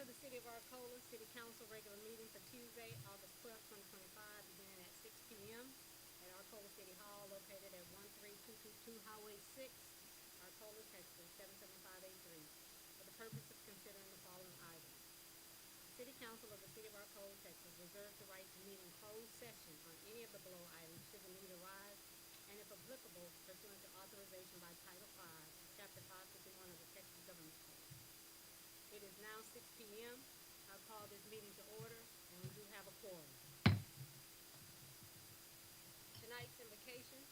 to the City of Arcola City Council regular meeting for Tuesday, August 12th, 2025, beginning at 6 p.m. at Arcola City Hall located at 13222 Highway 6, Arcola, Texas 77583, for the purpose of considering the following items. The City Council of the City of Arcola, Texas reserves the right to meet in closed session on any of the below items should the need arise, and if applicable, pursuant to authorization by Title V, Chapter 551 of the Texas Government Code. It is now 6 p.m. I'll call this meeting to order, and we do have a quorum. Tonight's invocation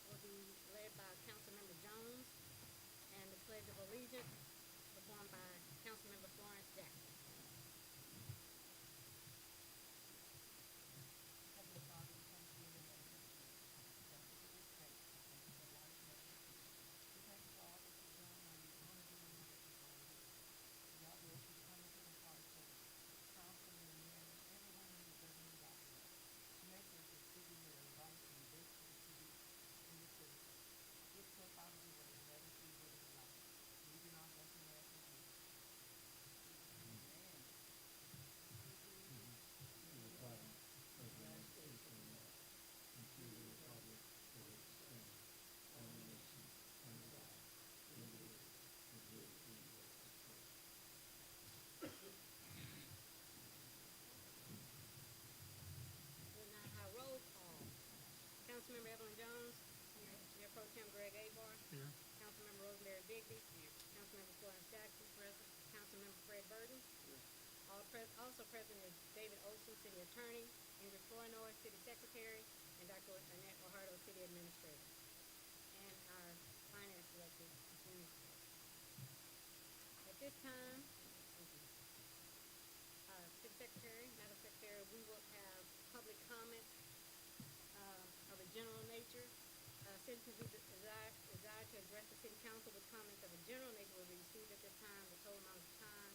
will be led by Councilmember Jones, and the Pledge of Allegiance performed by Councilmember Florence Jackson. Heavenly Father, we come to you in the name of Jesus. Thank you for this day. Thank you for life and everything. We thank you for all that you've done, and we honor you and magnify you. God, we ask you to come into the hearts of council and mayor and everyone in the governing body to make this a city where life and best for the city and the citizens. Get so out of the way and let us be what is like. Believe in our blessing and ask in Jesus' name. Amen. To the flag of the United States of America, and to the republic for which it stands, one nation, under God, indivisible, with liberty and justice for all. We'll now have roll call. Councilmember Evelyn Jones. Here. Mayor Pro Tem Greg Abar. Here. Councilmember Rosemary Digby. Here. Councilmember Florence Jackson. Present. Councilmember Fred Burton. Here. Also present is David Olson, City Attorney, Ingrid Flournoy, City Secretary, and Dr. Annette O'Hardo, City Administrator. And our Finance Director, Jim. At this time, City Secretary, Madam Secretary, we will have public comment of a general nature. Citizens who desire to address the City Council with comments of a general nature will be received at this time. The total amount of time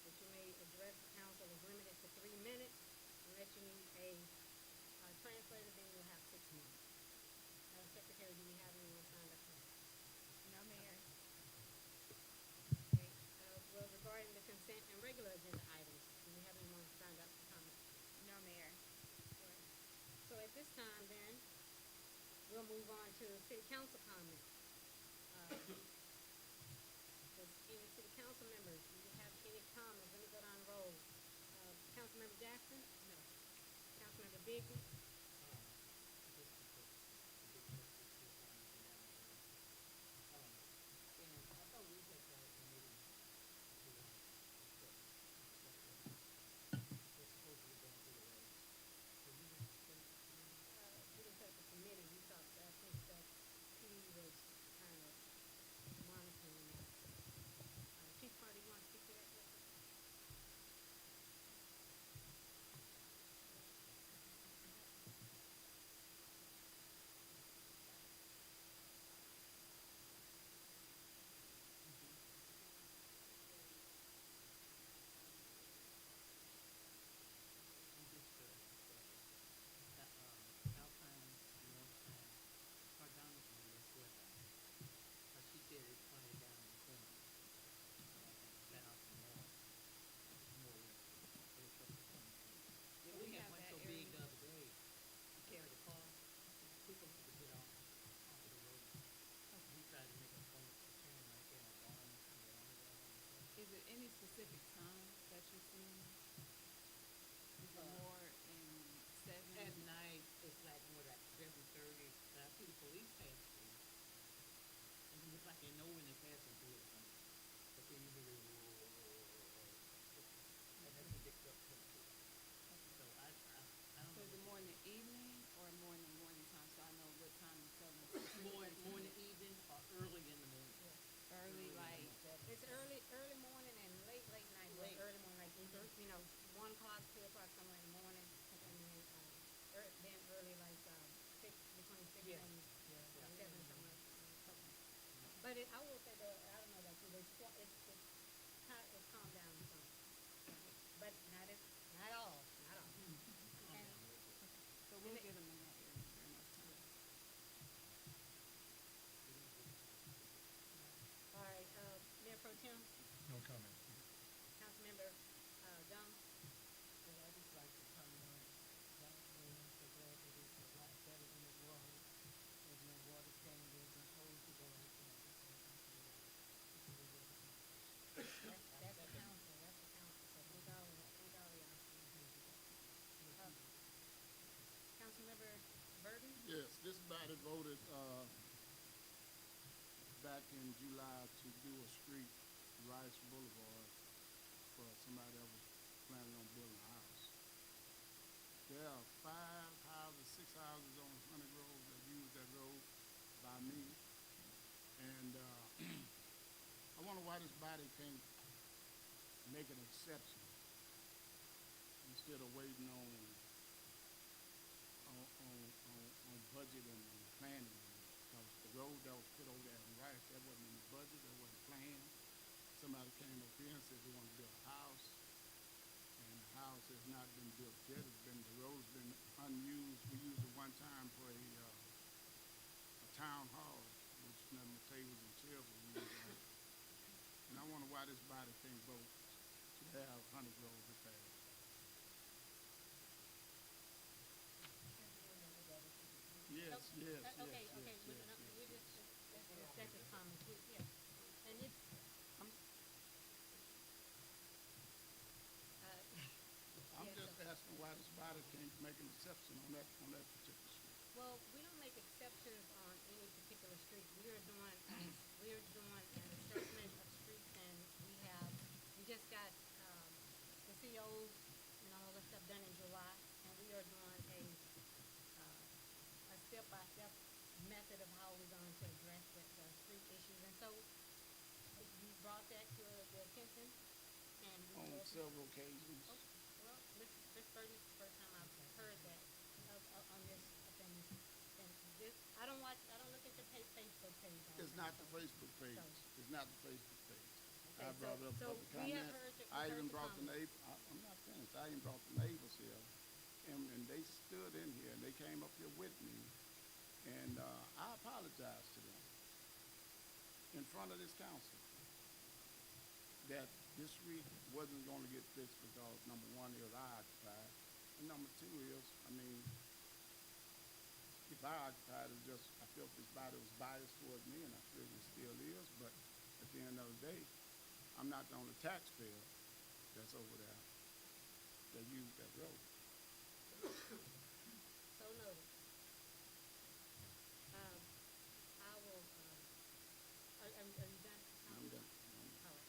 that you may address the council is limited to 3 minutes. Unless you need a translator, then you'll have 6 minutes. Madam Secretary, do we have anyone signed up for that? No, Mayor. Okay. Well, regarding the consent and regular agenda items, do we have anyone signed up for comment? No, Mayor. Right. So at this time, then, we'll move on to City Council comments. Does any City Council members, do you have any comments? Let me go down the road. Councilmember Jackson? No. Councilmember Digby? Just because the big picture is still going up and down the road. And I thought we had got a committee to discuss what's supposedly going through the road. Did we just set up a committee? We didn't set up a committee. We thought that I think that he was kind of monitoring that. Chief Carter, you want to speak to that real quick? We just Alpine, Northtown, Cardano's more or less wetland. She said it's probably down in the corner. South and north, more or less. But it's up to 20 feet. Yeah, We we had have one that so big area. the other day, it carried a car. People had to get off of the road. We tried to make a point to turn right there on Barnes and go underground on the side. Is it any specific time that you're seeing? Is it more in 7? At night, it's like more like 7:30. I see the police pass through. And it looks like they know when they're passing through or something. But then you hear the and that's a big truck coming through. So I don't So know. is it more in the evening or more in the morning time? So I know what time to tell them. More in the evening or early in the morning. Early, like It's early morning and late night. Well, Late. early morning, like 1 o'clock, 2 o'clock, somewhere in the morning, and then early like 6, between 6 Yeah. and Yeah. 7, somewhere. Okay. But I will say though, I don't know about you, but it's calmed down some, but not all. Calm And down a little bit. so we'll get them in that area during those times. all right, Mayor Pro Tem, No comment. Councilmember back in July to do a street, Rice Boulevard, for somebody that was planning on building a house. There are 6 houses on Honey Grove that use that road by me. And I wonder why this body can't make an exception instead of waiting on budget and planning. Because the road that was put over there in Rice, that wasn't in the budget, that wasn't planned. Somebody came up here and said they want to build a house, and the house has not been built yet. The road's been unused. We used it one time for a town hall, which number tables and chairs were used on. And I wonder why this body can't vote to have Honey Grove repaired. Yes, yes, yes, Okay, yes, okay, yes, we yes, just, yes. that's just comments, yeah. And it's, I'm yeah, just asking why this body can't make an exception on that particular street. well, we don't make exceptions on any particular street. We're doing an assortment of streets, and we just got, the COs and all that stuff done in July, and we are doing a step-by-step method of how we're going to address the street issues. And so you brought that to the attention, and we On will. several occasions. Oh, well, Miss Birdie's the first time I've heard that on this thing. And this, I don't look at the Facebook page. all It's the not time, the Facebook page. So- It's not the Facebook page. Okay, I brought up so public we have comment. heard the- I we've even heard the brought the comments. neighbor. I'm not finished. I even brought the neighbors here, and they stood in here and they came up here with me, and I apologized to them in front of this council that this street wasn't going to get fixed because number one, it was occupied, and number two is, I mean, if I occupied, it was just I felt this body was biased towards me, and I feel it still is. But at the end of the day, I'm not the only taxpayer that's over there that used that road. So noted. I will, are you done? I'm done. All right.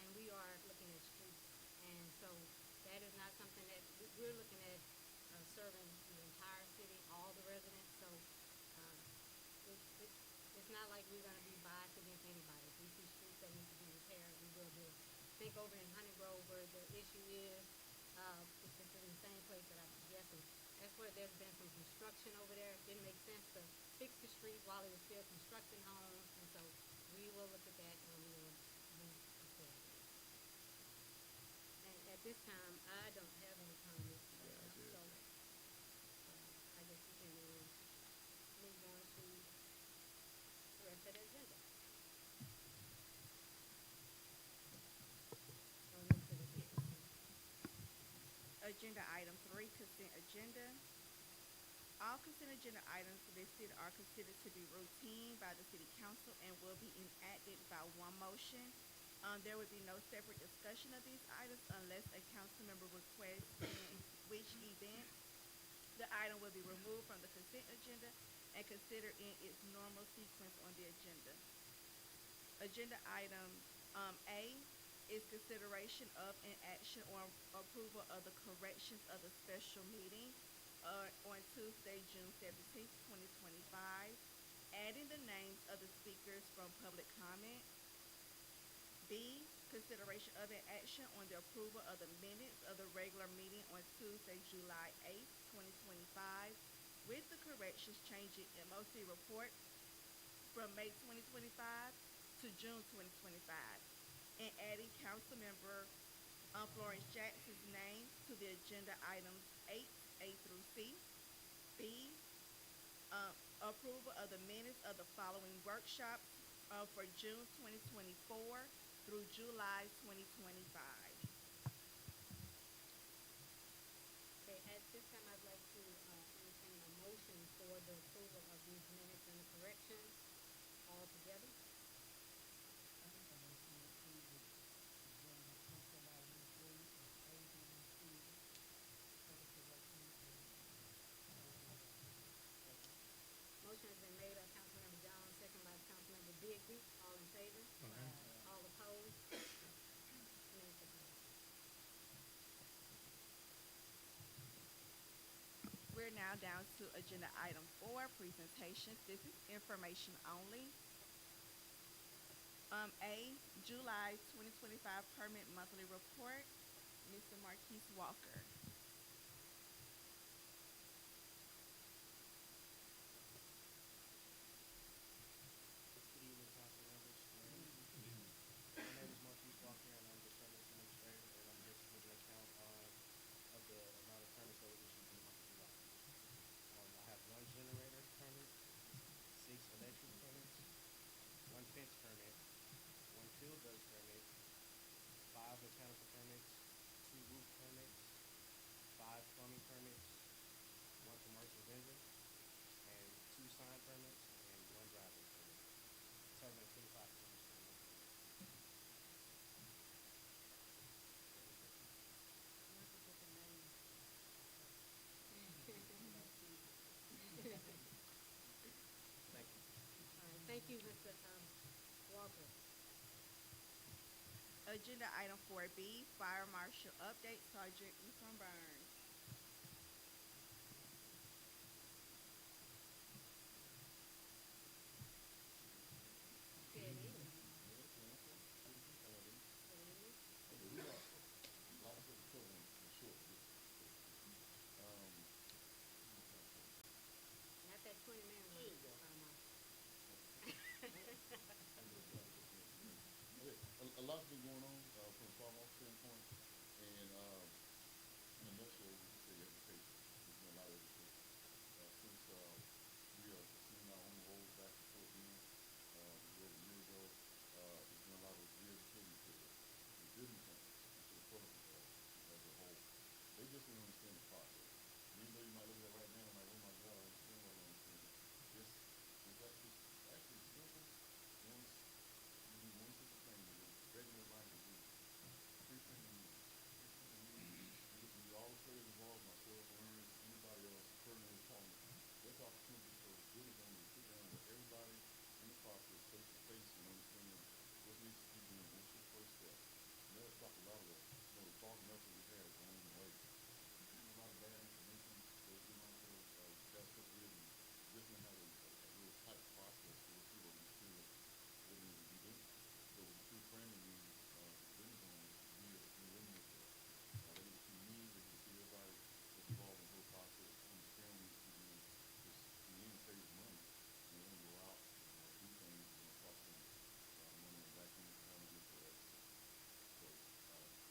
And we are looking at streets, and so that is not something that, we're looking at serving the entire city, all the residents, so it's not like we're gonna be biased against anybody. If we see streets that need to be repaired, we will do it. I think over in Honey Grove where the issue is, it's in the same place that I'm guessing. That's where there's been some construction over there. It didn't make sense to fix the street while it was still constructing homes, and so we will look at that and we will move accordingly. And at this time, I don't have any comments right now, so I guess we can move on to the rest of the agenda. Or move to the consent agenda. Agenda item 3, consent agenda. All consent agenda items listed are considered to be routine by the City Council and will be enacted by one motion. There will be no separate discussion of these items unless a council member requests, in which event the item will be removed from the consent agenda and considered in its normal sequence on the agenda. Agenda item A is consideration of an action or approval of the corrections of the special meeting on Tuesday, June 17th, 2025, adding the names of the speakers from public comment. B, consideration of an action on the approval of the minutes of the regular meeting on Tuesday, July 8th, 2025, with the corrections changing MOC report from May 2025 to June 2025, and adding council member Florence Jackson's name to the agenda items 8A through C. B, approval of the minutes of the following workshops for June 2024 through July 2025. Okay, at this time, I'd like to entertain a motion for the approval of these minutes and the corrections all together. I think I motion to approve the agenda consent item 3 and A, B, and C for the corrections and Motion has been made by Councilmember Jones, second by now down to agenda item 4, presentations. This is information only. A, July 2025 permit monthly report. Mr. Marquise Walker. Good evening, council members, mayor. My name is Marquise Walker, and I'm the permit administrator, and I'm here to give an account of the amount of permits that were issued in the month of July. I have one generator permit, 6 electric permits, one fence permit, one field bus permit, 5 mechanical permits, 2 roof permits, 5 plumbing permits, one commercial vendor, and 2 sign permits, and one driveway permit, totaling 25 permits for the month of July. Any questions? You have to put the name. Thank you. All right, thank you, Mr. Walker. Agenda item 4B, fire marshal update. Sergeant Ethan Burns. Good evening. Mayor, council, citizens, how are you? Good evening. Okay, we got lots of cover in a short bit. Not that 20-man run, Fire Marshal. Okay, a lot's been going on from a farm off standpoint, and in a nutshell, we can say education. There's been a lot of education since we are seeing our own roles back to Fort Bend a little over a year ago. There's been a lot of re-educating to the business owners and to the public as a whole. They just don't understand the process. And even though you might look at it right now and like, oh my God, I understand what I don't understand. It's actually simple. Once you do one simple thing with it, regular life is easy. Pre-printing meetings. Pre-printing meetings. We get all the players involved, myself, learners, anybody else, coordinator, partner. That's opportunity for business owners to sit down with everybody in the process, face to face, and understand what needs to be done. What's your first step? And that'll stop a lot of the fogging up that we've had along the way. A lot of bad information that was getting out there the past couple of years, and just didn't have a real tight process where people understood what needed to be done. So with the pre-planning meetings, business owners, we eliminate that. They get to see me, they get to see everybody that's involved in the whole process, understand what needs to be done, which in the end saves money. And they don't go out and do things and cost them money on the back end for having to get to that step. So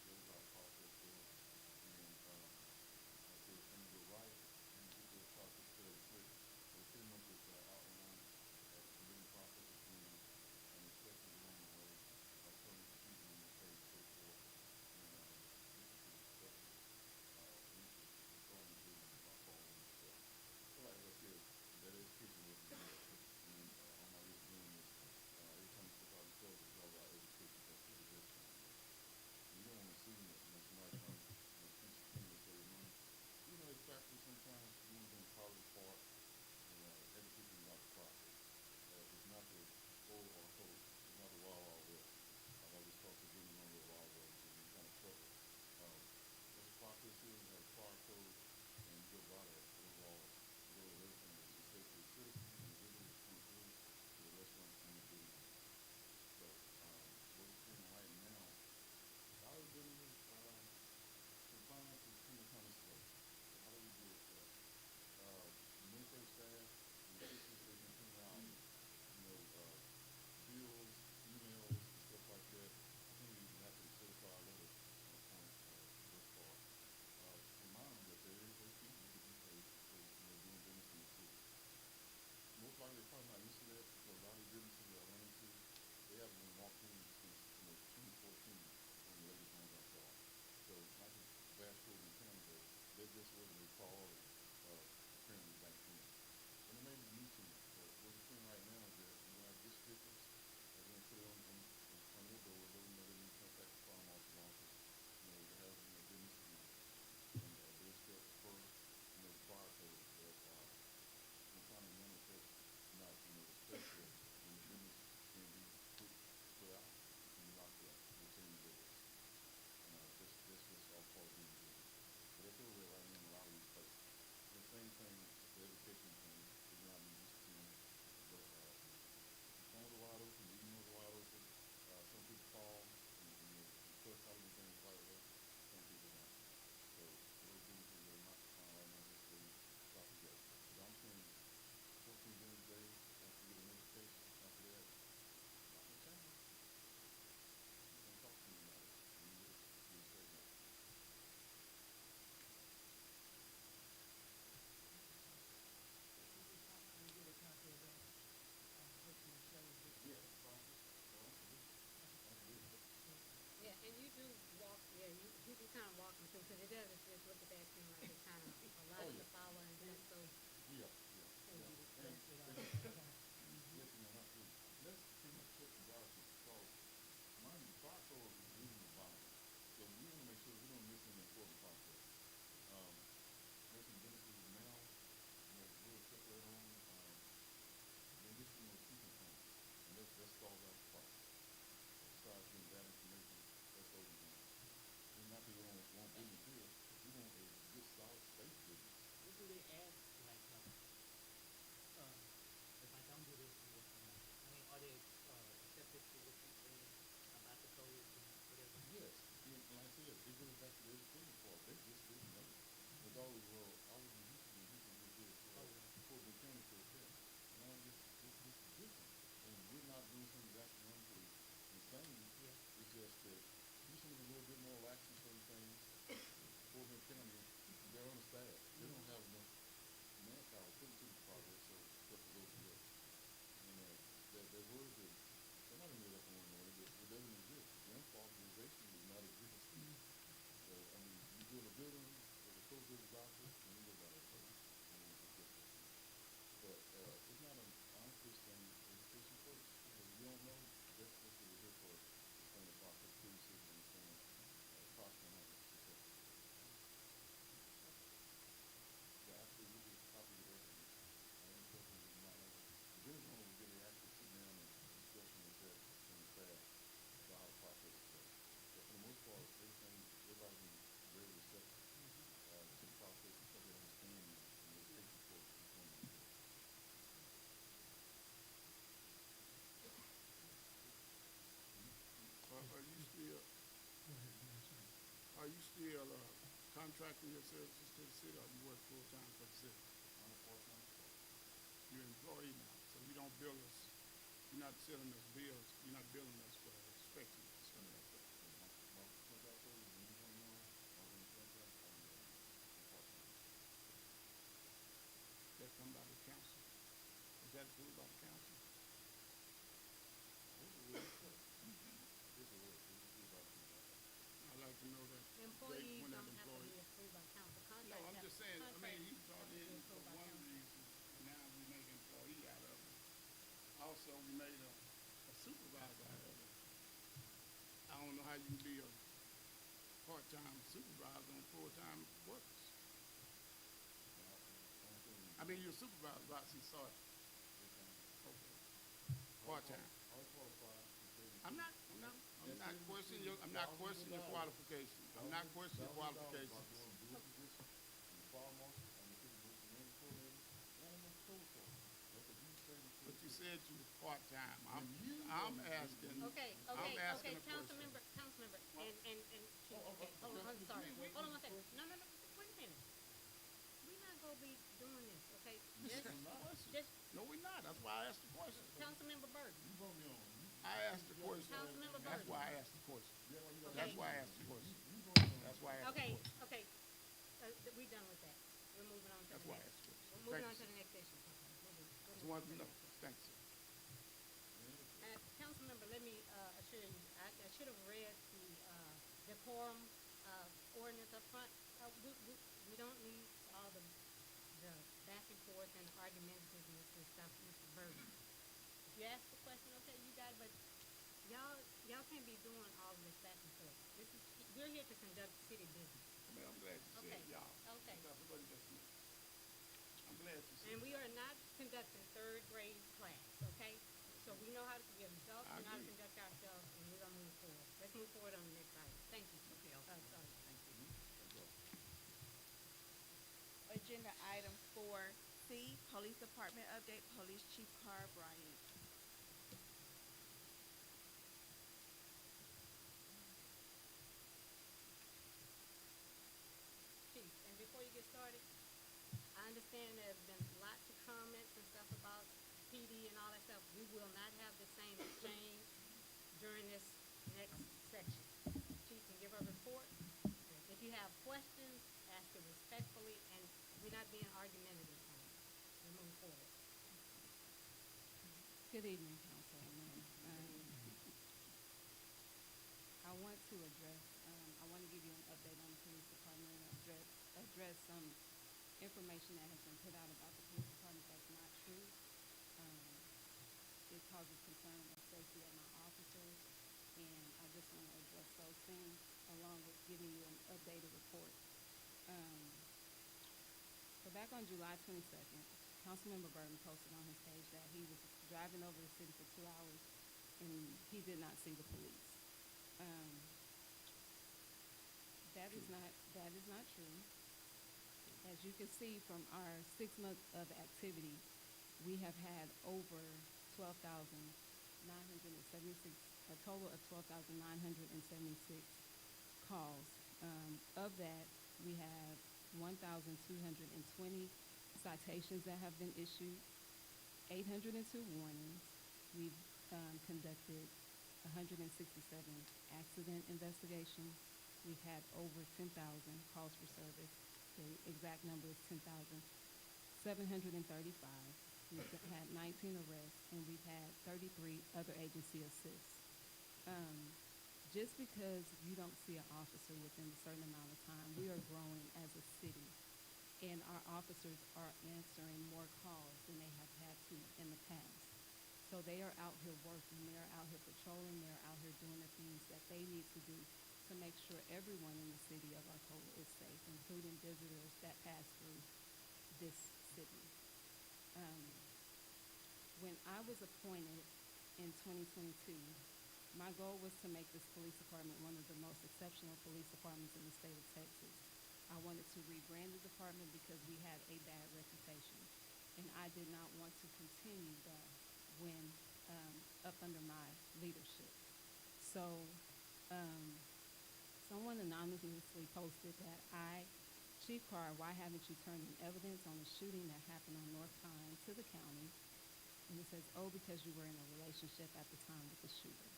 there's our process there. And like I said, if things go right, and get the process fairly quick. But it pretty much is outlined the commitment process is being inspected along the way, permits are being paid, so forth. And this is the successful initial starting the business by following the steps. So like I said, that education work is good. And all my years doing this, every time you step out in public, it's all about education. That's what it is trying to do. And you don't want to assume that, somebody trying to pinch your finger and save your money. Even though it's factual sometimes, you want to be on the positive part and educate them about the process. It's not the full or whole. It's not the wild, wild west. I've always talked to business on the wild west and you kind of chuckle. What the process is, you have a fire code and you go by that overall. You go with everything that's safe for the citizens and the visitors come through to the restaurants and the business owners. So what we're seeing right now, a lot of the businesses, compliance is kind of slow. So how do we deal with that? Administrative staff and assistants, they've been putting out, bills, emails, and stuff like that. I think we even have to certify a letter point thus far. Remind them that those people need to be paid because they're doing business in the city. Most likely they're probably not used to that because a lot of the businesses that I run into, they haven't been walked in since 2014 when the latest ones I saw. So not to bash Fort Bend County, but that just wasn't a priority apparently back then. And it may be new to me, but what we're seeing right now is that we're going to get stickers, we're going to put it on front of their doors, let them know they need to contact the fire marshal's office, to have business again. And they'll step per, the fire code that some kind of manifest not, respectful when the business can be put out, it can be locked up, retain the doors. And that's just all part of being a business. So that's where we're at right now in a lot of these places. you kind of walk them through, because it doesn't just look at that, seem like it's kind of a lot Oh, to yeah. follow and stuff, so. Yeah, Can't yeah. get it And, tested all and at one time. yes, ma'am, absolutely. Let's pretty much check and balances because mind you, fire code is reading the Bible. So we want to make sure that we don't miss any important process. There's some benefits now, we'll check later on. We're missing those key components. And that stalls out the process. Besides getting that information, that slows it down. And not that we don't want good material, we want a good, solid, safe business. What do they ask, like, if I don't do this and this and that? I mean, are they accepted to what you're saying about the codes and whatever? Yes, and like I said, it goes back to the education part. They just didn't know. There's always, well, I was in Houston and Houston did this, Oh, well, yeah. Fort Bend County says that. No, this is different. And we're not doing something that's astronomically insane. Yeah. It's just that Houston is a little bit more lax in certain things. Fort Bend County, they're understaffed. They don't have enough manpower put into the project, so stuff is overlooked. And they're worried that somebody made up one way that it doesn't exist. Wind authorization does not exist. So, I mean, you build a building, there's a code builder's office, and you go by that code. I mean, it's just that simple. But it's not an unfish thing, education first. Because if you don't know, that's what we're here for, explain the process to you so you can understand process and how it's successful. Yeah, absolutely, we'll get a copy of everything. Any questions that you might have. The business owner will get an actual sit down and discussion with that and the staff about how the process is set. But for the most part, everybody's been very receptive to the process because they understand now and the education for is going to be good. Are you still, Go ahead, yes, sir. are you still contracting your services to the city, or you work full-time for the city? I'm a part-time employee. You're an employee now, so you don't bill us, you're not selling us bills, you're not billing us for inspections and stuff like that. My contract code is 121. I was in the contract. I'm part-time. That come by the council? Is that approved by the council? I hope it will. If it will, it's approved by the council. I'd like to know that. Employees when that don't have to employee- be approved by council. No, Contracts I'm have- just saying, I mean, contracts he brought have to be in for approved by one council. reason, and now we make an employee out of him. Also, we made a supervisor out of him. I don't know how you can be a part-time supervisor on full-time workers. I mean, you're a supervisor, but he's sergeant. Okay. Part-time. I was qualified to say that. I'm not questioning your, I'm not questioning your qualifications. I'm not questioning your qualifications. I'm doing dual position. I'm the fire marshal, I'm the city emergency management coordinator, and I'm a code enforcement. That's a huge savings for But the you city. said you was part-time. I'm When you- asking. Okay, I'm okay, asking okay, a question. councilmember, and, chief, Oh, okay, hold on, I'm okay. sorry, Wait, hold on one wait, second, no, wait a minute. We're not gonna be doing this, okay? Just, I'm not. just, No, we're not. That's why I asked the question. Councilmember Burton, You brought me on. I asked the question. Councilmember That's Burton. why I asked the question. Yeah, well, you got. That's Okay. why I asked the question. You brought me on. That's why I asked the okay, question. okay, we done with that. We're moving on to That's the why I next. asked the question. We're moving Thank on you, to sir. the next issue. Just wanted to know. Thanks, sir. Councilmember, let me, assure you, I should have read the, decorum, ordinance up front. We don't need all the back and forth and argumentativeness and stuff, Mr. Burton. If you ask the question, okay, you got it, but y'all can't be doing all of this back and forth. We're here to conduct city business. I mean, I'm glad you said Okay, y'all. okay. Because it wasn't just me. I'm glad you said And we y'all. are not conducting third grade class, okay? So we know how to, we have adults, I we know how to agree. conduct ourselves, and we're gonna move forward. Let's move forward on the next item. Thank you. Okay, Sorry. thank you. Agenda item 4C, Police Department update, Police Chief Carr Bryant. Chief, and before you get started, I understand there's been lots of comments and stuff about PD and all that stuff. We will not have the same exchange during this next section. Chief can give a report. If you have questions, ask it respectfully, and we're not being argumentative on it. We're moving forward. Good evening, Councilman. I want to address, I want to give you an update address some information that has been put out about the police department that's not true. Um, it causes concern of safety of my officers, and I just want to address those things along with giving you an updated report. Um, so back on July 22nd, Councilmember Burton posted on his page that he was driving over the city for 2 hours and he did not see the police. Um, that is not true. As you can see from our 6 months of activity, we have had over 12,976, a total of 12,976 calls. Of that, we have 1,220 citations that have been issued, 802 warnings. We've conducted 167 accident investigations. We've had over 10,000 calls for service. The exact number is 10,735. We've had 19 arrests, and we've had 33 other agency assists. Just because you don't see an officer within a certain amount of time, we are growing as a city, and our officers are answering more calls than they have had to in the past. So they are out here working, they are out here patrolling, they are out here doing the things that they need to do to make sure everyone in the city of Arcola is safe, including visitors that pass through this city. When I was appointed in 2022, my goal was to make this police department one of the most exceptional police departments in the state of Texas. I wanted to rebrand the department because we had a bad reputation, and I did not want to continue that when up under my leadership. So someone anonymously posted that Chief Carr, why haven't you turned in evidence on the shooting that happened on North Pine to the county? And it says, oh, because you were in a relationship at the time with the shooter.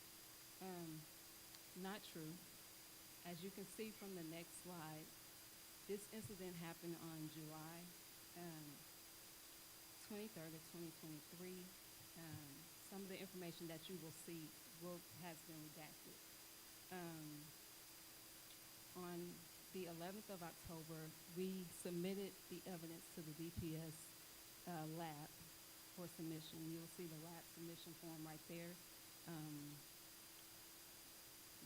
Not true. As you can see from the next slide, this incident happened on July 23rd of 2023. Some of the information that you will see has been redacted. On the 11th of October, we submitted the evidence to the DPS lab for submission. You will see the lab submission form right there.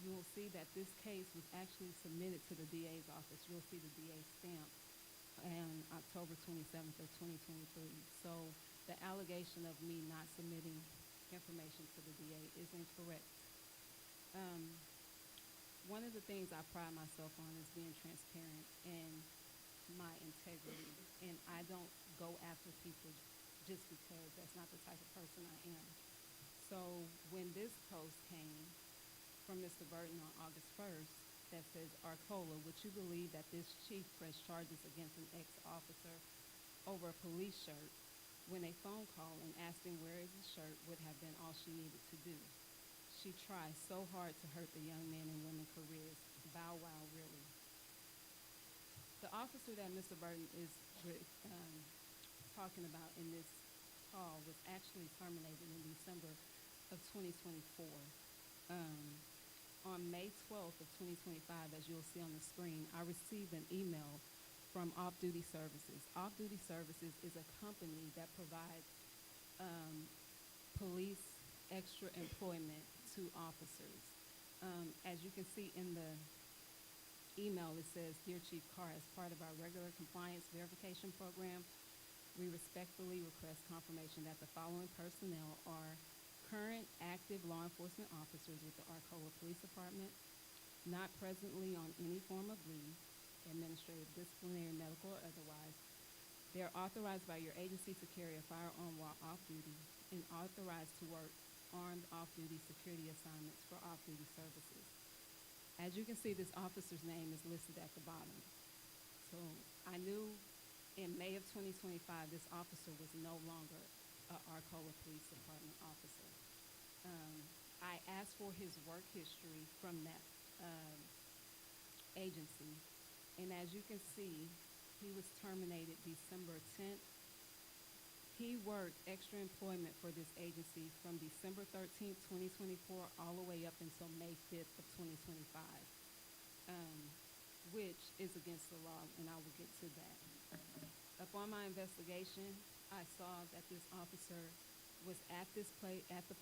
You will see that this case was actually submitted to the DA's office. You'll see the DA stamp on October 27th of 2023. So the allegation of me not submitting information to the DA is incorrect. One of the things I pride myself on is being transparent and my integrity, and I don't go after people just because that's not the type of person I am. So when this post came from Mr. Burton on August 1st that says, Arcola, would you believe that this chief pressed charges against an ex-officer over a police shirt when a phone call and asking where is the shirt would have been all she needed to do? She tries so hard to hurt the young men and women careers. Bow wow, really. The officer that Mr. Burton is talking about in this call was actually terminated in December of 2024. On May 12th of 2025, as you'll see on the screen, I received an email from Off-Duty Services. Off-Duty Services is a company that provides police extra employment to officers. As you can see in the email, it says, Dear Chief Carr, as part of our regular compliance verification program, we respectfully request confirmation that the following personnel are current active law enforcement officers with the Arcola Police Department, not presently on any form of leave, administrative, disciplinary, medical, or otherwise. They are authorized by your agency to carry a firearm while off-duty and authorized to work armed off-duty security assignments for off-duty services. As you can see, this officer's name is listed at the bottom. So I knew in May of 2025, this officer was no longer an Arcola Police Department officer. I asked for his work history from that agency, and as you can see, he was terminated December 10th. He worked extra employment for this agency from December 13th, 2024, all the way up until May 5th of 2025, which is against the law, and I will get to that. Upon my investigation, I saw that this officer was at the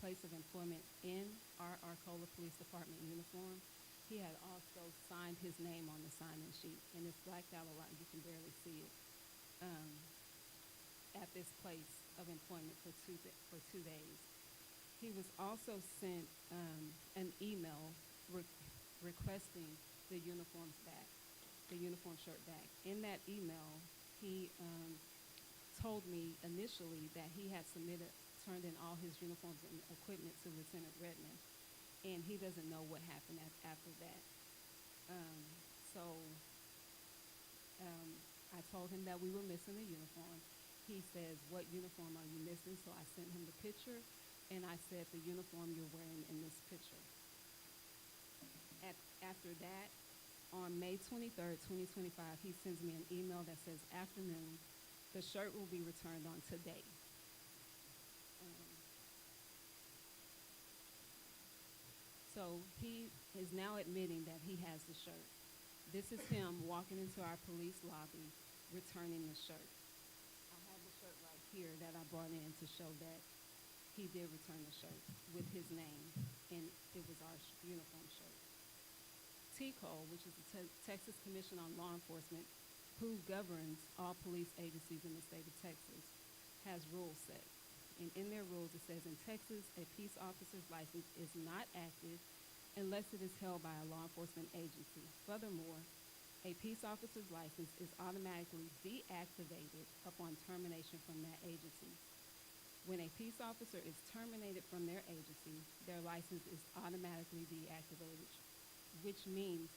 place of employment in our Arcola Police Department uniform. He had also signed his name on the sign-in sheet, and it's blacked out a lot. You can barely see it. At this place of employment for 2 days. He was also sent an email requesting the uniform shirt back. In that email, he told me initially that he had turned in all his uniforms and equipment to Lieutenant Redmond, and he doesn't know what happened after that. I told him that we were missing a uniform. He says, "What uniform are you missing?" So I sent him the picture, and I said, "The uniform you're wearing in this picture." After that, on May 23rd, 2025, he sends me an email that says, "Afternoon, the shirt will be returned on today." So he is now admitting that he has the shirt. This is him walking into our police lobby, returning the shirt. I have the shirt right here that I brought in to show that he did return the shirt with his name, and it was our uniform shirt. TCO, which is the Texas Commission on Law Enforcement, who governs all police agencies in the state of Texas, has rules set. And in their rules, it says, in Texas, a peace officer's license is not active unless it is held by a law enforcement agency. Furthermore, a peace officer's license is automatically deactivated upon termination from that agency. When a peace officer is terminated from their agency, their license is automatically deactivated, which means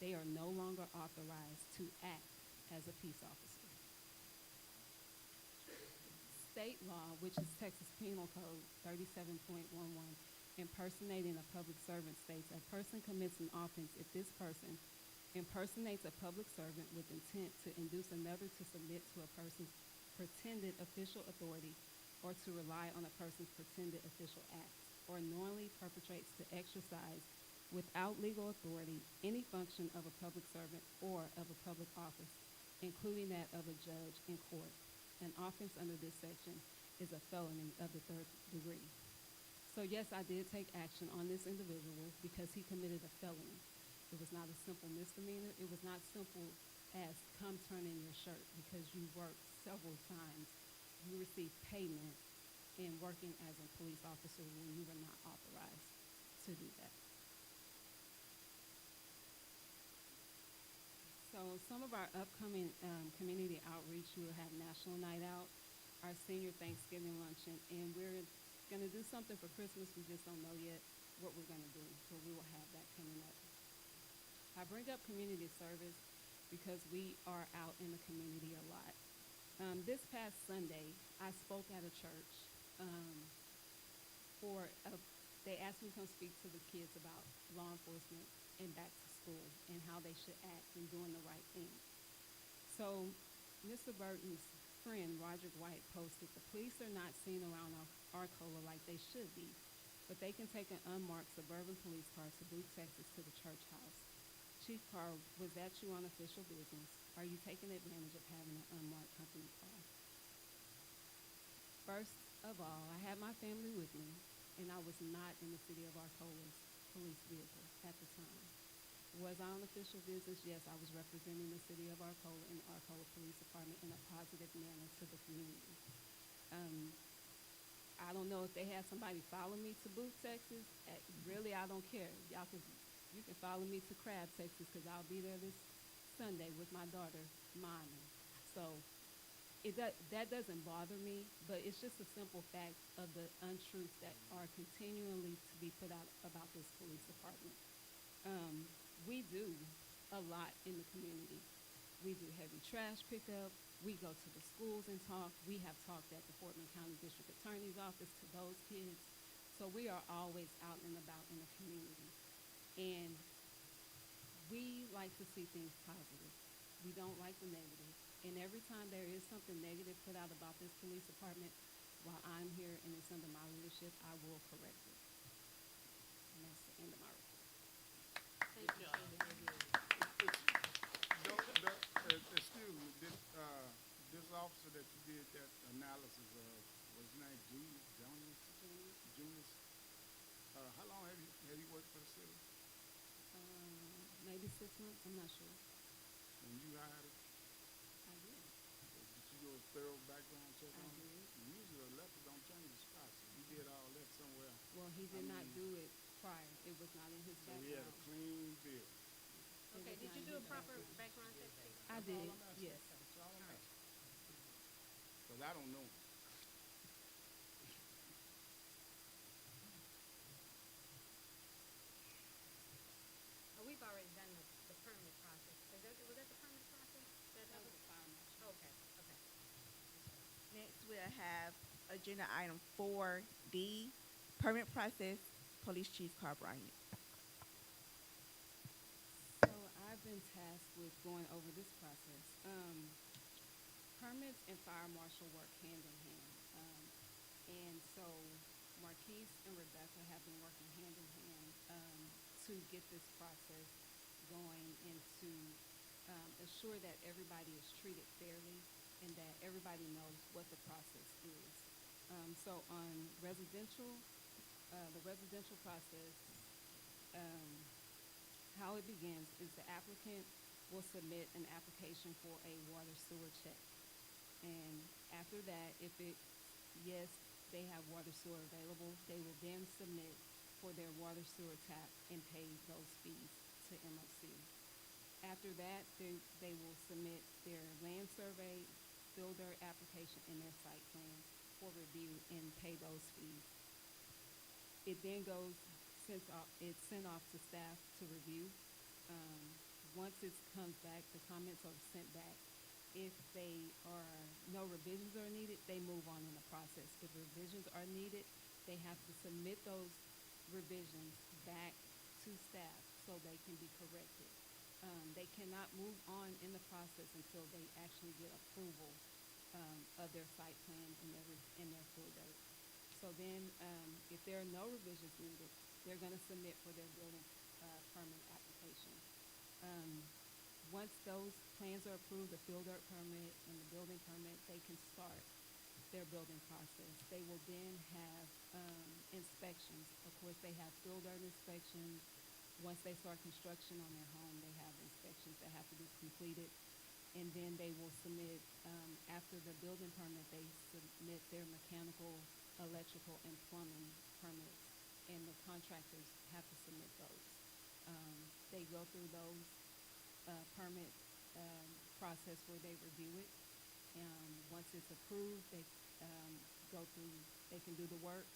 they are no longer authorized to act as a peace officer. State law, which is Texas Penal Code 37.11, impersonating a public servant, states a person commits an offense if this person impersonates a public servant with intent to induce another to submit to a person's pretended official authority or to rely on a person's pretended official acts, or knowingly perpetrates to exercise without legal authority any function of a public servant or of a public office, including that of a judge in court. An offense under this section is a felony of the 3rd degree. So yes, I did take action on this individual because he committed a felony. It was not a simple misdemeanor. It was not simple as come turn in your shirt because you worked several times. You received payment in working as a police officer when you were not authorized to do that. So some of our upcoming community outreach, we will have National Night Out, our senior Thanksgiving luncheon, and we're going to do something for Christmas. We just don't know yet what we're going to do, but we will have that coming up. I bring up community service because we are out in the community a lot. This past Sunday, I spoke at a church they asked me to come speak to the kids about law enforcement and back to school and how they should act in doing the right thing. So Mr. Burton's friend, Roger White, posted, "The police are not seen around Arcola like they should be, but they can take an unmarked suburban police car to Booth, Texas to the church house. Chief Carr, was that you on official business? Are you taking advantage of having an unmarked company car?" First of all, I had my family with me, and I was not in the city of Arcola's police vehicle at the time. Was I on official business? Yes, I was representing the city of Arcola and the Arcola Police Department in a positive manner to the community. I don't know if they had somebody follow me to Booth, Texas. Really, I don't care. You can follow me to Crab, Texas, because I'll be there this Sunday with my daughter, mommy. So that doesn't bother me, but it's just a simple fact of the untruths that are continually to be put out about this police department. We do a lot in the community. We do heavy trash pickup. We go to the schools and talk. We have talked at the Fort Bend County District Attorney's Office to those kids. So we are always out and about in the community. And we like to see things positive. We don't like the negative. And every time there is something negative put out about this police department, while I'm here and it's under my leadership, I will correct it. And that's the end of my report. Thank you, Cindy. Don't work for the city? Maybe 6 months, I'm not sure. When you hired her? I did. Did you do a thorough background check I on her? did. Usually elected don't change the spots. You did all that somewhere. Well, he did not do it prior. It was not in his So he had a background. clean bill. It Okay, was did not you in do a his proper background. background check, Chief? I That's all did, I'm asking. yes. That's all I'm Alright. asking. Cause I don't know him. We've already done the permit process. Was that the permit process? That was the fire marshal. Okay, okay. Next, we'll have agenda item 4D, permit process, Police Chief Carl Bryant. So I've been tasked with going over this process. Permits and fire marshal work hand in hand. And so Marquise and Rebecca have been working hand in hand to get this process going and to assure that everybody is treated fairly and that everybody knows what the process is. So on residential, the residential process, how it begins is the applicant will submit an application for a water sewer check. And after that, if yes, they have water sewer available, they will then submit for their water sewer tap and pay those fees to MOC. After that, they will submit their land survey, fill their application and their site plans for review and pay those fees. It then it's sent off to staff to review. Once it comes back, the comments are sent back. If no revisions are needed, they move on in the process. If revisions are needed, they have to submit those revisions back to staff so they can be corrected. They cannot move on in the process until they actually get approval of their site plan and their fill dirt. So then, if there are no revisions needed, they're going to submit for their building permit application. Once those plans are approved, the fill dirt permit and the building permit, they can start their building process. They will then have inspections. Of course, they have fill dirt inspections. Once they start construction on their home, they have inspections that have to be completed. And then they will submit, after the building permit, they submit their mechanical, electrical, and plumbing permits. And the contractors have to submit those. They go through those permit process where they review it. Once it's approved, they can do the work,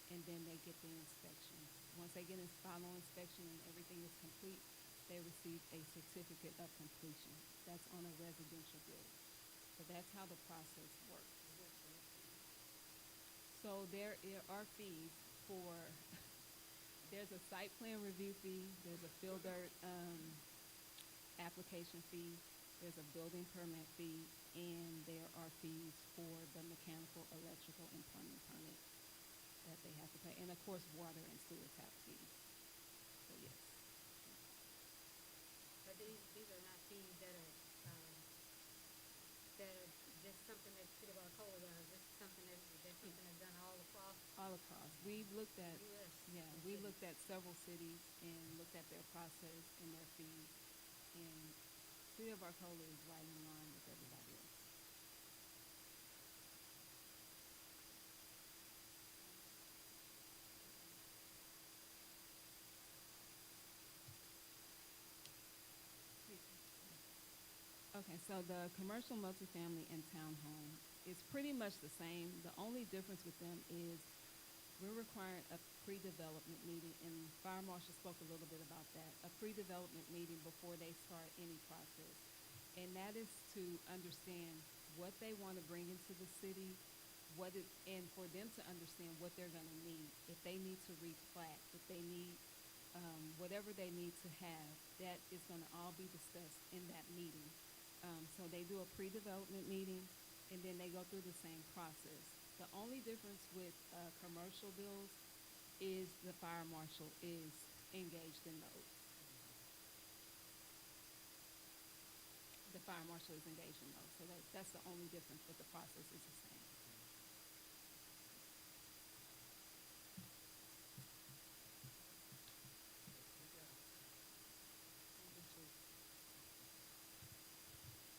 and then they get the inspection. Once they get a final inspection and everything is complete, they receive a certificate of completion. That's on a residential building. So that's how the process works. So there are fees for, there's a site plan review fee, there's a fill dirt application fee, there's a building permit fee, and there are fees for the mechanical, electrical, and plumbing permit that they have to pay. And of course, water and sewer tap fees. So yes. But these are not fees that are just something that City of Arcola does. This is something that's done all across All across. We've looked at, U.S. yeah, we looked at several cities and looked at their process and their fees. And City of Arcola is right in line with everybody else. Okay, so the commercial multifamily and townhome is pretty much the same. The only difference with them is we're requiring a pre-development meeting, and Fire Marshal spoke a little bit about that, a pre-development meeting before they start any process. And that is to understand what they want to bring into the city, and for them to understand what they're going to need. If they need to replat, if they need whatever they need to have, that is going to all be discussed in that meeting. So they do a pre-development meeting, and then they go through the same process. The only difference with commercial bills is the fire marshal is engaged in those. The fire marshal is engaged in those. So that's the only difference, but the process is the same.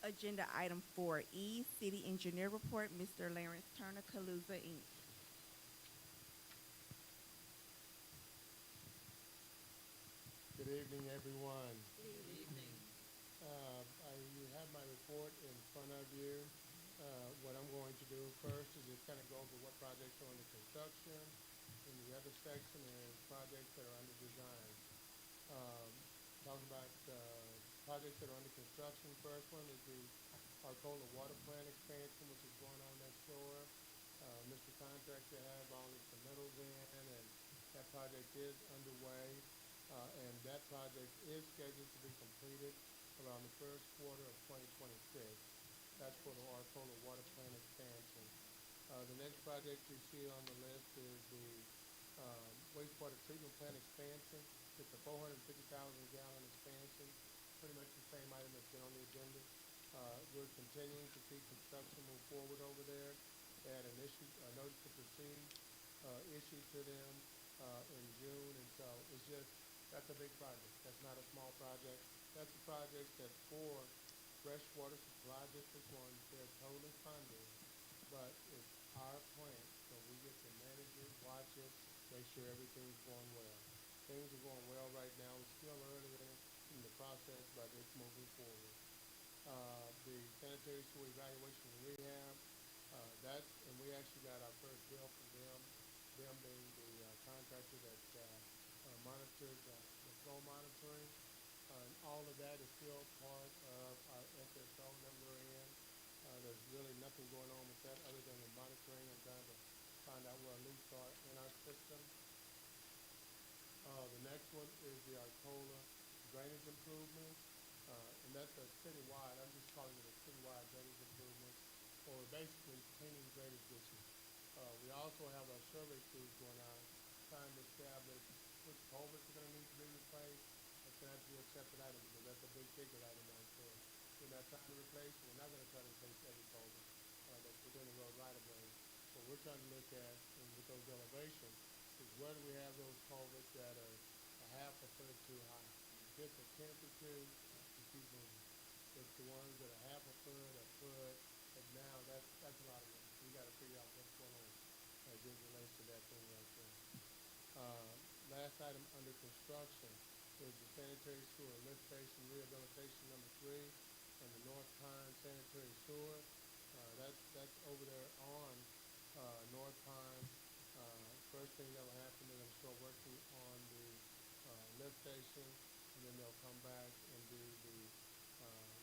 Agenda item 4E, City Engineer Report, Mr. Lawrence Turner, Calusa, Inc. Good evening, everyone. Good evening. You have my report in front of you. What I'm going to do first is just kind of go over what projects are under construction, and the other section is projects that are under design. Talk about projects that are under construction. First one is the Arcola water plant expansion, which is going on next door. Mr. Contractor has all his submittals in, and that project is underway. And that project is scheduled to be completed around the first quarter of 2026. That's for the Arcola water plant expansion. The next project you see on the list is the wastewater treatment plant expansion. It's a 450,000 gallon expansion, pretty much the same item that's been on the agenda. We're continuing to see construction move forward over there. They had a notice to proceed issued to them in June, and so it's just, that's a big project. That's not a small project. That's a project that's for Freshwater Supply District 1. They're totally funded, but it's our plant, so we get to manage it, watch it, make sure everything's going well. Things are going well right now. It's still early in the process, but it's moving forward. The sanitary sewer evaluation and rehab, and we actually got our first bill from them being the contractor that monitors the flow monitoring. And all of that is still part of our SSO that we're in. There's really nothing going on with that other than the monitoring and trying to find out where leaks are in our system. The next one is the Arcola drainage improvements, and that's a citywide. I'm just calling it a citywide drainage improvement, or basically cleaning drainage ditches. We also have our survey crews going out, trying to establish which culverts are going to need to be replaced. That's going to have to be a separate item because that's a big ticket item right there. We're not trying to replace, we're not going to try to replace every culvert that's within the road right of way. What we're trying to look at, and with those elevations, is where do we have those culverts that are a half a foot too high. Hit the tenth or two, you keep moving. It's the ones that are half a foot, and now that's a lot of work. We got to figure out what's going on as it relates to that thing right there. Last item under construction is the sanitary sewer lift station rehabilitation number 3 and the North Pine sanitary sewer. That's over there on North Pine. First thing that will happen, they're going to start working on the lift station, and then they'll come back and do the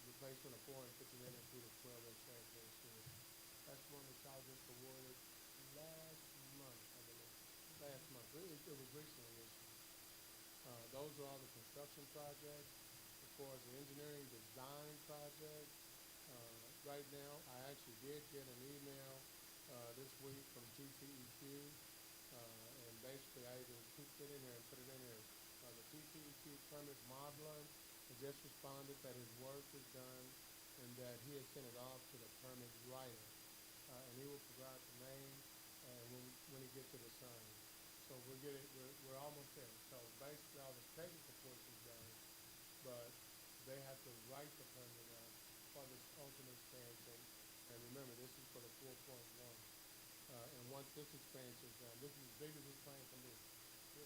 replacement of 450 and feet of 12-inch sanitary sewer. That's one that y'all just awarded last month, I believe. Last month. It was recently issued. Those are all the construction projects. As far as the engineering design projects, right now I actually did get an email this week from TCEQ, and basically I even kept it in there and put it in there. The TCEQ permit modeler has just responded that his work is done and that he has sent it off to the permit writer, and he will provide the name when he gets it assigned. So we're almost there. So basically all the technical portion is done, but they have to write the permit up for this ultimate expansion. And remember, this is for the 4.1. And once this expansion is done, this is as big as this plant can be.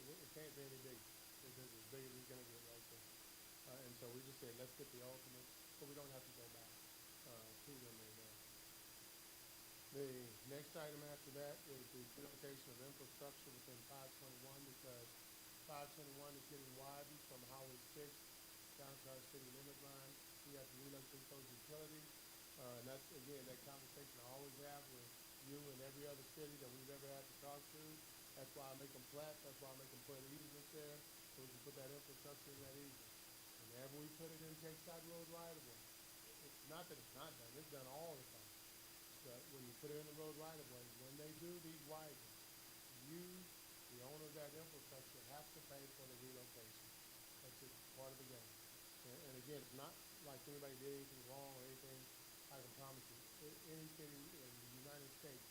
It can't be any bigger. This is as big as it's going to get right there. And so we just said, let's get the ultimate, so we don't have to go back to them right now. The next item after that is the beautification of infrastructure within 521, because 521 is getting widened from Highway 6 down to our city limit line. We have to relocate those utilities. And that's, again, that conversation I always have with you and every other city that we've ever had to talk to. That's why I make them flat. That's why I make them put easements there, so we can put that infrastructure in that easement. Whenever we put it in Lakeside Road right of way, it's not that it's not done. It's done all the time. But when you put it in the road right of way, when they do these widenings, you, the owner of that infrastructure, have to pay for the relocation. That's just part of the game. And again, it's not like anybody did anything wrong or anything. I can promise you, any city in the United States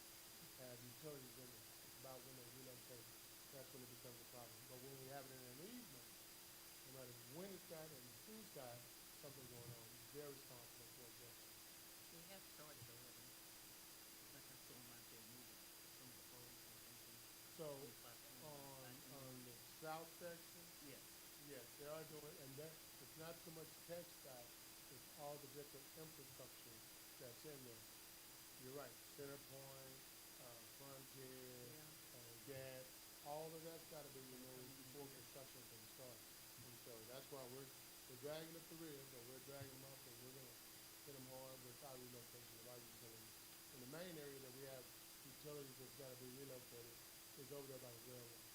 has utilities in it. It's about when they relocate. That's when it becomes a problem. But when we have it in an easement, no matter when it's got and who's got something going on, they're responsible for it. They have started already. Like I saw them out there moving some of the poles and something So, on the platform. on the south section, Yes. yes, they are doing, and that, it's not so much tech stack, it's all the different infrastructure that's in there. You're right, Centerpoint, Frontier, Yeah. Gap, all of that's gotta be removed before construction can start. And so that's why we're dragging up the rear, but we're dragging them up and we're gonna hit them hard with our relocation of our utilities. And the main area that we have utilities that's gotta be relocated is over there by the railroad,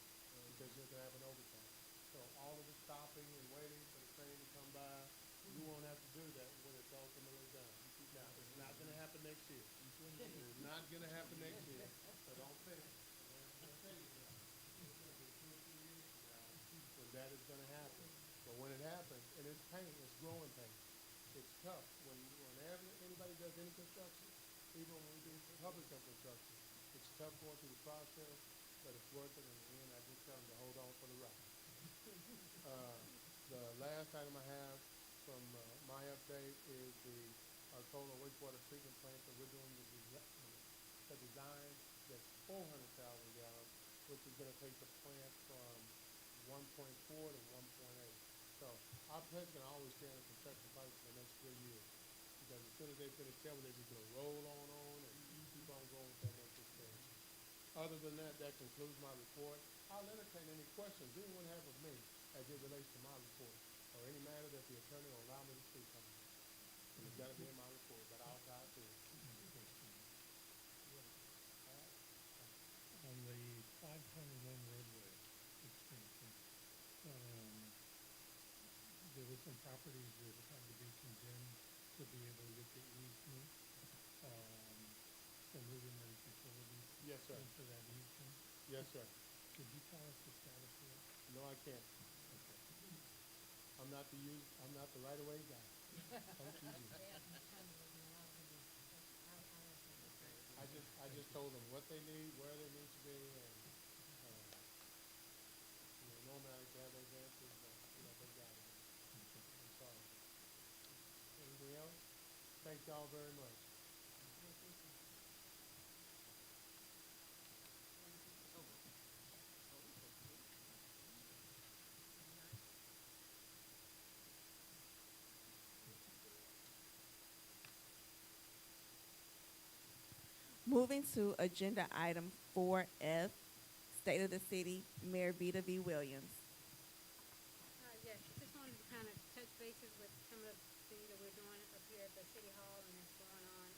because you're gonna have an overpass. So all of the stopping and waiting for the train to come by, you won't have to do that when it's ultimately done. Now, it's not gonna happen next year. It's not gonna happen next year, so don't think. I'm gonna tell you that. It's gonna be 2 or 3 years from now when that is gonna happen. But when it happens, and it's pain, it's growing pain. It's tough. Whenever anybody does any construction, even when we do public construction, it's tough going through the process, but it's worth it in the end. I just tell them to hold on for the ride. The last item I have from my update is the Arcola wastewater treatment plant that we're doing the design that's 400,000 gallons, which is going to take the plant from 1.4 to 1.8. So our plant's going to always stay under construction probably for the next 3 years, because as soon as they finish that, they're just going to roll on and keep on going with that next expansion. Other than that, that concludes my report. I'll entertain any questions anyone have of me as it relates to my report, or any matter that the attorney will allow me to speak on. And it's got to be in my report, but I'll try to. On the 521 roadway extension, there were some properties that had to be condemned to be able to get the easement, for moving those utilities Yes, sir. into that easement. Yes, sir. Could you tell us the status of that? No, I can't. Okay. I'm not the right-of-way guy. Don't you do. I just told them what they need, where they need to be, and, normally I like to have those answers, but, they got it. I'm sorry. Anything else? Thank y'all very much. Moving to agenda item 4F, State of the City, Mayor Vita V. Williams. Yes, just wanted to kind of touch bases with some of the things that we're doing up here at the City Hall and that's going on.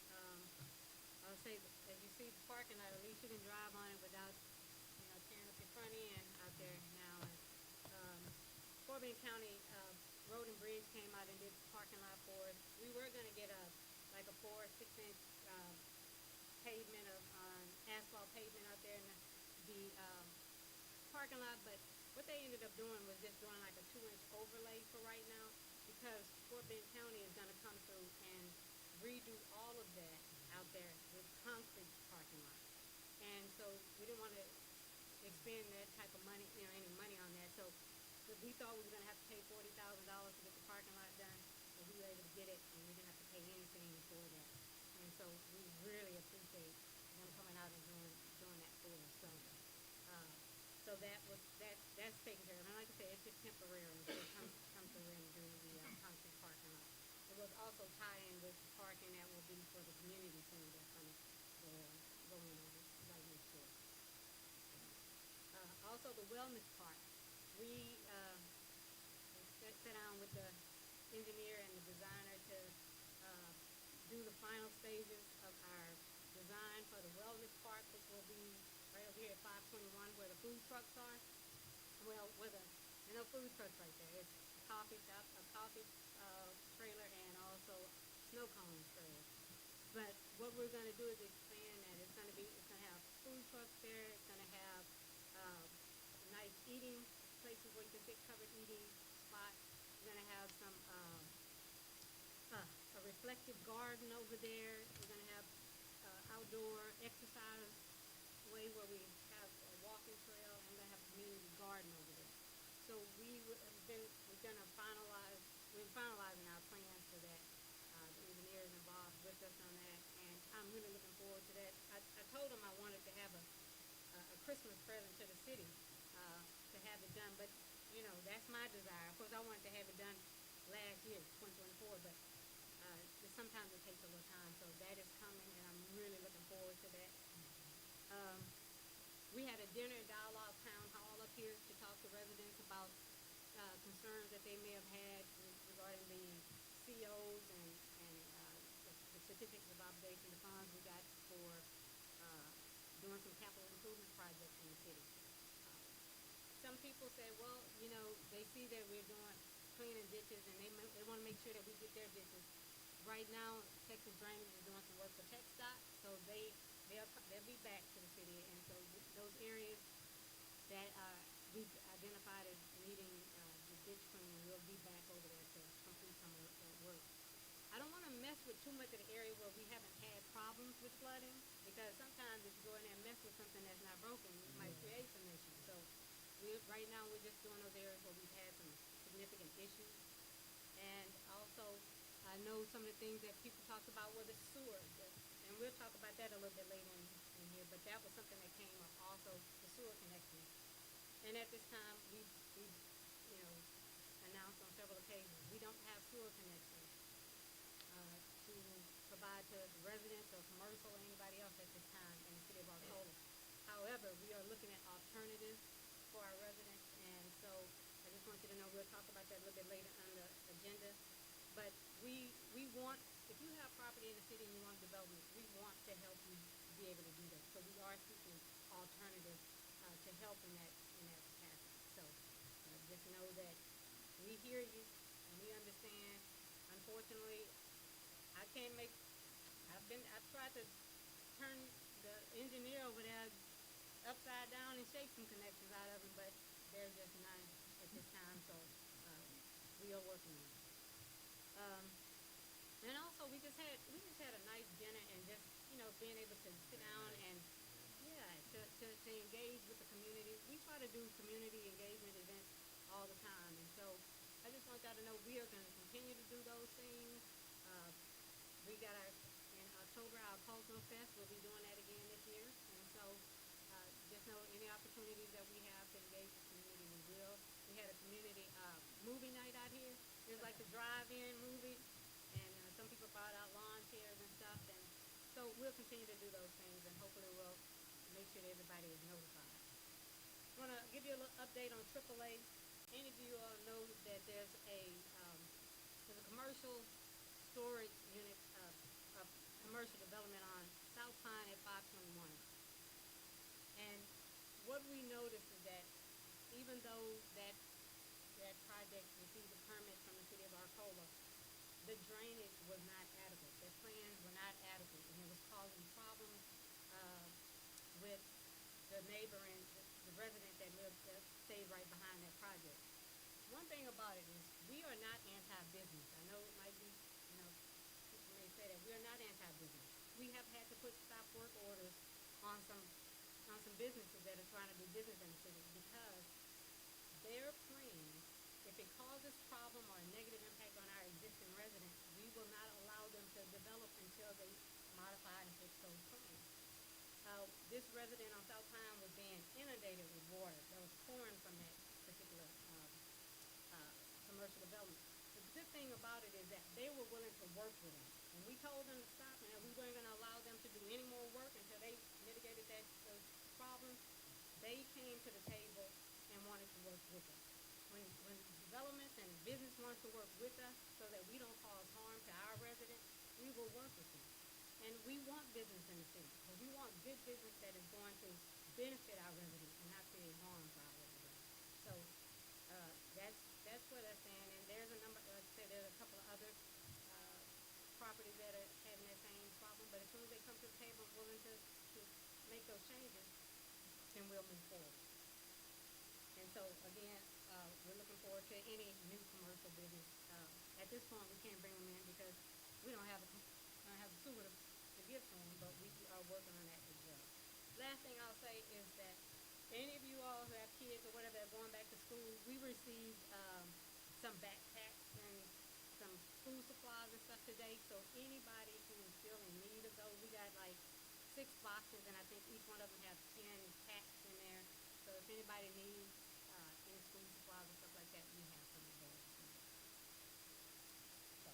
I'll say, as you see the parking lot, at least you can drive on it without, tearing up your front end out there now. And, Fort Bend County, Road and Bridge came out and did the parking lot for us. We were gonna get a 4 or 6 inch, pavement of, asphalt pavement out there in the parking lot, but what they ended up doing was just doing like a 2-inch overlay for right now, because Fort Bend County is gonna come through and redo all of that out there with concrete parking lot. And so we didn't wanna expend that type of money, any money on that. So we thought we were gonna have to pay $40,000 to get the parking lot done, but we were able to get it and we didn't have to pay anything for that. And so we really appreciate them coming out and doing that for us. So that's taken care of. And like I said, it's just temporary. They come through and do the concrete parking lot. It will also tie in with the parking that will be for the community center that's gonna go in over right next door. Also the wellness park. We sat down with the engineer and the designer to do the final stages of our design for the wellness park, which will be right over here at 521 where the food trucks are. Well, there's no food trucks right there. It's a coffee shop, a coffee trailer, and also snow cone trailer. But what we're gonna do is expand that. It's gonna have food trucks there. It's gonna have nice eating places where you can sit, covered eating spots. We're gonna have some a reflective garden over there. We're gonna have outdoor exercise way where we have a walking trail, and we're gonna have a community garden over there. So we're finalizing our plans for that. The engineers involved with us on told them I wanted to have a Christmas present to the city, to have it done, but, you know, that's my desire. Of course, I wanted to have it done last year, 2024, but, sometimes it takes a little time, so that is coming, and I'm really looking forward to that. We had a dinner dialogue town hall up here to talk to residents about concerns that they may have had regarding the COs and the certificates of obligation, the funds we got for doing some capital improvement projects in the city. Some people say, well, you know, they see that we're doing cleaning ditches and they want to make sure that we get their ditches. Right now, Texas Drainage is doing some work for TxDOT, so they'll be back to the city, and so those areas that we've identified as needing the ditch cleaning, we'll be back over there to complete some of that work. I don't want to mess with too much of the area where we haven't had problems with flooding, because sometimes if you go in there and mess with something that's not broken, it might create some issues. So right now we're just doing those areas where we've had some significant issues. And also, I know some of the things that people talked about were the sewer, and we'll talk about that a little bit later in here, but that was something that came up also, the sewer connections. And at this time, we've you know, announced on several occasions, we don't have sewer connections to provide to residents or commercial or anybody else at this time in the city of Arcola. However, we are looking at alternatives for our residents, and so I just want you to know we'll talk about that a little bit later on the agenda. But we want, if you have property in the city and you want development, we want to help you be able to do that. So we are seeking alternatives to help in that capacity. So just know that we hear you and we understand. Unfortunately, I can't make. I've tried to turn the engineer over there upside down and shake some connections out of him, but there's just none at this time. So we are working on it. And also we just had a nice dinner and just, you know, being able to sit down and to engage with the community. We try to do community engagement events all the time, and so I just want y'all to know we are going to continue to do those things. We got in October our cultural fest. We'll be doing that again this year, and so just know any opportunities that we have to engage the community, we will. We had a community movie night out here. It was like the drive-in movie, and some people brought out lawn chairs and stuff, and so we'll continue to do those things, and hopefully we'll make sure that everybody is notified. I want to give you a little update on AAA. Any of you all know that there's a commercial storage unit, of commercial development on South Pine at 521. And what we noticed is that even though that project received a permit from the city of Arcola, the drainage was not adequate. Their plans were not adequate, and it was causing problems with the neighboring, the resident that stayed right behind that project. One thing about it is we are not anti-business. I know it might be, you know, people may say that we are not anti-business. We have had to put stop work orders on some businesses that are trying to do business in the city because their plans, if it causes problem or a negative impact on our existing residents, we will not allow them to develop until they modify and fix those plans. This resident on South Pine was being inundated with water that was pouring from that particular commercial development. The good thing about it is that they were willing to work with us. And we told them to stop, and we weren't going to allow them to do any more work until they mitigated those problems. They came to the table and wanted to work with us. When developments and business wants to work with us so that we don't cause harm to our residents, we will work with them. And we want business in the city, but we want good business that is going to benefit our residents and not create harm for our residents. So that's where that's standing. And there's a number, like I said, there's a couple of other properties that are having that same problem. But as soon as they come to the table willing to make those changes, then we'll move forward. And so again, we're looking forward to any new commercial business. At this point, we can't bring them in because we don't have a sewer to give to them, but we are working on that as well. Last thing I'll say is that any of you all who have kids or whatever that are going back to school, we received some backpacks and some school supplies and stuff today. So anybody who is still in need of those, we got like 6 boxes, and I think each one of them have 10 packs in there. So if anybody needs, any school supplies and stuff like that, we have some available for you. So,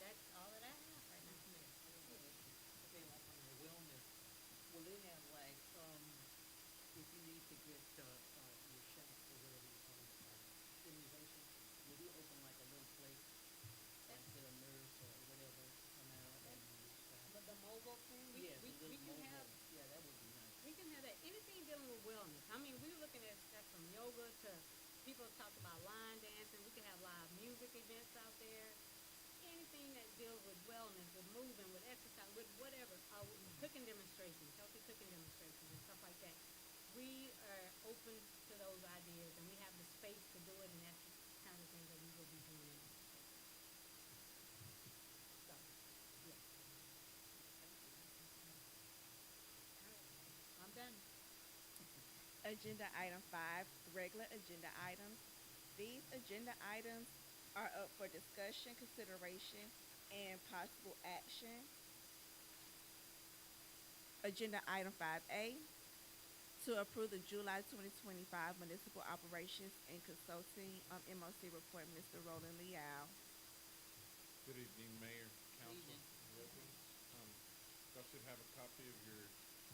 that's all that I have right now. Yes, ma'am. Okay, like on the wellness, will it have like, if you need to get, your shots or whatever you call it, immunization, will you open like a little place? Like get a nurse or whatever to come out and your shot? But the mobile thing, Yes, a we little can mobile, have, yeah, that would be nice. we can have that, anything dealing with wellness. I mean, we're looking at stuff from yoga to, people have talked about line dancing, we can have live music events out there. Anything that deals with wellness, with moving, with exercise, with whatever, with cooking demonstrations, healthy cooking demonstrations and stuff like that. We are open to those ideas, and we have the space to do it, and that's the kind of things that we will be doing in that space. So, yeah. Thank you. All right, I'm done. Agenda item 5, regular agenda items. These agenda items are up for discussion, consideration, and possible action. Agenda item 5A, to approve the July 2025 municipal operations and consulting MOC report, Mr. Roland Leal. Good evening, Mayor, Council, Evening. and residents. Y'all should have a copy of your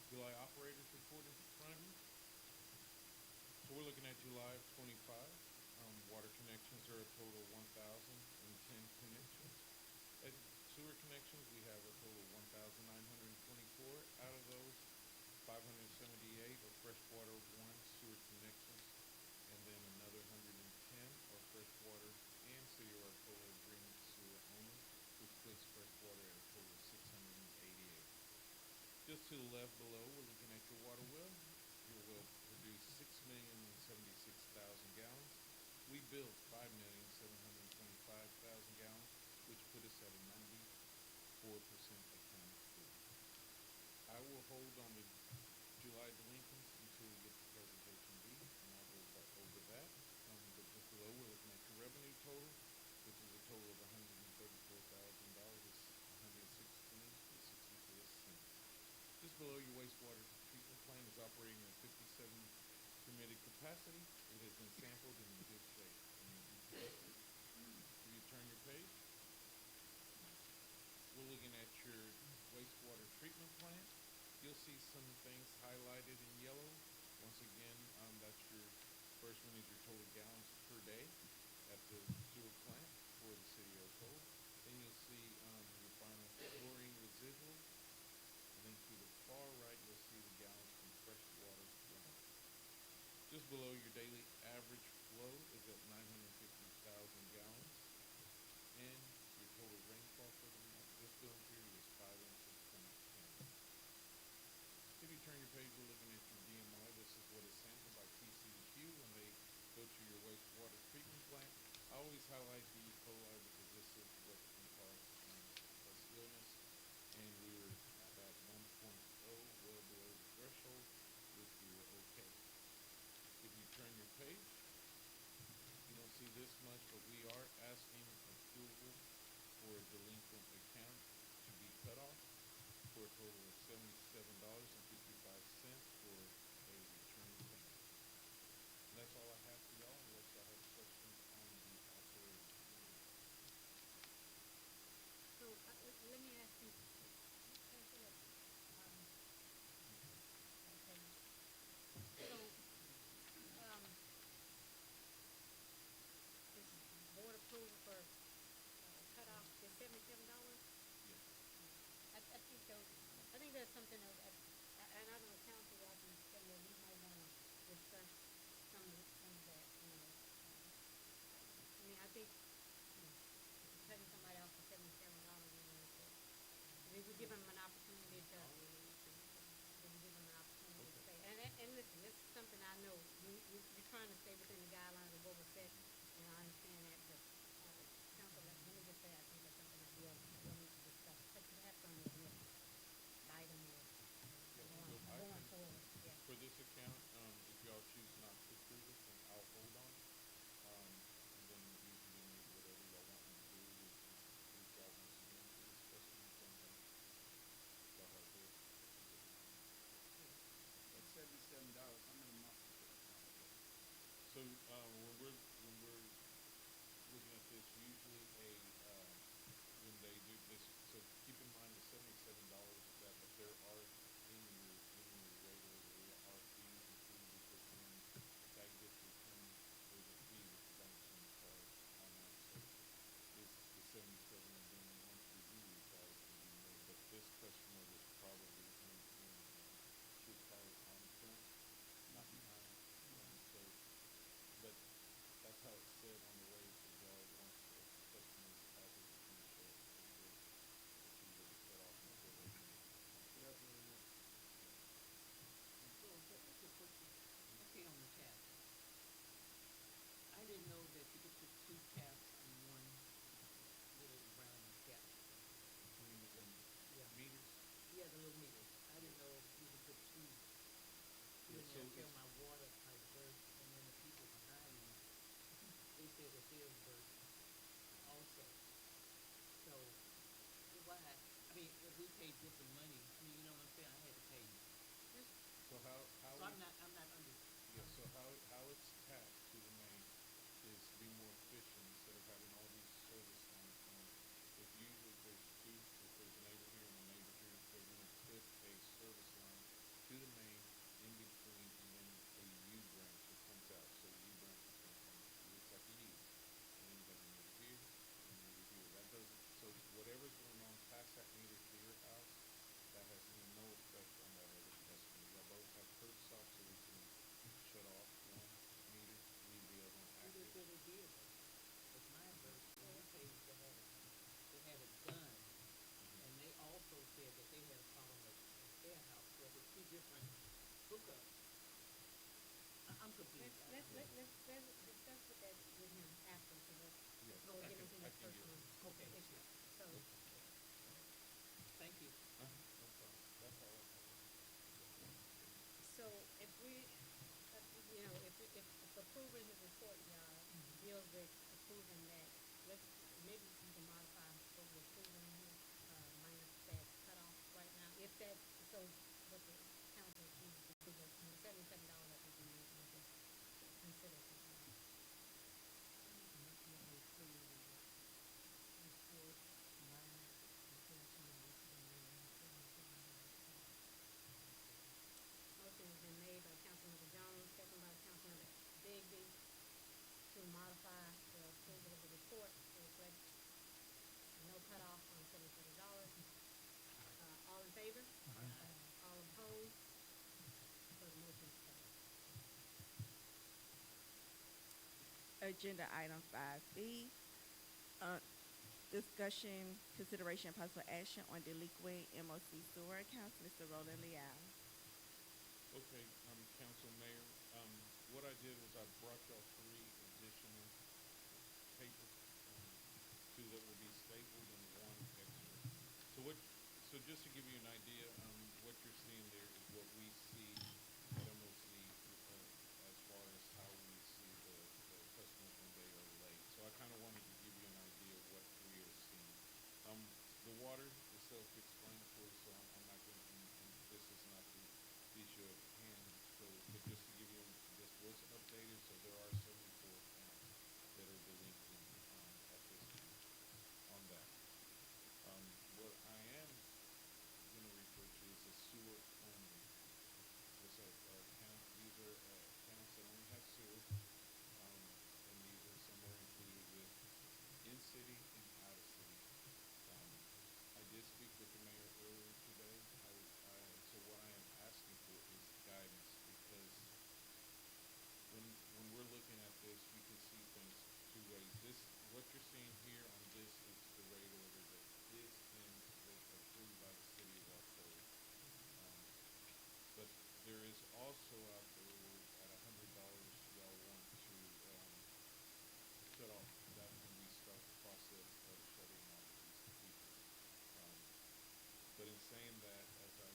July operators report in front of you. So we're looking at July of '25. Water connections are a total of 1,010 connections. At sewer connections, we have a total of 1,924. Out of those, 578 are freshwater one sewer connections, and then another 110 are freshwater and City of Arcola agreement sewer only, which puts freshwater at a total of 688. Just to the left below, we're looking at your water well. Your well produced 6,076,000 gallons. We built 5,725,000 gallons, which put us at a 94% accounted for. I will hold on the July delinquents until we get to presentation B, and I'll go over that. But just below, we're looking at your revenue total, which is a total of $134,000. It's 116 with 64 cents. Just below, your wastewater treatment plant is operating at 57 permitted capacity. It has been sampled and in good shape. If you turn your page, we're looking at your wastewater treatment plant. You'll see some things highlighted in yellow. Once again, that's your first one is your total gallons per day at the sewer plant for the City of Arcola. Then you'll see your final chlorine residual. And then to the far right, you'll see the gallons from freshwater runoff. Just below, your daily average flow is at 950,000 gallons. And your total rainfall for the month, this billing period is 5 inches from Canada. If you turn your page, we're looking at your DMI. This is what is sampled by TCEQ when they go to your wastewater treatment plant. I always highlight the E. coli because this is what can cause illness. And we were at 1.0, well below the threshold, which we were okay. If you turn your page, you don't see this much, but we are asking approval for a delinquent account to be cut off for a total of $77.55 for a return payment. And that's all I have for y'all, unless y'all have questions on the operator. So, let me ask you, pass it up. Okay. So, this board approval for, cutoff is $77? Yes. I think those, I think there's something else, and I don't know, council, y'all can tell me, we might wanna discuss some of that, you know. I mean, I think, if you're cutting somebody off for $77, you know, we would give them an opportunity to, we would give them an opportunity to say, and listen, this is something I know, you're trying to stay within the guidelines of what was said, and I understand that, but, council, let me just say, I think that's something that we'll need to discuss, perhaps on this next item or going forward, yeah. For this account, if y'all choose not to approve it, then I'll hold on. And then you can give me whatever y'all want me to do, which is reach out once again to this customer, tell them, hey, y'all have this. said that there's burden also. So why, I mean, if we pay different money, I mean, you know what I'm saying, I had to pay this, So how so we, I'm not under. yeah, so how it's tapped to the main is to be more efficient instead of having all these service lines going. If usually if there's two, if there's a neighbor here and a neighbor here, they're gonna put a service line to the main in between and then a U branch that comes out. So the U branch is gonna come, it looks like a U. And then you have a neighbor here and a neighbor here. That doesn't, so whatever's going on past that meter to your house, that has no effect on that other customer. Y'all both have curb stops so we can shut off one meter, leave the other one Who they active. said they did though? Cause mine burst, when we paid to have it done, and they also said that they had a problem at their house, so it was two different hookups. I'm confused. Let's discuss with that with him after, so let's, Yes, before we I get can, into I his can get, personal Okay, issue. yeah. So, Thank you. no problem. That's all I have. so if we, you know, if approving his report, y'all, deals with approving that, let's, maybe you can modify what we're approving here, minus that cutoff right now, if that, so what the council chooses to do, but the $77, I think we just consider something else. Make a motion that we approve the report minus the cash monies for the $77 cutoff. Motion has been made by Councilmember Jones, second by Councilmember Bigby, to modify the approval of the report to reflect no cutoff on $77. All in favor? All opposed? So the motion is carried. Agenda item 5B, discussion, consideration, and possible action on delinquent MOC sewer accounts. Mr. Roland Leal. Okay, Council Mayor, what I did was I brought y'all three additional paper, two that will be stapled and one extra. So just to give you an idea, what you're seeing there is what we see at MOC, as far as how we see the customers when they are late. So I kind of wanted to give you an idea of what we are seeing. The water is self-explanatory, so I'm not going to, and this is not the issue at hand. So, but just to give you, this was updated, so there are 74 accounts that are delinquent at this time on that. What I am going to refer to is the sewer only. This account, these are accounts that only have sewer, and these are somewhere included with in-city and out-of-city. I did speak with the mayor earlier today. So what I am asking for is guidance, because when we're looking at this, you can see things two ways. This, what you're seeing here on this is the rate order that is was approved by the city of Arcola. But there is also out there where at $100 y'all want to shut off. That's when we start the process of shutting off these people. But in saying that, as I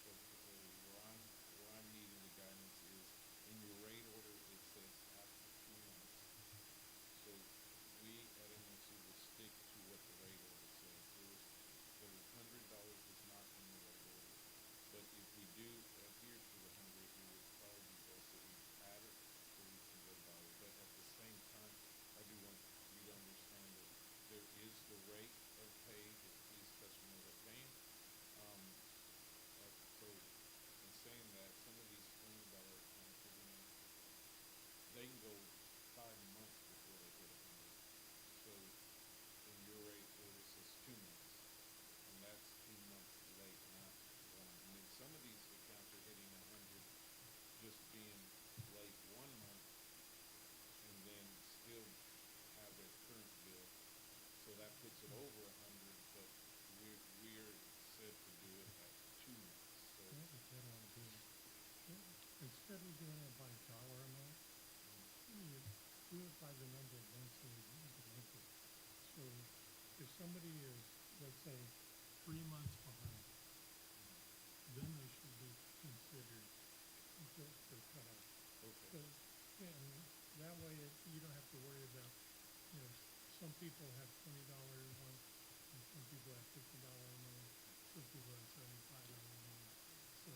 spoke to earlier, where I'm needing the guidance is in your rate order it says after 2 months. So we at MOC will stick to what the rate order says. The $100 is not in the rate order, but if we do adhere to the 100, it would probably be best that we add it so we can go by it. But at the same time, I do want you to understand that there is the rate of pay that these customers are paying. So in saying that, some of these $20 accounts are gonna, they can go 5 months before they hit 100. So in your rate order says 2 months, and that's 2 months late, not one. And then some of these accounts are hitting 100, just being late 1 month, and then still have their current bill. So that puts it over 100, but we're said to do it at 2 months. So I have a general idea. Instead of doing it by dollar amount, you do it by the number of months they're delinquent. So if somebody is, let's say, 3 months behind, then they should be considered just for cutoff. okay. So, yeah, and that way you don't have to worry about you know, some people have $20 a month, and some people have $50 a month, some people have $75 a month. So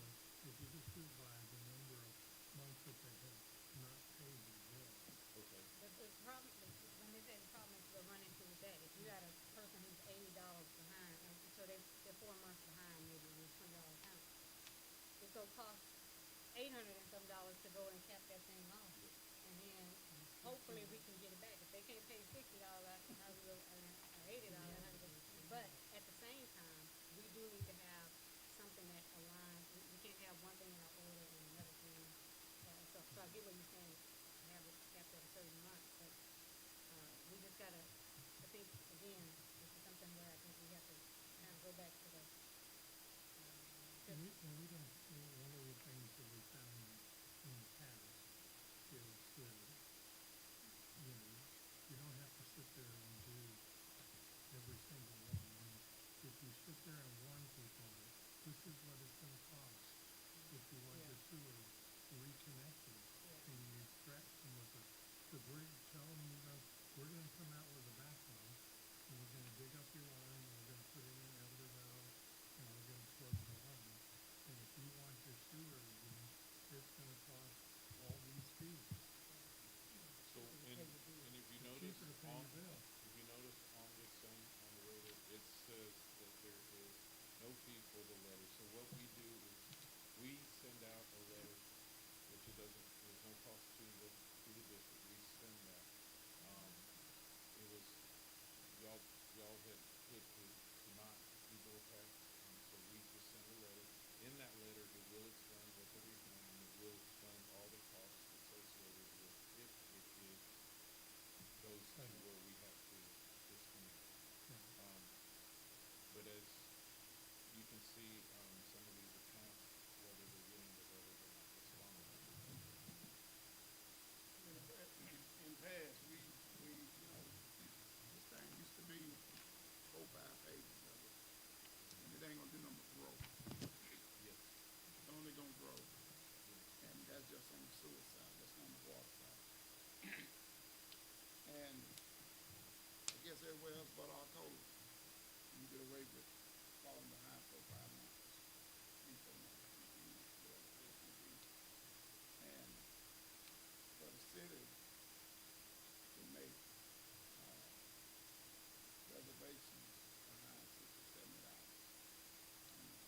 if you just do it by the number of months that they have not paid their bill. Okay. The problem, let me say, the problem is we'll run into with that. If you got a person who's $80 behind, so they're 4 months behind maybe on this $20 account, it's gonna cost $800 and some to go and cap that thing off. Yeah. And then hopefully we can get it back. If they can't pay $60, how we go, or $80, how we go. But at the same time, we do need to have something that aligns. We can't have one thing in our order and another thing. So I get what you're saying, have it capped at a certain month, but we just gotta, I think, again, this is something where I think we have to kind of go back to the, And we don't, one of the things that we found in the past is that, you know, you don't have to sit there and do every single one. I mean, if you sit there and warn people that this is what it's gonna cost if you want your sewer reconnected, and you threaten them with a, because we're telling them, we're gonna come out with a backhoe, and we're gonna dig up your line, and we're gonna put in an elder valve, and we're gonna plug the line. And if you want your sewer again, it's gonna cost all these fees. So, and if you It's notice cheaper to pay on, your bill. if you notice on this same, on the letter, it says that there is no fee for the letter. So what we do is we send out a letter, which it doesn't, there's no cost to the district. We send that. It was, y'all had put to not do bill tax, and so we just send a letter. In that letter, it will explain what the refund, and it will explain all the costs associated with if it is goes to where we have to disconnect. But as you can see, some of these accounts, whether they're getting the letter, they're not responding. In past, you know, this thing used to be 4, 5 pages of it, and it ain't gonna do nothing but grow. Yes. It's only gonna grow, Yes. and that's just on the sewer side, that's not on the water side. And I guess everywhere else but Arcola, you get away with falling behind 4, 5 months, 3, 4 months, 3 months, whatever the case may be. And for the city to make reservations behind $60, $70, I mean,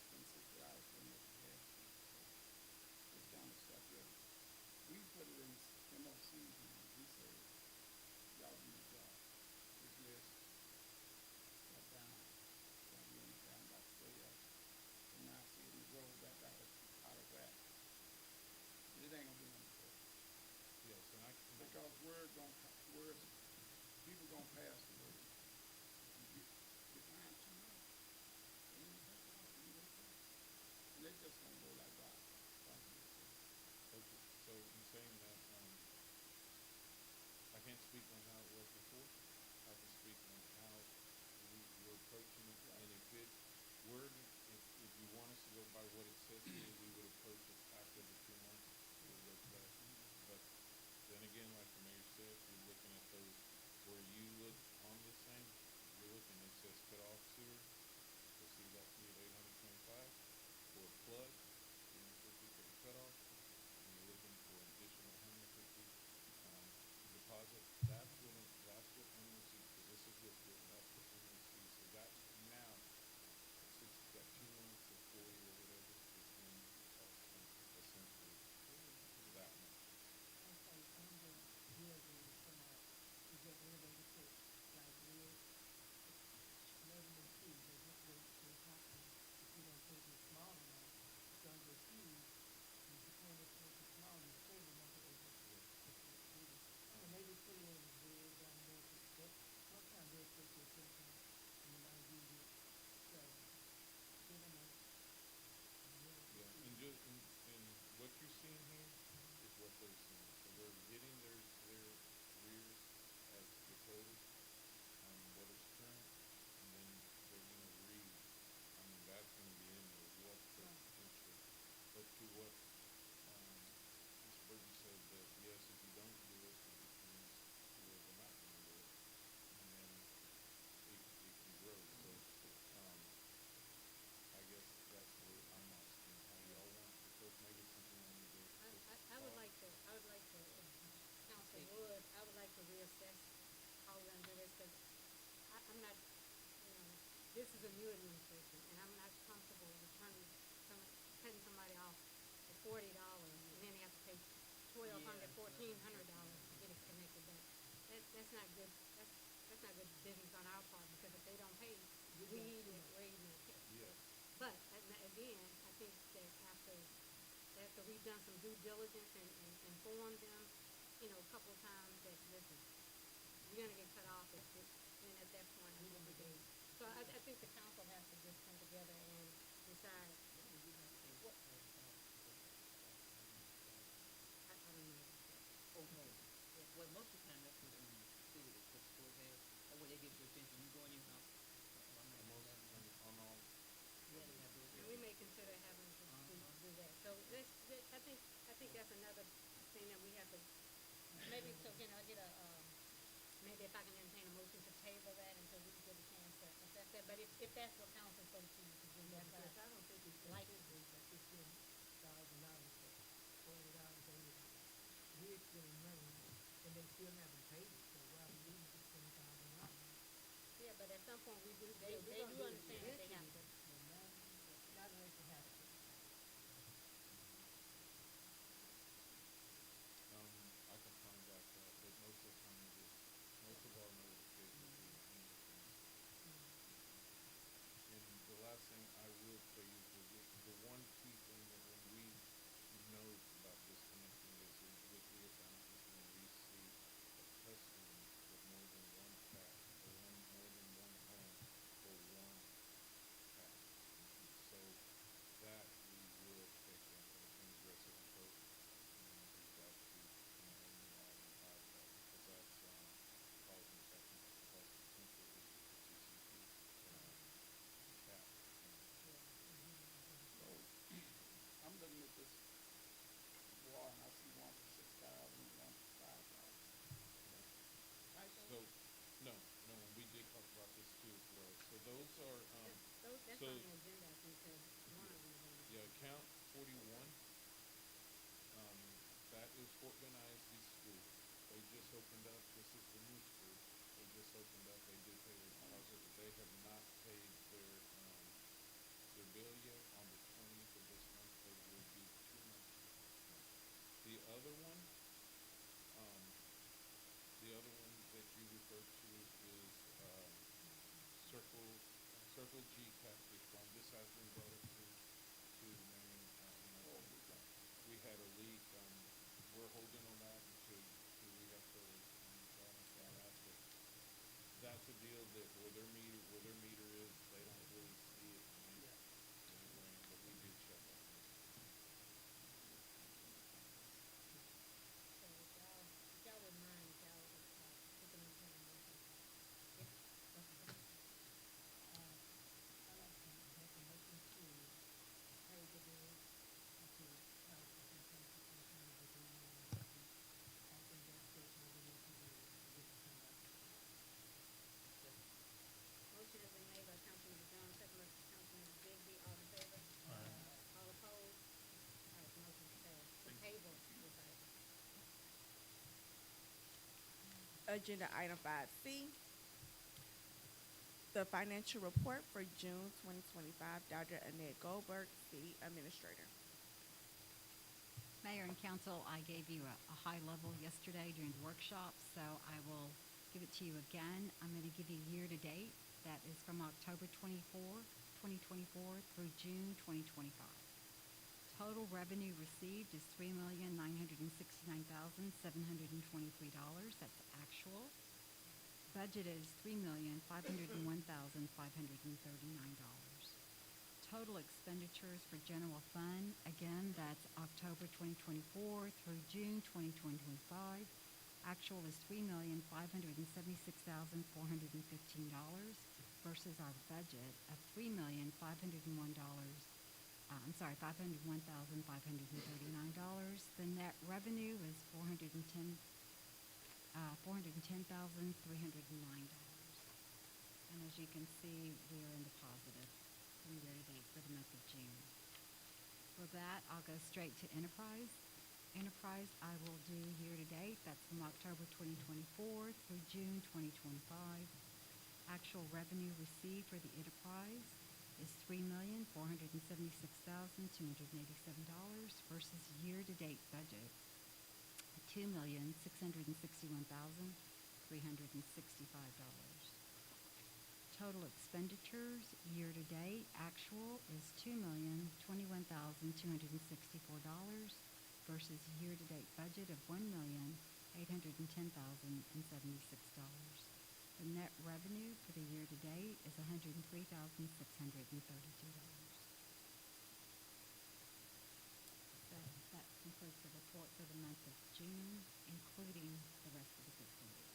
spend $60 filling up the gas tank. So this kind of stuff here, we put it in MOC's hands. We said, y'all do the job. This list got down, got really down about 12. And now I see it roll back out of whack. But it ain't gonna do nothing for us. Yes, and Because people gonna pass the word. If you get behind too much, they ain't gonna cut you off, you can go fast. And they just gonna go like wildfire. okay. So in saying that, I can't speak on how it was before. I can speak on how we're approaching it, Right. and if it were, if you want us to go by what it says here, we would approach it after the 2 months. We'll go to that. But then again, like the mayor said, you're looking at those where you look on this thing, you're looking, it says cut off sewer. You'll see that fee of $825 for a plug, $350 for the cutoff, and you're looking for an additional $150 deposit. That's what MOC, because this is what's written. That's what MOC. So that now, since it's got 2 months or 40 or whatever, it's going to cost them essentially that much. Okay, under building, to get elevator pitch. is a new administration, and I'm not comfortable with cutting somebody off for $40, and then they have to pay $1,200, $1,400 to get it connected back. That's not good. That's not good business on our part, because if they don't pay, we're eating their cake. Yes. But again, I think that after we've done some due diligence and informed them, a couple of times that, listen, you're gonna get cut off, then at that point, I think we can. So I think the council has to just come together and decide. What? I don't know. Oh, no. Well, most of the time, that's what city puts towards there. That way they get your attention. You go in your house. I'm not Most, gonna have on all, Yeah, they have those. And we may consider having to do that. So I think that's another thing that we have to, maybe, so can I get maybe if I can entertain a motion to table that until we get a chance to assess that. But if that's what council so chooses to do, that's what Because I don't think it's like. considered that $15,000 for $40 over the we're spending money and they still haven't paid it, so why are we losing this $20,000? Yeah, but at some point we do, Yeah, they we're do gonna do it understand that they have to. eventually, but not unless you have to. I can find out that, but most of the time most of our notifications is email. And the last thing I will tell you is the one key thing that when we know about disconnecting is with the account is when we see a customer with more than one tap or more than one home for one tap. So that we will take an aggressive approach and we've got to eliminate that because that's causing potential issue for TCP tap. So, I'm looking at this water and I see one for 6,000 and one for 5,000. So, no, we did talk about this too as well. So those are, That's so, on the agenda, I think, because one of them is on the. yeah, account 41, that is Fort Bend ISD School. They just opened up, this is the new school. They just opened up, they did pay their deposit, but they have not paid their bill yet. On the 20th of this month, they will be 2 months late. The other one, um, that you referred to is Circle G Catfish Farm. This has been brought up to the mayor and we had a leak. We're holding on that until we have further balance on that. But that's a deal that where their meter is, they don't really see it when it rains. But we did check on this. So if y'all wouldn't mind, if y'all would, we can entertain a motion. If, okay. I'd like to make a motion to pay the bills to council, from council, the agreement and that we act in that state where we need to do to get the $10. Motion has been made by Councilmember Jones, second by Councilmember Bigby. All in favor? All opposed? All right, motion passed. To table this item. Agenda item 5C, the financial report for June 2025. Dr. Annette Goldberg, City Administrator. Mayor and council, I gave you a high level yesterday during the workshop, so I will give it to you again. I'm going to give you year to date. That is from October 2024 through June 2025. Total revenue received is $3,969,723. That's actual. Budget is $3,501,539. Total expenditures for general fund, again, that's October 2024 through June 2025. Actual is $3,576,415 versus our budget of $501,539. The net revenue is $410,309. And as you can see, we are in the positive from year to date for the month of June. For that, I'll go straight to enterprise. Enterprise, I will do year to date. That's from October 2024 through June 2025. actual revenue received for the enterprise is $3,476,287 versus year-to-date budget $2,661,365. Total expenditures year-to-date actual is $2,021,264 versus year-to-date budget of $1,810,076. The net revenue for the year-to-date is $103,632. That concludes the report for the month of June, including the rest of the fiscal year.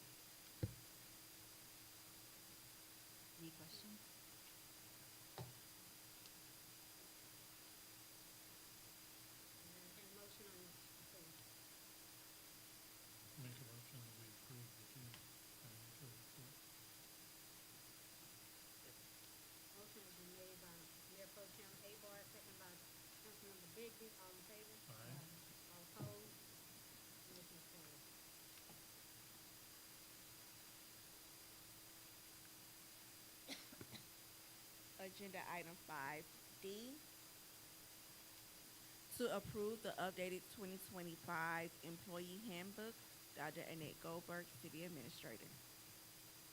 Any questions? Entertain a motion on approve. Make a motion that we approve the June financial report. Motion has been made by Mayor Pro Tem Abar, second by Councilmember Bigby. All in favor? Aye. All opposed? Motion is carried. Agenda item 5D, to approve the updated 2025 employee handbook. Dr. Annette Goldberg, City Administrator.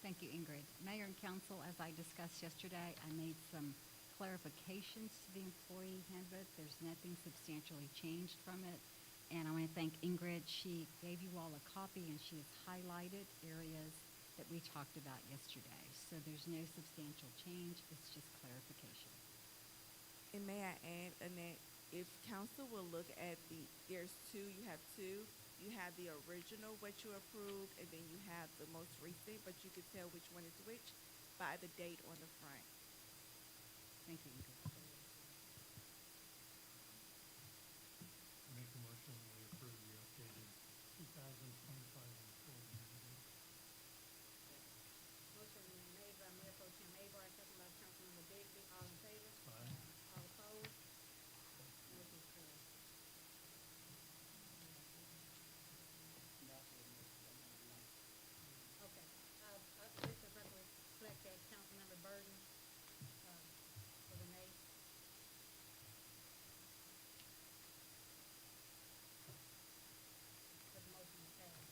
Thank you, Ingrid. Mayor and council, as I discussed yesterday, I made some clarifications to the employee handbook. There's nothing substantially changed from it. And I want to thank Ingrid. She gave you all a copy and she has highlighted areas that we talked about yesterday. So there's no substantial change. It's just clarification. And may I add, Annette, if council will look at there's two, you have two. You have the original, what you approved, and then you have the most recent, but you could tell which one is which by the date on the front. Thank you, Ingrid. Make a motion that we approve the updated 2025 employee handbook. Motion been made by Mayor Pro Tem Abar, second by Councilmember Bigby. All in favor? Aye. All opposed? Motion is carried. Okay, this is reflect that Councilmember Burton, for the nay. But the motion is passed.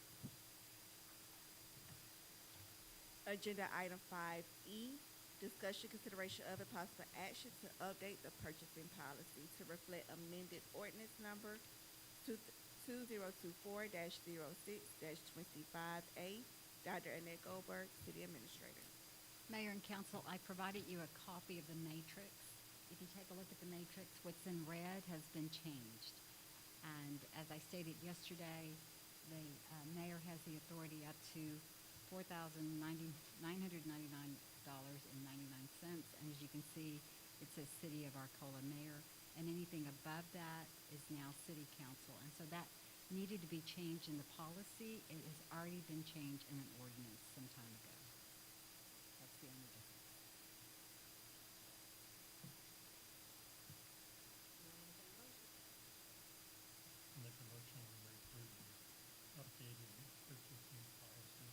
Agenda item 5E, discussion, consideration of, and possible action to update the purchasing policy to reflect amended ordinance number 2024-06-25A. Dr. Annette Goldberg, City Administrator. Mayor and council, I provided you a copy of the matrix. If you take a look at the matrix, what's in red has been changed. And as I stated yesterday, the mayor has the authority up to $4,999.99. And as you can see, it says City of Arcola Mayor. And anything above that is now City Council. And so that needed to be changed in the policy. It has already been changed in an ordinance some time ago. That's the only difference. Now entertain a motion. Make a motion that we approve the updated purchasing policy.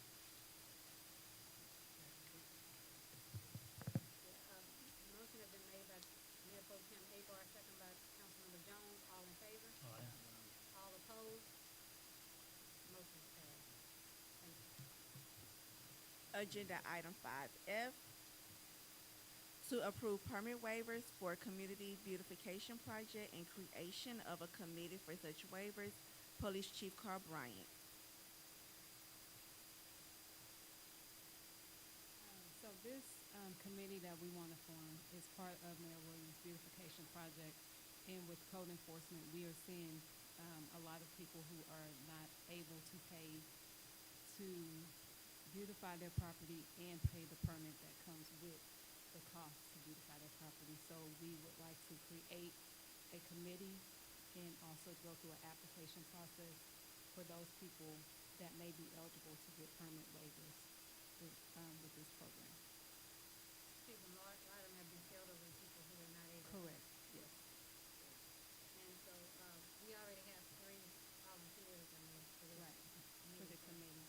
Motion has been made by Mayor Pro Tem Abar, second by Councilmember Jones. All in favor? Aye. All opposed? Motion is passed. Thank you. Agenda item 5F, to approve permit waivers for community beautification project and creation of a committee for such waivers. Police Chief Carl Bryant. So this committee that we want to form is part of Mayor Williams' beautification project. And with code enforcement, we are seeing a lot of people who are not able to pay to beautify their property and pay the permit that comes with the cost to beautify their property. So we would like to create a committee and also go through an application process for those people that may be eligible to get permit waivers with this program. Excuse me, a lot of them have been filled over people who are not able. Correct, yes. And so, we already have 3 volunteers for this. Right, for the so- committee.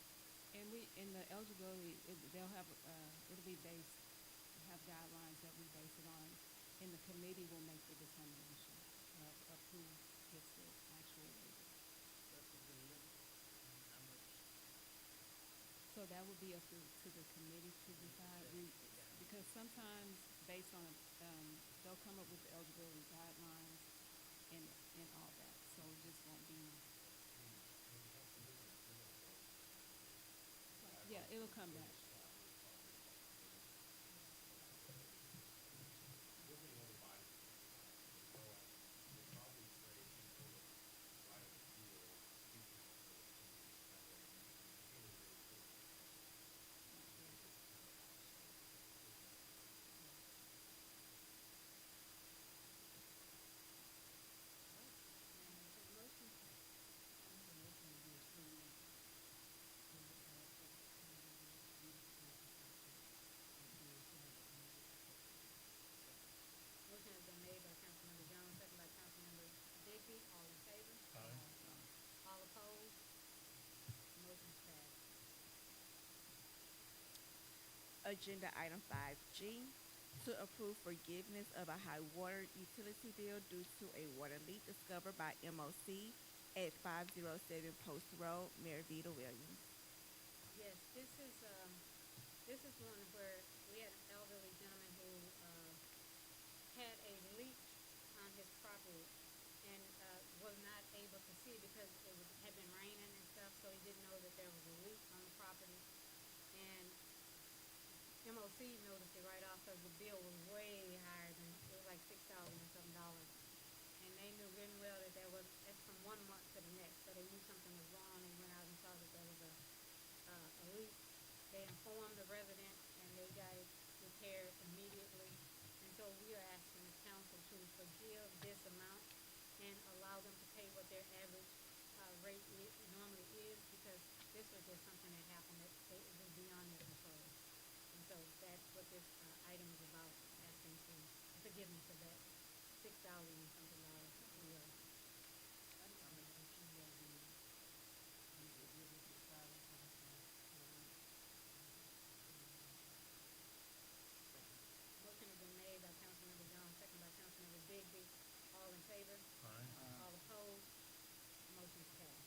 And we, in the eligibility, they'll have, it'll be based, have guidelines that we base it on, and the committee will make the determination of who gets the actual waiver. What's the limit? How much? So that would be up to the committee to decide. Because sometimes based on, they'll come up with the eligibility guidelines and all that, so it just won't be. Yeah, it'll come back. Motion has been made by Councilmember Jones, second by Councilmember Digby. All in favor? All opposed? Motion's passed. Agenda item 5G, to approve forgiveness of a high water utility bill due to a water leak discovered by MOC at 507 Post Road, Mayor Vita Williams. Yes, this is one where we had an elderly gentleman who, had a leak on his property and, was not able to see it because had been raining and stuff, so he didn't know that there was a leak on the property. And MOC noticed it right off because the bill was way higher than, it was like $6,000 and something dollars. And they knew very well that that's from 1 month to the next, so they knew something was wrong. They went out and saw that there was a leak. They informed the resident and they got it repaired immediately. And so we are asking the council to forgive this amount and allow them to pay what their average rate normally is, because this was just something that happened that it was beyond their control. And so that's what this item is about, asking for forgiveness of that $6,000 and something dollars that we owe. I'm a motion that we forgive this $6,000 for this water. Motion has been made by Councilmember Jones, second by Councilmember Digby. All in favor? All opposed? Motion's passed.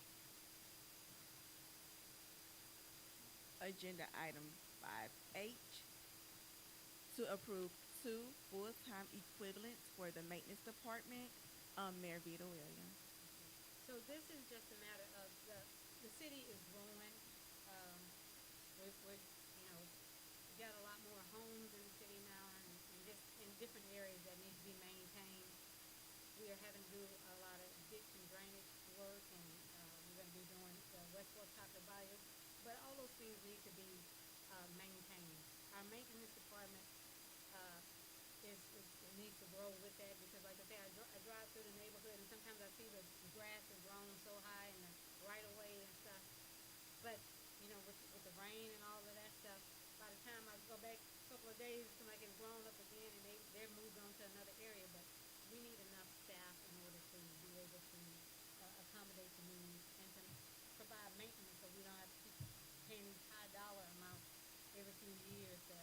Agenda item 5H, to approve 2 full-time equivalents for the maintenance department, Mayor Vita Williams. So this is just a matter of the city is growing. We're we got a lot more homes in the city now, and just in different areas that need to be maintained. We are having to do a lot of ditch and drainage work, and we're going to be doing the West Fork Copper Bayou. But all those things need to be maintained. Our maintenance department it needs to grow with that, because like I say, I drive through the neighborhood and sometimes I see the grass has grown so high and the right of way and stuff. But with the rain and all of that stuff, by the time I go back a couple of days, it seems like it's grown up again and they're moved on to another area. But we need enough staff in order to be able to accommodate the needs and to provide maintenance, so we don't have to keep paying these high dollar amounts every few years to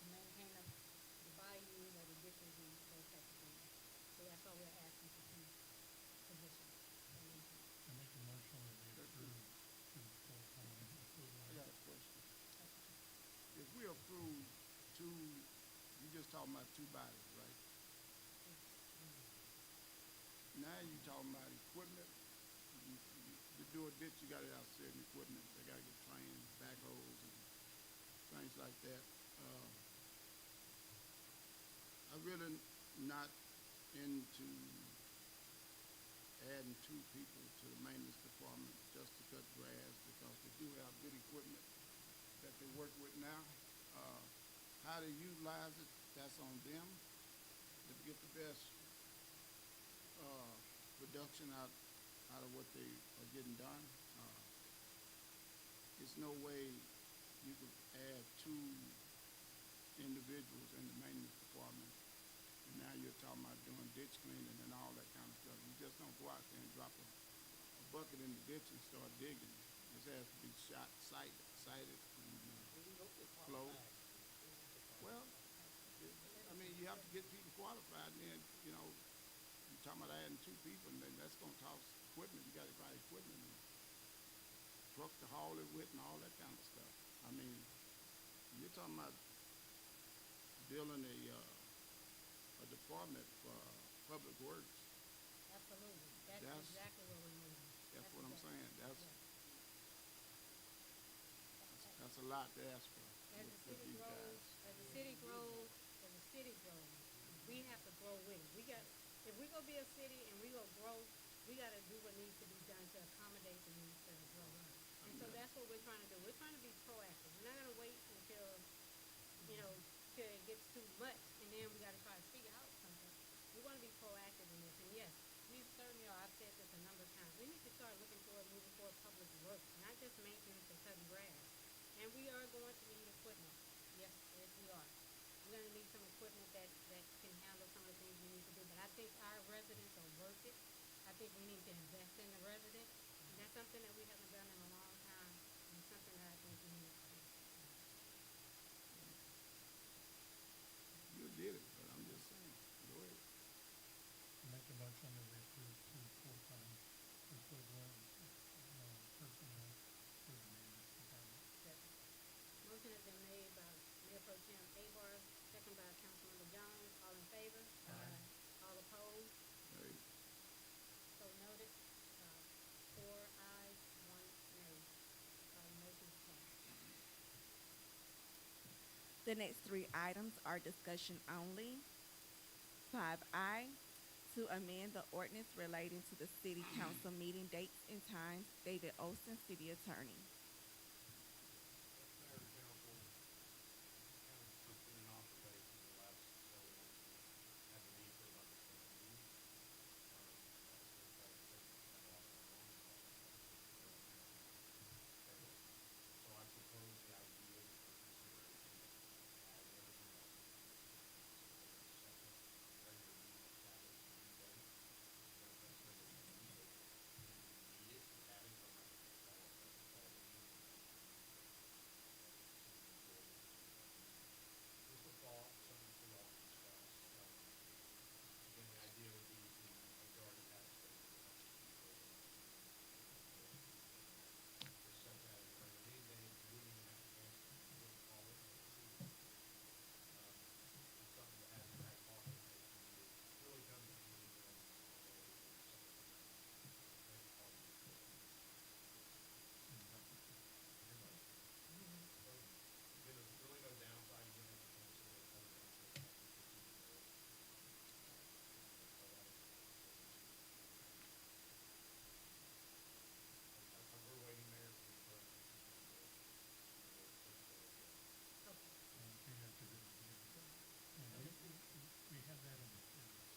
maintain the bayous or the ditches and those types of things. So that's why we're asking for 2 positions for maintenance. I make a motion that we approve 2 full-time I equivalents. got a question. If we approve 2, you just talking about 2 bodies, right? Now you talking about equipment. To do a ditch, you gotta have certain equipment. They gotta get trained, backhoes and things like that. I really not into adding 2 people to the maintenance department just to cut grass, because they do have good equipment that they work with now. How they utilize it, that's on them. To get the best production out of what they are getting done. There's no way you could add 2 individuals in the maintenance department, and now you're talking about doing ditch cleaning and all that kind of stuff. You just don't go out there and drop a bucket in the ditch and start digging. This has to be cited, and, We can go get flow. qualified. We can get Well, qualified. I mean, you have to get people qualified, and then, you're talking about adding 2 people, and then that's gonna cost equipment. You gotta buy equipment and truck to haul it with and all that kind of stuff. I mean, you're talking about building a department for public works. Absolutely. That's That's- exactly what we're moving. That's what I'm exactly- saying. That's yeah. that's a lot to ask for As with the city these grows, guys. we have to grow with it. If we gonna be a city and we gonna grow, we gotta do what needs to be done to accommodate the needs to grow up. And so that's what we're trying to do. We're trying to be proactive. We're not gonna wait until, till it gets too much and then we gotta try to figure out something. We wanna be proactive in this. And yes, we certainly are. I've said this a number of times. We need to start looking toward moving toward public works, not just maintenance and cutting grass. And we are going to need equipment. Yes, we are. We're gonna need some equipment that can handle some of the things we need to do. But I think our residents are worth it. I think we need to invest in the residents. And that's something that we haven't done in a long time. And it's something that I think we need to do. You did it, but I'm just saying. Go ahead. Make a motion that we approve 2 full-time equivalent, personnel for the maintenance department. Motion has been made by Mayor Pro Tem Abar, second by Councilmember Jones. All in favor? Aye. All opposed? Hey, So noted. 4 ayes, 1 nay. Motion is passed. The next 3 items are discussion only. 5I, to amend the ordinance relating to the city council meeting dates and times. David Olson, City Attorney. Mayor and council, county's just been in observation the last several months. We have a need for a bunch of spring meetings. That's been taken a lot going on. So I propose the idea for consideration of adding everything else in a second regular meeting established meeting date. We don't necessarily need it. We need it, but adding from a fall meeting. Just a thought, something for y'all to discuss. Again, the idea would be the majority have a schedule for next Tuesday. Just set that as a regular meeting day, you wouldn't even have to cancel, you wouldn't call it, but it's something that has in back pocket in case you need it. Really come to the meeting during the holiday or something like that. Maybe call it before. Your motion. So, again, there's really no downside, you wouldn't have to cancel it other than to have to proceed to vote. We're waiting, Mayor, for your clarification on the capability of it. Okay. I think that's a good idea. And we have that in the minutes.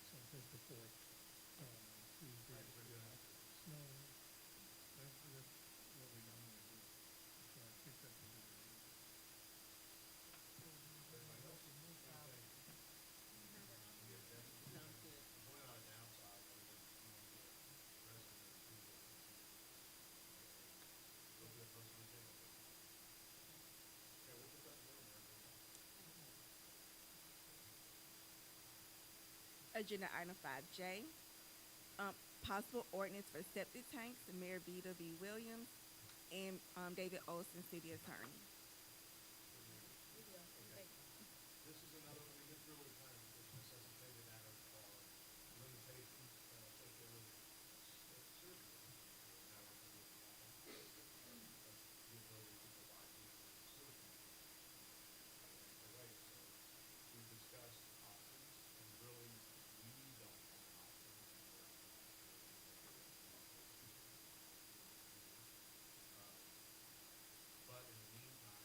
So take the 4th Tuesday. Right, we're doing that. No, that's what we normally do. So I think that's a good idea. Everybody else, same thing. Any objections? Sounds good. There's really not a downside other than you want to get resident approval to continue. It'll be a posted agenda. Okay, we'll put that together, Mayor. Agenda item 5J, possible ordinance for septic tanks. Mayor Vita B. Williams and David Olson, City Attorney. We will. Okay. This is another, I mean, this really kind of was necessitated out of our limitations associated with sewer system. Now we're going to get back on the ability to provide people with sewer connections in the way. So we've discussed options, and really we don't have an option, and we're not going to ask for it. But in the meantime,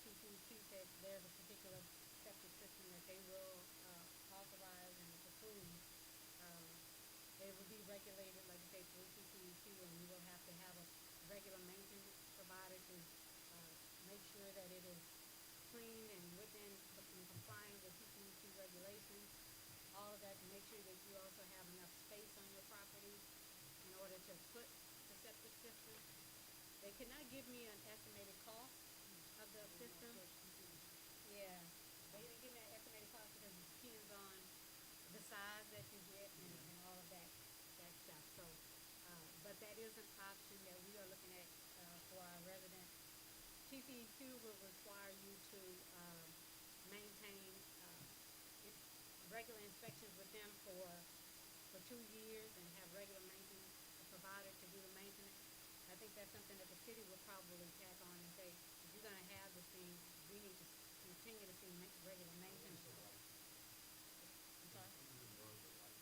TCEQ said there's a particular septic system that they will, authorize and approve. Um, it will be regulated, like I say, through TCEQ, and we will have to have a regular maintenance provider to, make sure that it is clean and in complying with TCEQ regulations. All of that to make sure that you also have enough space on your property in order to put the septic system. They could not give me an estimated cost of the system. Yeah, they didn't give me an estimated cost because it depends on the size that you get and all of that stuff. So, but that is an option that we are looking at, for our residents. TCEQ will require you to, maintain, it, regular inspections with them for 2 years and have regular maintenance, a provider to do the maintenance. I think that's something that the city would probably tack on and say, if you're gonna have this thing, we need to continue to see regular maintenance. Who's the right? I'm sorry? Who reserves the right?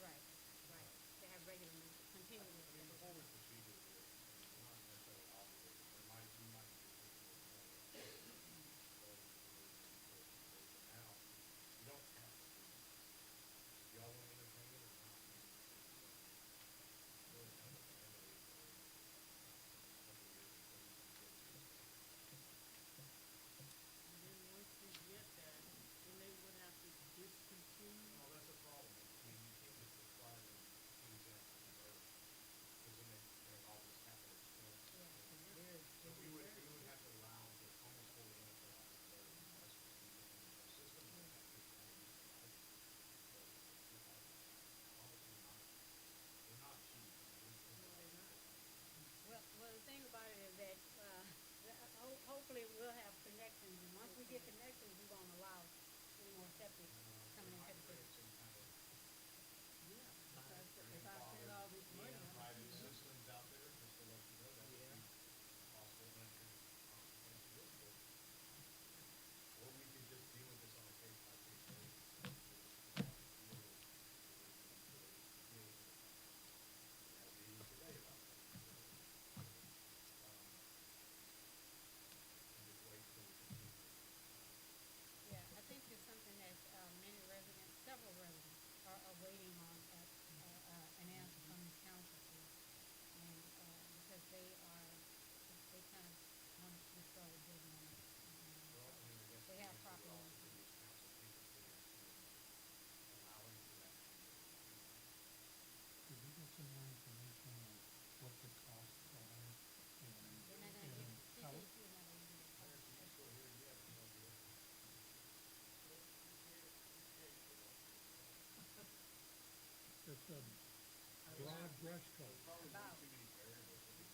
Right, right, to have regular maintenance, I continuous. mean, the whole procedure is, I mean, we're not necessarily obligated, we might be thinking of going with a building conversion before conversion. Now, you don't have to do this. If y'all wanna entertain it or not, I mean, it's really kind of a Band-Aid for, a couple of years until we can get to a standard. And then once we get that, then they would have to discontinue. No, that's a problem. I mean, you can't just require them to use that to convert, because then they all this capital expense. Yeah. So we would have to allow them to almost fully amortize their investment in getting a system, and that could kind of use the life. But it's honestly not, they're not cheap. I mean, these things are No, like they're not. Well, the thing about it is that, hopefully we'll have connections, and once we get connections, we won't allow any more septic coming there into might the create city. some kind of Yeah, if I spend all this money, I'm gonna private do something. systems out there, just to let you know, that would Yeah. be possible unintended consequences, but, or we could just deal with this on a case-by-case basis. We'll just deal with the original employee, deal with it. We had a meeting today about things, and just wait till we can see. Yeah, I think it's something that, many residents, several residents are waiting on, an answer from this council for. And, because they kind of want to get started building on it. Well, I mean, I guess They the have answer property. would also be, is council interested in allowing for that to be done? Could we get some more information on what the costs are and, They're not gonna give, and how, TCEQ is not gonna give you a cost. Clarence, are you still here? You have no idea. just a broad brush There's stroke? probably way About. too many variables. I mean,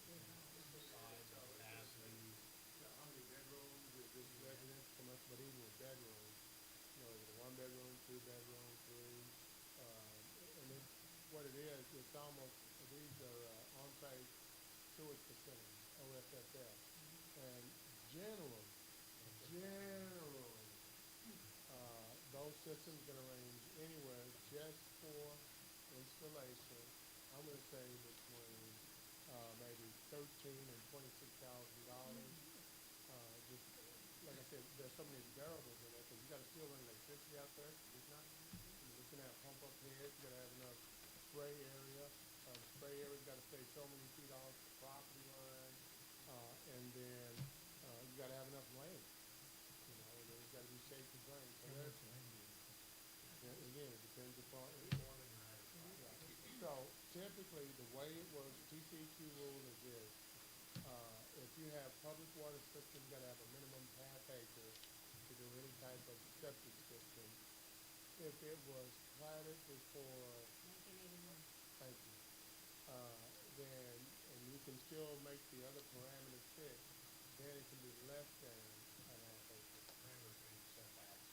the size, the capacity. How many bedrooms is this residence, commercial, but even with bedrooms, is it a one bedroom, two bedroom, three? And it, what it is, it's almost, these are, on-site sewage facilities, OSSF. And generally, those systems gonna range anywhere just for installation, I'm gonna say between, maybe $13,000 and $26,000. Just, like I said, there's so many variables in there, because you gotta still run electricity out there, it's not, you're looking at pump up heads, you gotta have enough spray area. The spray area's gotta stay so many feet off the property line, and then, you gotta have enough rain. There's gotta be safe to drain, so How there's, much rain do you get? again, it depends upon. More than your average property. So typically, the way it works, TCEQ rule is this, if you have public water system, you gotta have a minimum half acre to do any type of septic system. If it was platted before, 1981. thank you, then, and you can still make the other parameters fit, then it can be less than an half acre. Parameters being setbacks,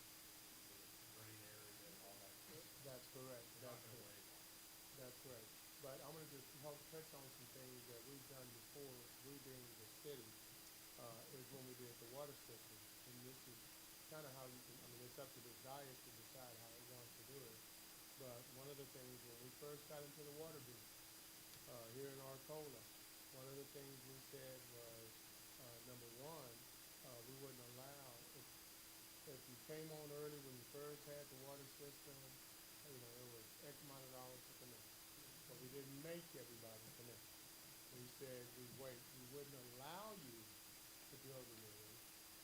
the drain area, all that. That's correct, We're not that's gonna correct. waive on it. That's correct. But I'm gonna just help touch on some things that we've done before, we being the city, is when we did the water system. And this is kind of how you can, I mean, it's up to this diet to decide how it wants to do it. But one of the things, when we first got into the water business, here in Arcola, one of the things we said was, number one, we wouldn't allow, if you came on early when you first had the water system, you know, it was X amount of dollars to connect. But we didn't make everybody connect. We said we wouldn't allow you to build a new one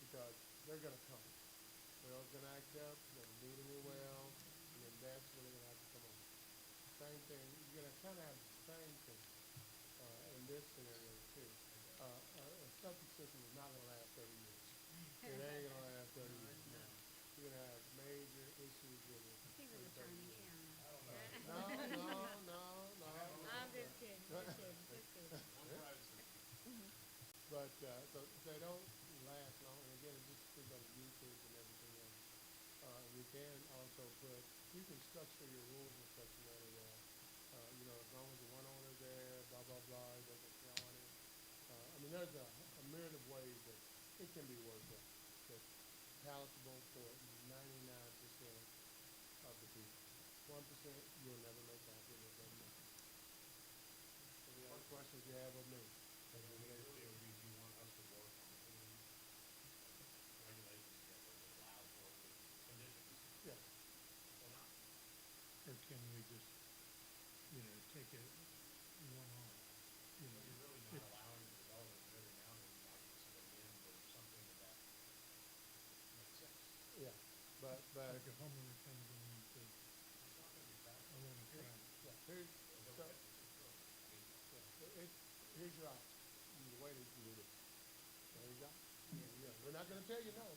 because they're gonna come. Wells gonna act up, they're gonna do the new well, and then that's when they're gonna have to come on. Same thing, you're gonna kinda have the same thing, in this scenario too. A septic system is not gonna last 30 years. It ain't gonna last 30 years, no. You're gonna have major issues with it. He's an in 30 attorney, years. yeah. I don't know. No. I'm just kidding, just kidding. One private citizen. But, so they don't last long, and again, it just depends on the usage and everything else. And you can also you can structure your rules in such a manner that, you know, as long as the one owner's there, blah, blah, blah, it doesn't count on it. I mean, there's a myriad of ways that it can be worked out that's palatable for 99% of the people. 1%, you'll never make happy, and it doesn't matter. Any other questions you have of me? But I mean, really, it would be, do you want us to work on putting regulations together that allow for with conditions Yes. or not? Or can we just, you know, take it one-off? You know, But you're really not it's- allowing the development, but every now and then you might get somebody in for something that makes sense. Yeah, but Like a homeowner comes in and says, It's not gonna be I practical. want to try. yeah, here's, But so, it's really, I mean, here's your option. The way that you can do this. There you go. Yeah, we're not gonna tell you no.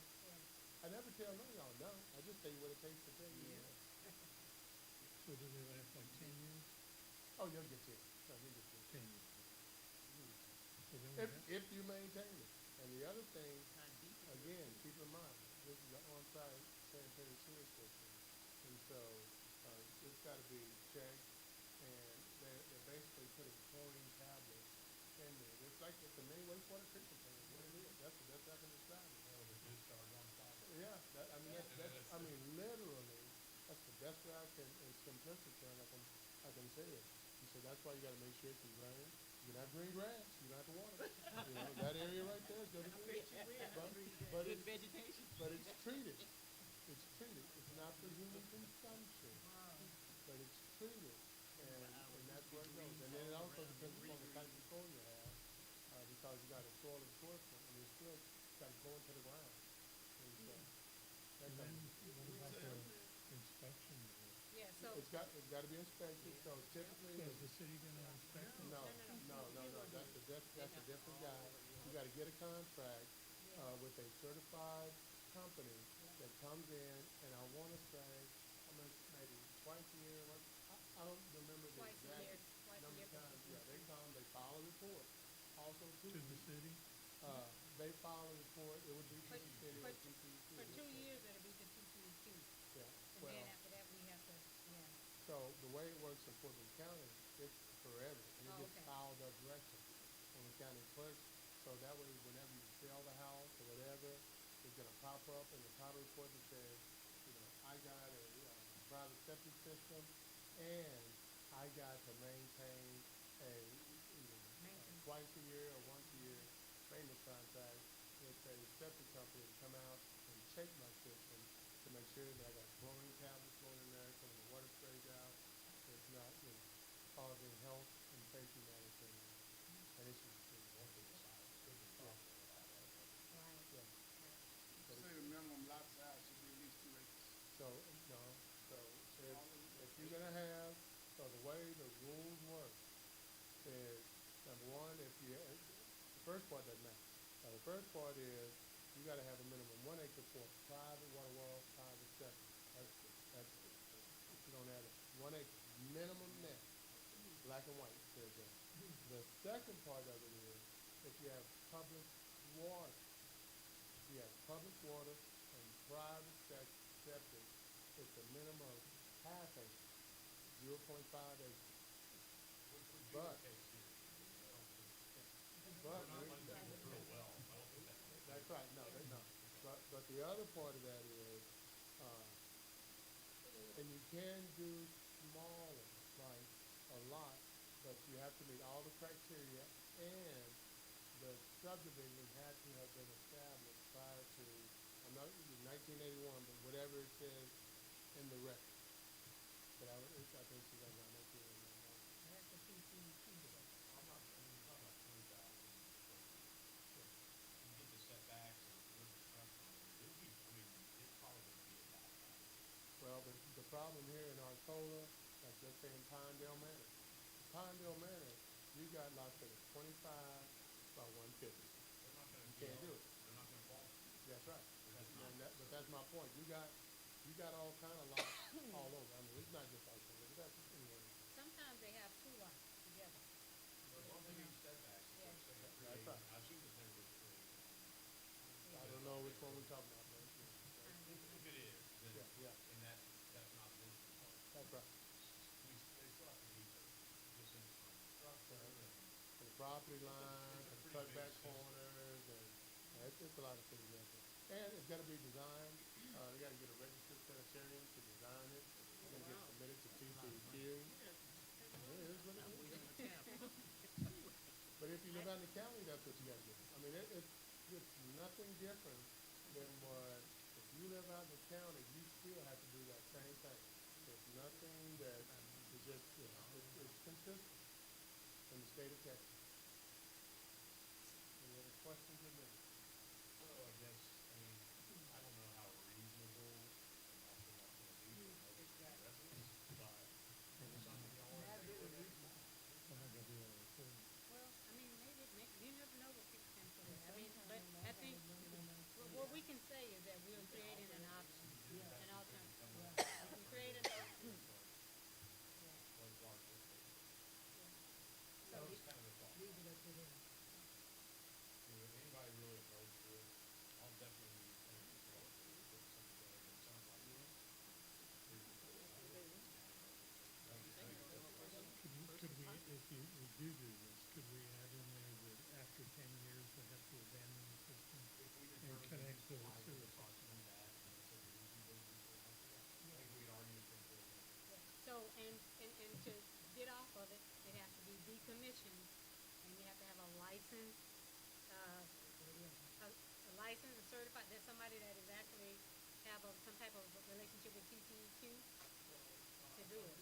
I never tell none of y'all no. I just tell you what it takes to tell you yes. So do they last like 10 years? Oh, you'll get 10. No, you'll get 10. 10 years. So then we have, If you maintain it. And the other thing, How deep is it? again, keep in mind, this is an on-site sanitary sewer system. And so, it's gotta be checked, and they're basically putting chlorine tablets in there. It's like it's a mini wastewater treatment plant, is what it is. That's the best I can describe it. with a discharge on top. Yeah, I mean, literally, that's the best way I can, in simplistic terms, I can say it. And so that's why you gotta make sure it can drain. You can have green grass, you don't have to water it. You know, that area right there is gonna be good. But Good it's, vegetation. but it's treated. It's treated. It's not for human consumption, but it's treated. And that's where it goes. And then it also depends upon the type of soil you have, because you got a soil absorption, and it's still gotta go into the ground. And so, that and then comes. what about the inspection of it? Yeah, so, It's gotta be inspected, so typically. So is the city gonna inspect it? No, that's a different guy. You gotta get a contract, with a certified company that comes in, and I wanna say, maybe twice a year, I don't remember the twice a year, exact number of times. Yeah, they come, they file a report. Also To the city? they file a report, it would be to the city or for TCEQ. 2 years, it'll be the TCEQ. Yeah, And well. then after that, we have to, yeah. So the way it works in Fulton County, it's forever, and it Oh, gets okay. filed up directly on the county clerk. So that way, whenever you sell the house or whatever, it's gonna pop up in the title report that says, you know, I got a private septic system, and I got to maintain a, Maintenance. twice a year or once a year maintenance contract with a septic company to come out and check my system to make sure that I got chlorine tablets going in there, so when the water sprays out, it's not, you know, causing health and safety matters an issue. Once we decide, it's good to talk about that. Right. Yeah. But Say the minimum lot size should be at least 2 acres. So, no, so if you're gonna have, so the way the rules work is, number one, the first part doesn't matter. The first part is, you gotta have a minimum 1 acre for private water well, private septic. That's, if you don't have it, 1 acre, minimum net, black and white, says that. The second part of it is, if you have public water, and private septic, it's a minimum of half acre, 0.5 acres. Which would be But- the case here. I don't think, But, we're not letting people drill wells, I don't think that's. that's right, no, no. But the other part of that is, and you can do smaller, like a lot, but you have to meet all the criteria, and the subdivision had to have been established prior to, I'm not, 1981, but whatever it says in the record. But I think she's talking about 1981, right? That's the TCEQ stuff. I'm not, I mean, you're talking about 20,000 square feet. Yeah. You get the setbacks and river structure, it would be, I mean, it probably would be about that. Well, the problem here in Arcola, like let's say in Pinedale Manor. Pinedale Manor, you got lots that are 25 by 150. They're not gonna You be can't do able, it. they're not gonna qualify. That's right. They're just not. But that's my point. You got all kind of lots all over. I mean, it's not just Arcola, but that's anyway. Sometimes they have two lots together. But as long as they meet setbacks, it's like saying That's 380. right. I assume it's never been 380. I don't know which one we're talking about, but If it is, then, yeah. and that's not the listed part. That's right. They still have to meet the distance from the structure and. And the property It's lines, a and pretty big cutback system. corners, and it's a lot of things out there. And it's got to be designed. They got to get a registered sanitarian to design it. It's going to get submitted to TCEQ. It is what it is. We live in a town. But if you live out in the county, that's what you got to do. I mean, it's nothing different than what, if you live out in the county, you still have to do that same thing. There's nothing that is just, it's consistent in the state of Texas. Any other questions or me? So I guess, I mean, I don't know how reasonable and often that's gonna be for most of the residents, but is it something y'all wanna That'd take be a look at? reasonable. I'm not gonna be able to afford it. Well, I mean, maybe, you never know what people can put in. I mean, Sometimes but they I might think, have a limit on what we can say is that we're creating an option, Yeah. an alternative. Come up We with can create an option. what Yeah, what it's largely for. yeah. That was kind of the thought. leave it up to them. If anybody really opposed to it, I'll definitely be interested in putting something together, but it sounds like it's pretty reasonable. Could we, if we do this, could we add in there that after 10 years, they have to abandon the system? If we And determine connect it's to the highly sewer. approximate that, and it's a reasonably useful option, I think we could argue it's important. Yeah. So, and to get off of it, it has to be decommissioned, and you have to have a license, a license, a certified, there's somebody that is actually have some type of relationship with TCEQ to do it.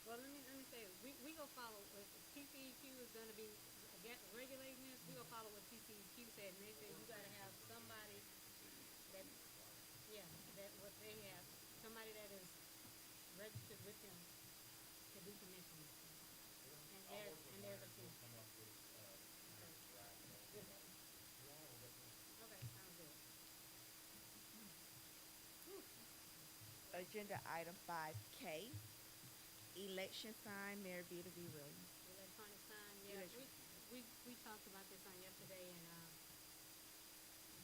Well, let me say, we go follow, if TCEQ is gonna be regulating this, we gonna follow what TCEQ said, and they say you gotta have somebody that, yeah, that what they have, somebody that is registered with them to decommission this thing. And there's a fee. We'll come up with, kind of a draft. Good. Yeah, we'll definitely. Okay, sounds good. Agenda item 5K, election sign, Mayor Vita V. Williams. Electronic sign, yeah, we talked about this on yesterday, and,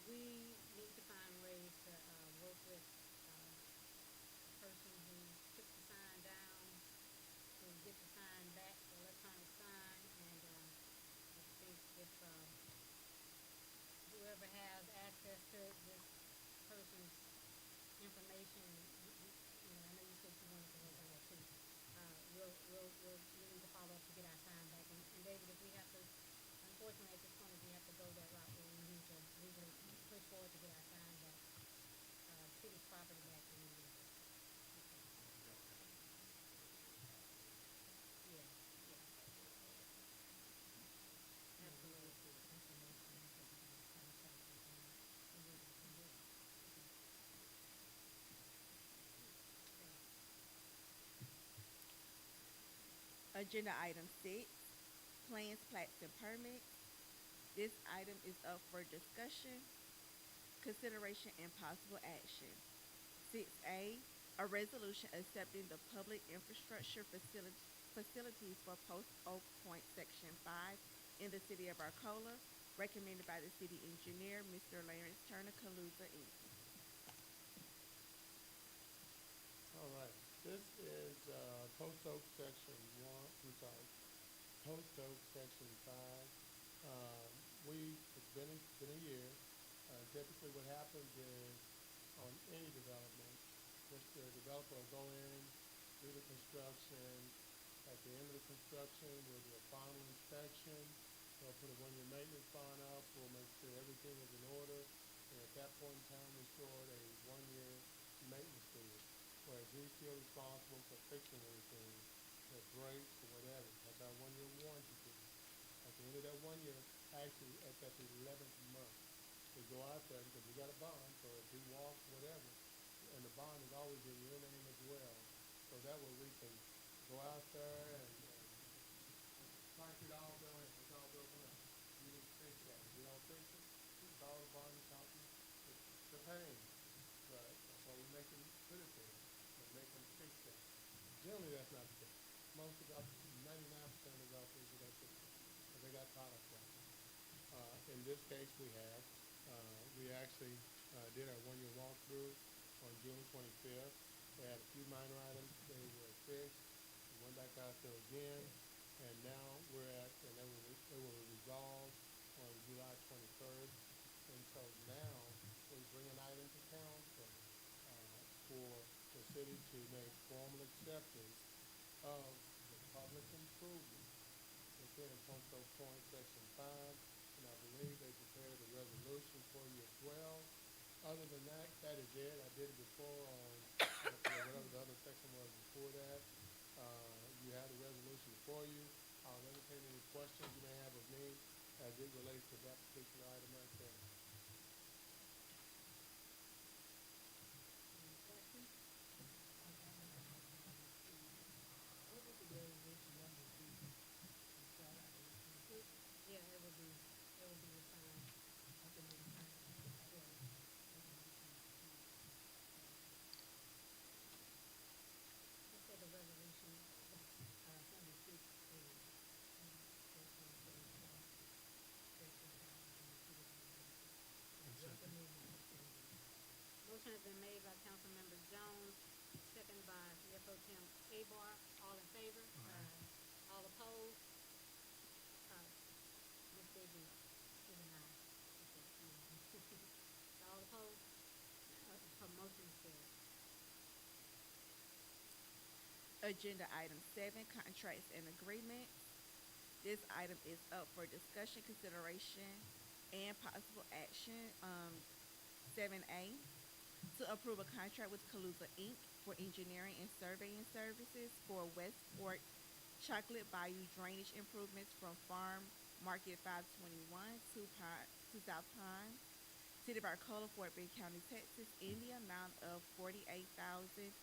we need to find ways to, work with, the person who took the sign down, to get the sign back, the electronic sign, and, I think if, whoever has access to this person's information, you know, I know you said you wanted to work on that too. We'll need to follow up to get our sign back, and David, if we have to, unfortunately, at this point, if we have to go that route, where we need to legally push forward to get our sign back, city's property back, then we will. Yeah, yeah. Absolutely. Agenda item 6, plans, plats, and permits. This item is up for discussion, consideration, and possible action. 6A, a resolution accepting the public infrastructure facilities for Post Oak Point Section 5 in the city of Arcola, recommended by the city engineer, Mr. Lawrence Turner Calusa, Inc. All right, this is, Post Oak Section 1, I'm sorry, Post Oak Section 5. We been a year. Typically what happens is on any development, the developer will go in, do the construction. At the end of the construction, we'll do a final inspection. They'll put a one-year maintenance bond up. We'll make sure everything is in order. And at that point in time, we start a one-year maintenance period, whereas he's still responsible for fixing anything that breaks or whatever. That's our one-year warranty period. At the end of that 1 year, actually at that 11th month, we go out there because we got a bond, so if he walks, whatever, and the bond is always in your name as well. So that way we can go out there and concrete all building, it's all broken up. You need to fix that. If you don't fix it, you call the bond company. It's a pain, but that's why we make them put it there and make them fix that. Generally, that's not the case. Most developers, 99% of developers are going to fix it because they got product problems. In this case, we actually did our one-year walkthrough on June 25th. They had a few minor items they were fixed. We went back out there again, and now they were resolved on July 21st. And so now we bring an item to council for the city to make formal acceptance of the public improvement within Ponto Point Section 5. And I believe they prepared a resolution for you as well. Other than that, that is it. I did it before on whatever the other section was before that. You have the resolution before you. I'll entertain any questions you may have of me as it relates to that particular item right there. Any questions? What would the resolution number be? I'm sorry, I didn't see. Yeah, it will be assigned. Okay, maybe time. Yeah. It said the resolution, 106 A. That's on page 5, section 5 in the city resolution. Recommended approval. motion has been made by Councilmember Jones, second by Mayor Pro Tem Abar. All in favor? Aye. All opposed? Ms. Biggie, is an aye. Okay. All opposed? Her motion is carried. Agenda item 7, contracts and agreements. This item is up for discussion, consideration, and possible action. 7A, to approve a contract with Calusa Inc. for engineering and surveying services for Westport Chocolate Bayou drainage improvements from Farm Market 521 to South Pine, City of Arcola, Fort Bend County, Texas, in the amount of $48,050.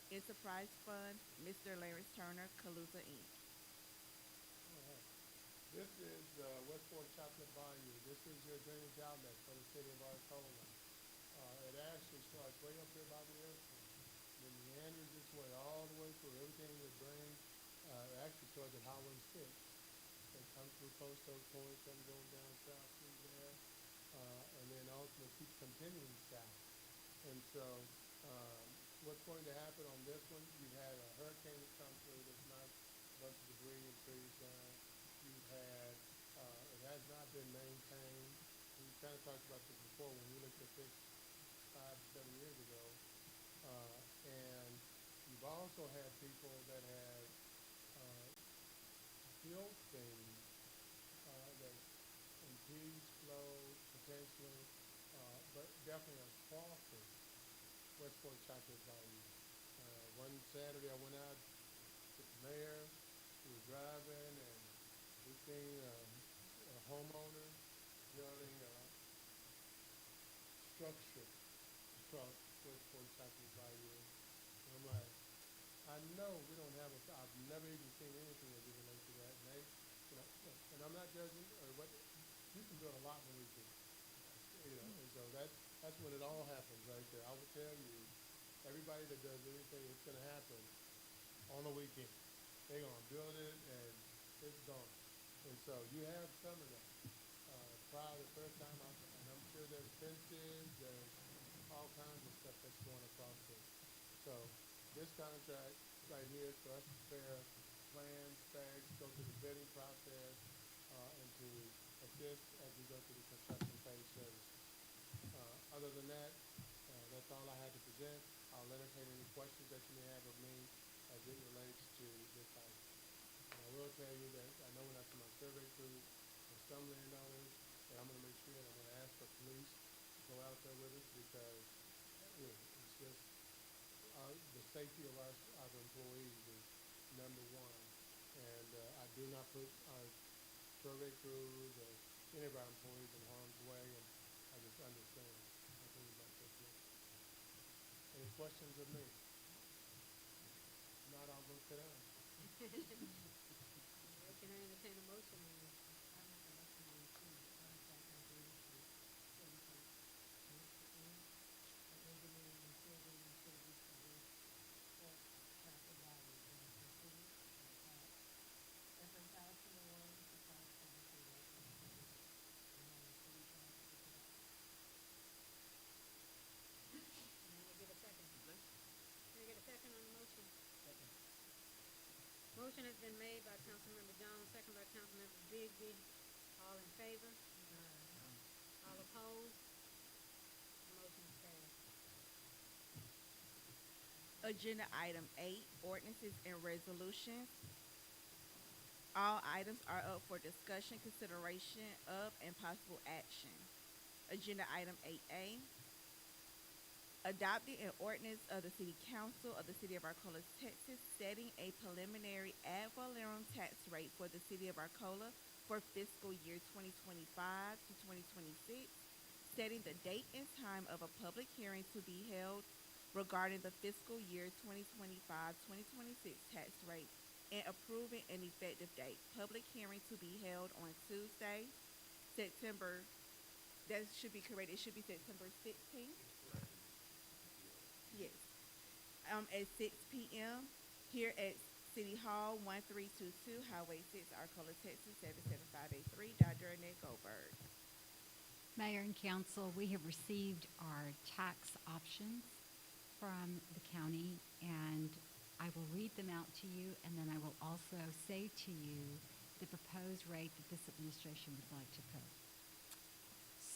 Enterprise Fund, Mr. Lawrence Turner, Calusa Inc. All right. This is Westport Chocolate Bayou. This is your drainage outlet for the city of Arcola. It actually starts way up here by the airport. Then meanders its way all the way through. Everything that drains actually starts at Highway 6. It comes through Post Oak Point, comes on down south through there, and then ultimately keeps continuing south. And so what's going to happen on this one, you've had a hurricane that's come through that's knocked a bunch of debris and trees down. You've had, it has not been maintained. We kind of talked about this before when we looked at this 5-7 years ago. And you've also had people that have built things that impedes flow potentially, but definitely are crossing Westport Chocolate Bayou. One Saturday I went out with the mayor. We were driving and we seen a homeowner building a structure across Westport Chocolate Bayou. And I'm like, I know we don't have I've never even seen anything as it relates to that. And they, and I'm not judging or what, you can build a lot in a weekend. And so that's when it all happens right there. I will tell you, everybody that does anything, it's going to happen on a weekend. They're going to build it and it's gone. And so you have some of that. Prior to the first time, and I'm sure there's fences, there's all kinds of stuff that's going across there. So this contract right here is for us to prepare plans, specs, go through the bidding process, and to assist that's all I had to present. I'll entertain any questions that you may have of me as it relates to this item. And I will tell you that I know when I see my survey crews and some landowners, that I'm gonna make sure that I'm gonna ask for police to go out there with us because, you know, it's just, the safety of our employees is number one. And, I do not put our survey crews or any of our employees in harm's way, and I just understand how things like this look. Any questions of me? If not, I'll go sit down. All right, can I entertain a motion on this? I make a recommend to contract our greatest with City Inc. for engineering and civil utilities for this court traffic lighting in the city at cost. Different cost number one, the cost publicly local city, remaining city charges to provide. Can I get a second? Can I get a second on the motion? Second. Motion has been made by Councilmember Jones, second by Councilmember Bigby. All in favor? All opposed? Motion is passed. Agenda item 8, ordinances and resolutions. All items are up for discussion, consideration of, and possible action. Agenda item 8A, adopting an ordinance of the City Council of the City of Arcola, Texas, setting a preliminary ad valorem tax rate for the City of Arcola for fiscal year 2025 to 2026, setting the date and time of a public hearing to be held regarding the fiscal year 2025-2026 tax rate, and approving an effective date. Public hearing to be held on Tuesday, September, that should be correct, it should be September 16th. Yes. At 6 p.m. here at City Hall, 1322 Highway 6, Arcola, Texas, 77583. Dr. Annette Goldberg. Mayor and council, we have received our tax options from the county, and I will read them out to you, and then I will also say to you the proposed rate that this administration would like to put.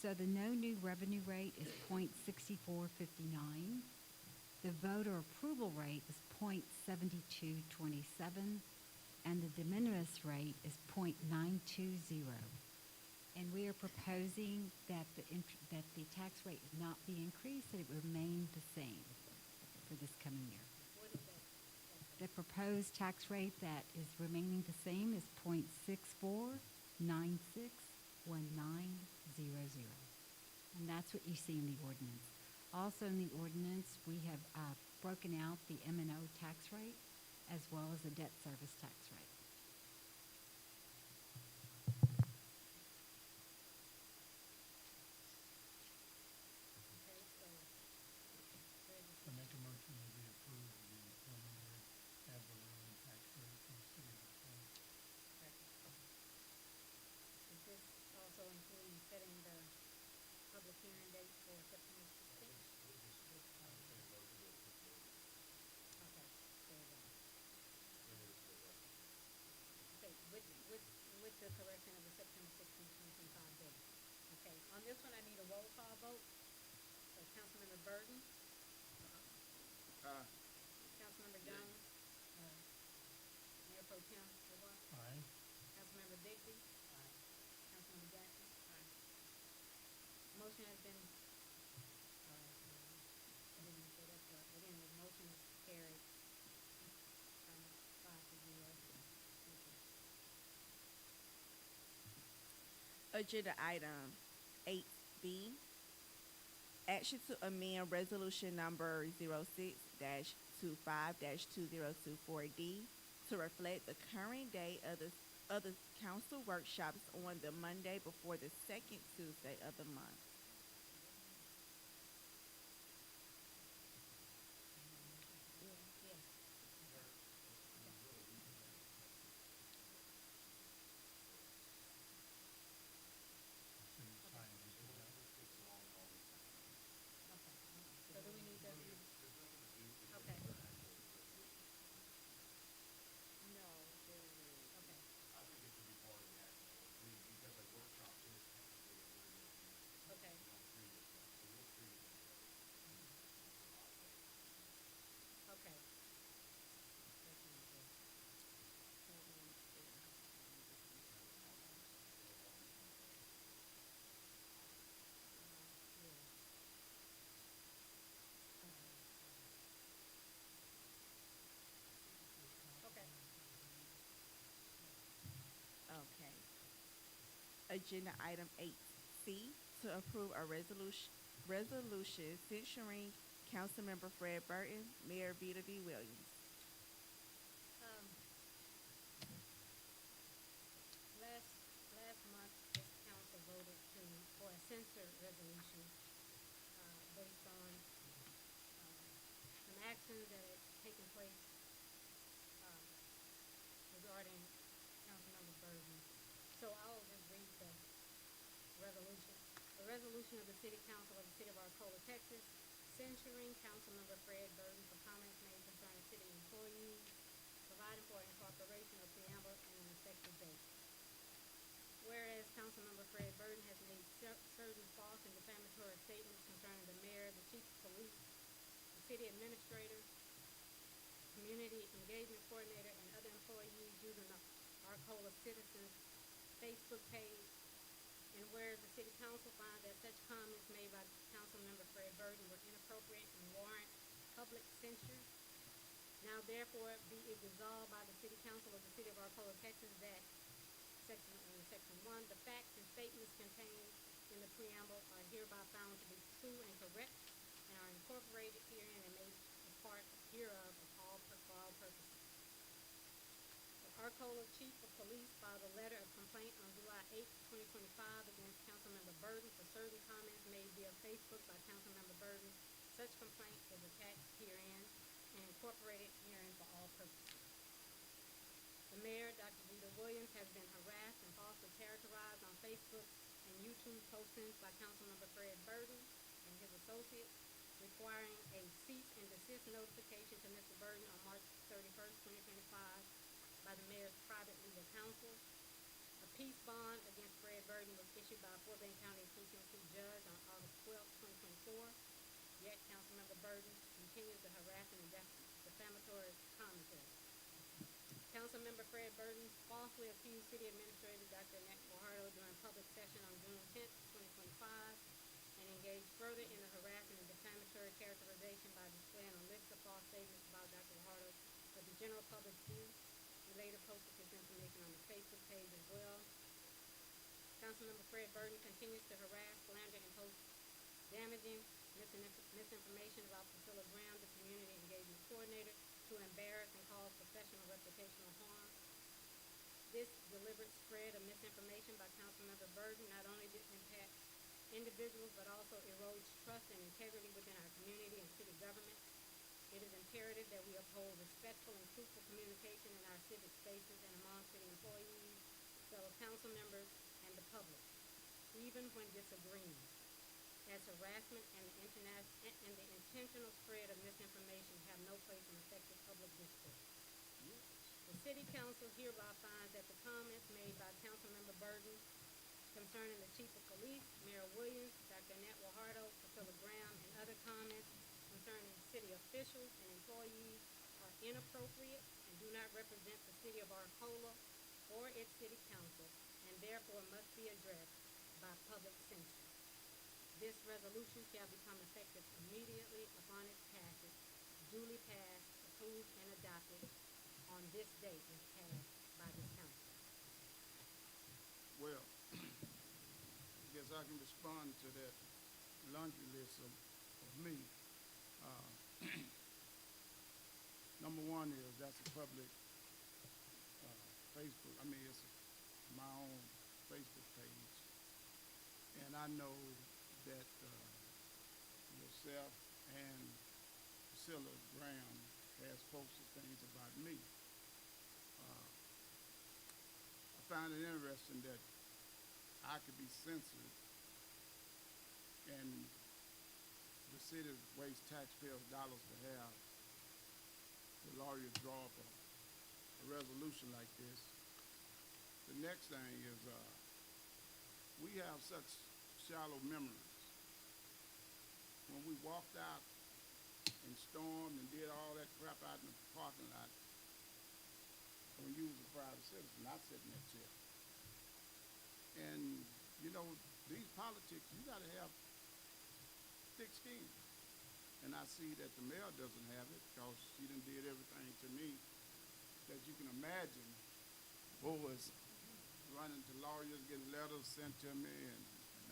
So the no new revenue rate is 0.6459. The voter approval rate is 0.7227, and the de minimis rate is 0.920. And we are proposing that that the tax rate not be increased, that it remain the same for this coming year. What is that? The proposed tax rate that is remaining the same is 0.64961900. And that's what you see in the ordinance. Also in the ordinance, we have broken out the M&O tax rate as well as the debt service tax rate. Okay, so, I make a motion that we approve the preliminary ad valorem tax rate for the city of Arcola. is this also including setting the public hearing date for September 16th? Okay, there you go. Okay, with the correction of the September 16th, 2025 date. Okay, on this one, I need a roll call vote. So Councilmember Burton, Aye. Councilmember Jones, Mayor Pro Tem Dubois, Aye. Councilmember Bigby, Councilmember Jackson. Motion has been, I didn't even say that part, but anyway, motion is carried. 5-0. Thank you. Agenda item 8B, action to amend resolution number 06-25-2024D to reflect the current day of the council workshops on the Monday before the second Tuesday of the month. Yes. So you sign these together. Okay. So do we need that? Okay. No, there is. Okay. I think it should be part of the action, I mean, because a workshop is technically a regular meeting. Okay. agenda item 8C to approve a resolution censuring Councilmember Fred Burton, Mayor Vita V. Williams. Um, last month, this council voted for a censure resolution, based on, some actions that had taken place, um, regarding Councilmember Burton. So I'll just read the resolution. A resolution of the City Council of the City of Arcola, Texas, censuring Councilmember Fred Burton for comments made concerning city employees, providing for incorporation of preamble and an effective date. Whereas Councilmember Fred Burton has made certain false and defamatory statements concerning the mayor, the chief of police, the city administrator, community engagement coordinator, and other employees using the Arcola Citizens Facebook page. And whereas the City Council finds that such comments made by Councilmember Fred Burton were inappropriate and warrant public censure, now therefore be it resolved by the City Council of the City of Arcola, Texas, that Section 1, the facts and statements contained in the preamble are hereby found to be true and correct and are incorporated herein and made a part hereof for all purposes. The Arcola Chief of Police filed a letter of complaint on July 8, 2025 against Councilmember Burton for certain comments made via Facebook by Councilmember Burton. Such complaint is attached herein and incorporated herein for all purposes. The mayor, Dr. Vita Williams, has been harassed and falsely characterized on Facebook and YouTube postings by Councilmember Fred Burton and his associates, requiring a cease and desist notification to Mr. Burton on March 31st, 2025 by the mayor's private legal counsel. A peace bond against Fred Burton was issued by a Fort Bend County Precinct 2 judge on August 12th, 2024. Yet Councilmember Burton continues to harass and defamatory commentary. Councilmember Fred Burton falsely accused City Administrator Dr. Annette Guajardo during public session on June 10th, 2025, and engaged further in the harassing and defamatory characterization by displaying a list of false statements about Dr. Guajardo for the general public's view. He later posted this information on the Facebook page as well. Councilmember Fred Burton continues to harass, slander, and post damaging misinformation about Priscilla Graham, the community engagement coordinator, to embarrass and cause professional reputational harm. This deliberate spread of misinformation by Councilmember Burton not only impacts individuals but also erodes trust and integrity within our community and city government. It is imperative that we uphold respectful and truthful communication in our civic spaces and among city employees, fellow council members, and the public, even when disagreeing, as harassment and the intentional spread of misinformation have no place in effective public discourse. The City Council hereby finds that the comments made by Councilmember Burton concerning the Chief of Police, Mayor Williams, Dr. Annette Guajardo, Priscilla Graham, and other comments concerning city officials and employees are inappropriate and do not represent the City of Arcola or its City Council, and therefore must be addressed by public censure. This resolution shall become effective immediately upon its passage, duly passed, approved, and adopted on this date if passed by this council. Well, I guess I can respond to that laundry list of me. Number one is that's a public Facebook. I mean, it's my own Facebook page, and I know that yourself and Priscilla Graham has posted things about me. I find it interesting that I could be censored and the city wastes taxpayers' dollars to have the lawyers draw up a resolution like this. The next thing is we have such shallow memories. When we walked out and stormed and did all that crap out in the parking lot, when you was a private citizen, I sit in that chair. And, you know, these politics, you got to have thick skin. And I see that the mayor doesn't have it because she done did everything to me that you can imagine was running to lawyers, getting letters sent to me, and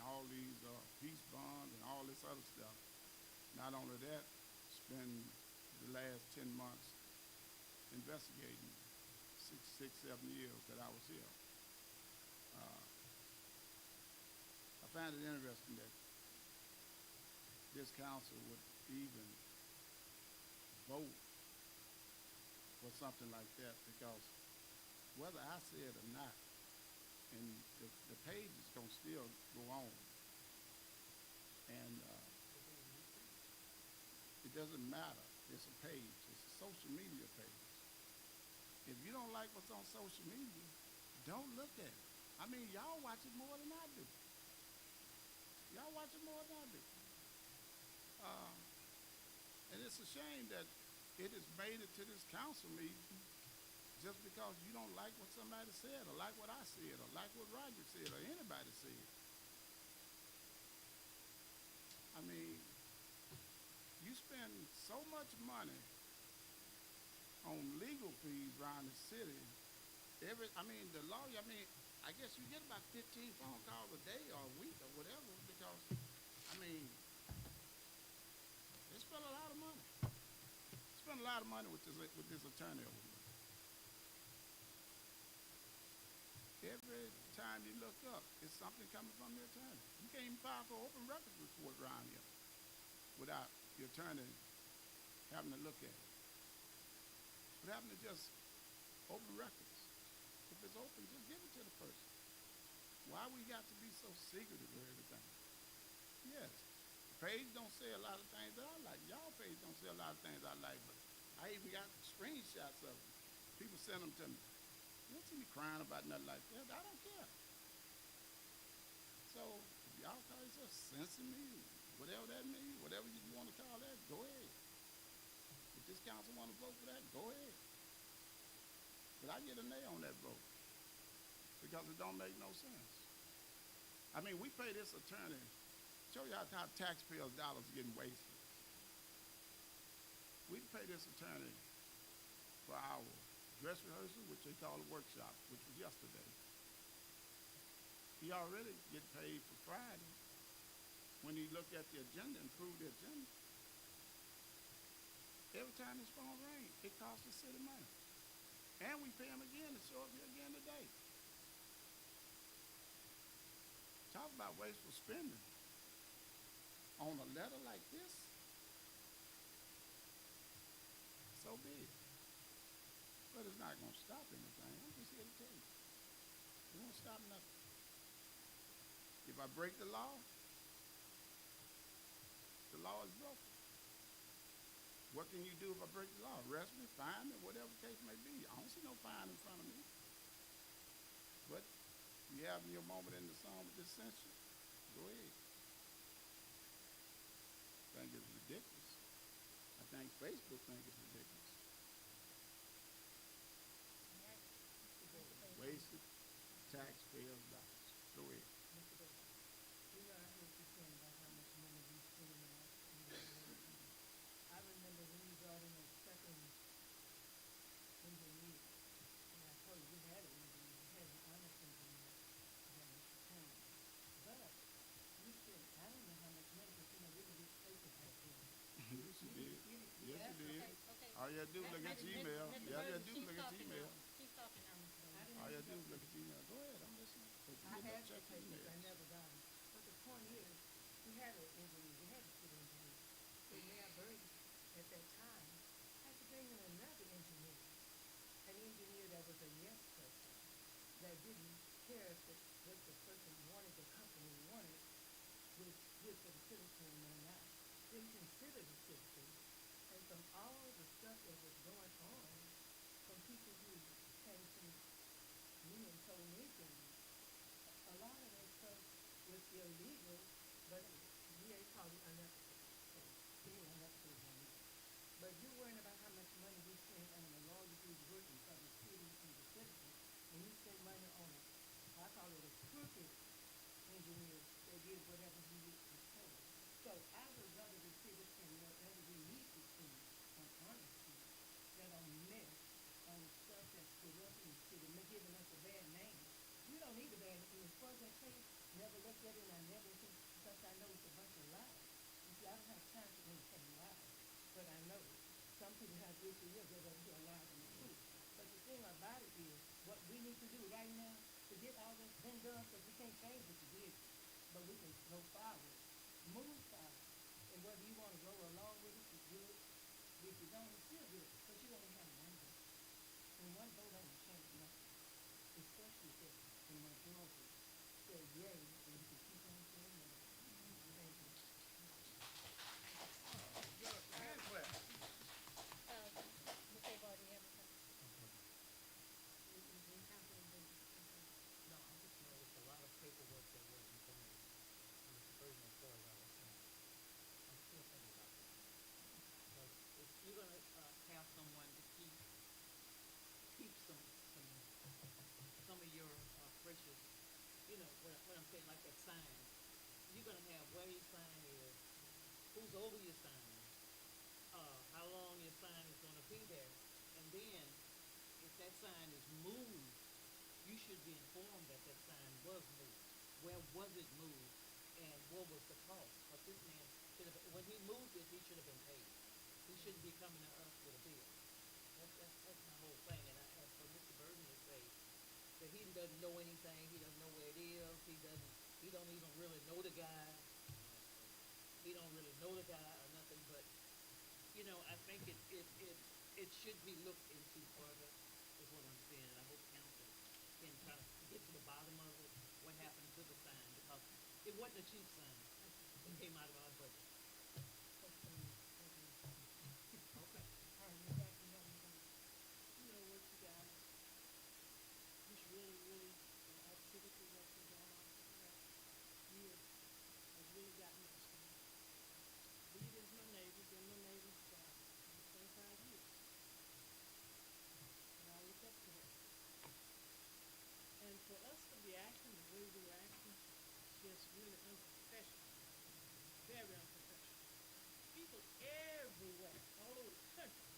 all these peace bonds and all this other stuff. Not only that, spend the last 10 months investigating 7 years that I was here. I find it interesting that this council would even vote for something like that, because whether I say it or not, and the page is going to still go on, and it doesn't matter. It's a page. It's a social media page. If you don't like what's on social media, don't look at it. I mean, y'all watch it more than I do. Y'all watch it more than I do. And it's a shame that it has made it to this council meeting just because you don't like what somebody said, or like what I said, or like what Roger said, or anybody said. I mean, you spend so much money on legal fees around the city. The lawyer, I guess you get about 15 phone calls a day or a week or whatever, because, they spend a lot of money. Spend a lot of money with this attorney over here. Every time you look up, it's something coming from the attorney. You can't even file for open records report around here without the attorney having to look at it. What happened to just open records? If it's open, just give it to the person. Why we got to be so secretive with everything? Yes, the page don't say a lot of things that I like. Y'all page don't say a lot of things I like, but I even got screenshots of them. People send them to me. You don't see me crying about nothing like that. I don't care. So if y'all call yourself censoring me, whatever that means, whatever you want to call that, go ahead. If this council want to vote for that, go ahead. But I get a nay on that vote because it don't make no sense. We pay this attorney. Show you how taxpayers' dollars are getting wasted. We pay this attorney for our dress rehearsal, which they call a workshop, which was yesterday. He already get paid for Friday when he looked at the agenda and approved the agenda. Every time his phone rings, it costs the city money. And we pay him again to show up here again today. Talk about wasteful spending on a letter like this. So be it. But it's not going to stop anything. I'm just here to tell you. It won't stop nothing. If I break the law is broken. What can you do if I break the law? Arrest me, fine me, whatever the case may be. I don't see no fine in front of me. But you having your moment in the song with this censure, go ahead. I think it's ridiculous. I think Facebook thinks it's ridiculous. Wasted taxpayers' dollars. Go ahead. Mr. Davis, I heard you saying about how much money we spend in our I remember when you brought in a second engineer, and I told you we had an engineer, we had an honest engineer, we had Mr. Payne. But you spent, I don't know how much money, but we didn't get papers back then. Yes, you did. Yes, you did. Okay. All you had to do was look at your email. All you had to do was look at your email. She's talking now, Mr. Davis. All you had to do was look at your email. Go ahead, I'm listening. I had the papers, I never got them. But the point is, we had an engineer, we had a city engineer. So Mayor Burton, at that time, had to bring in another engineer. An engineer that was a yes person, that didn't care if what the person wanted, the company wanted, was good for the citizen or not. Didn't consider the citizen. And from all the stuff that was going on, from people who came to me and told me things, a lot of that stuff was illegal, but VA called it unethical. So being unethical is illegal. But you're worrying about how much money we spend on a lawyer who's working for the city and the citizens, and you spend money on I call it a crooked engineer that did whatever he was told. So I would rather the city spend whatever we need to spend on honesty than on mess, on stuff that's corrupting the city, giving us a bad name. You don't need the band, and as far as that case, never looked at it, and I never think, because I know it's a bunch of lies. You see, I don't have time to entertain lies, but I know some people have itchy ears, they rather hear lies than the truth. But the thing about it is, what we need to do right now to get all this thing done, because we can't change what you did, but we can go forward, move forward. And whether you want to go along with it, it's good. If you don't, it's still good, because you only have one vote. And one vote ain't gonna change nothing, especially if the majority say yay, and you can keep on saying no. Thank you. Give us a hand clap. Ms. Abar, do you have a question? Okay. And Councilman Booth, okay. No, I just know it's a lot of paperwork that wasn't done. And Mr. Burton, as far as I was saying, I'm still thinking about this. Because if you're gonna, have someone to keep some of your, precious, what I'm saying, like that sign, you're gonna have where your sign is, who's over your sign, how long your sign is gonna be there, and then if that sign is moved, you should be informed that that sign was moved. Where was it moved, and what was the cost? Because this man should have, when he moved it, he should have been paid. He shouldn't be coming to us with a bill. That's my whole thing, and for Mr. Burton to say that he doesn't know anything, he doesn't know where it is, he don't even really know the guy. He don't really know the guy or nothing, but, I think it should be looked into further, is what I'm saying, and I hope council can try to get to the bottom of it, what happened to the sign, because it wasn't a cheap sign. It came out of our budget. Okay. All right, Ms. Jackson, you have anything? You know what, you guys, just really, the activity that's been going on for the last year has really got me concerned. These is my neighbors, been my neighbors for over 25 years. And I look up to them. And for us to be acting the way we're acting, just really unprofessional, very unprofessional. People everywhere, all over the country,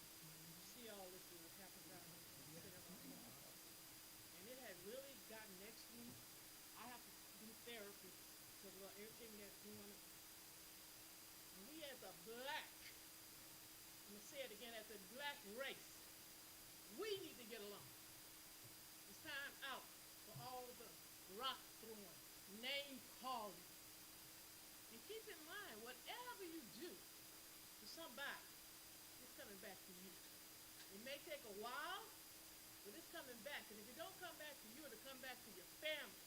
see all this that has happened down here in the city of Arcola. And it has really gotten next to me. I have to do therapy because of everything that's going on. And we as a black, I'm gonna say it again, as a black race, we need to get along. It's time out for all the rock throwing, name calling. And keep in mind, whatever you do to somebody, it's coming back to you. It may take a while, but it's coming back. And if it don't come back to you, it'll come back to your family.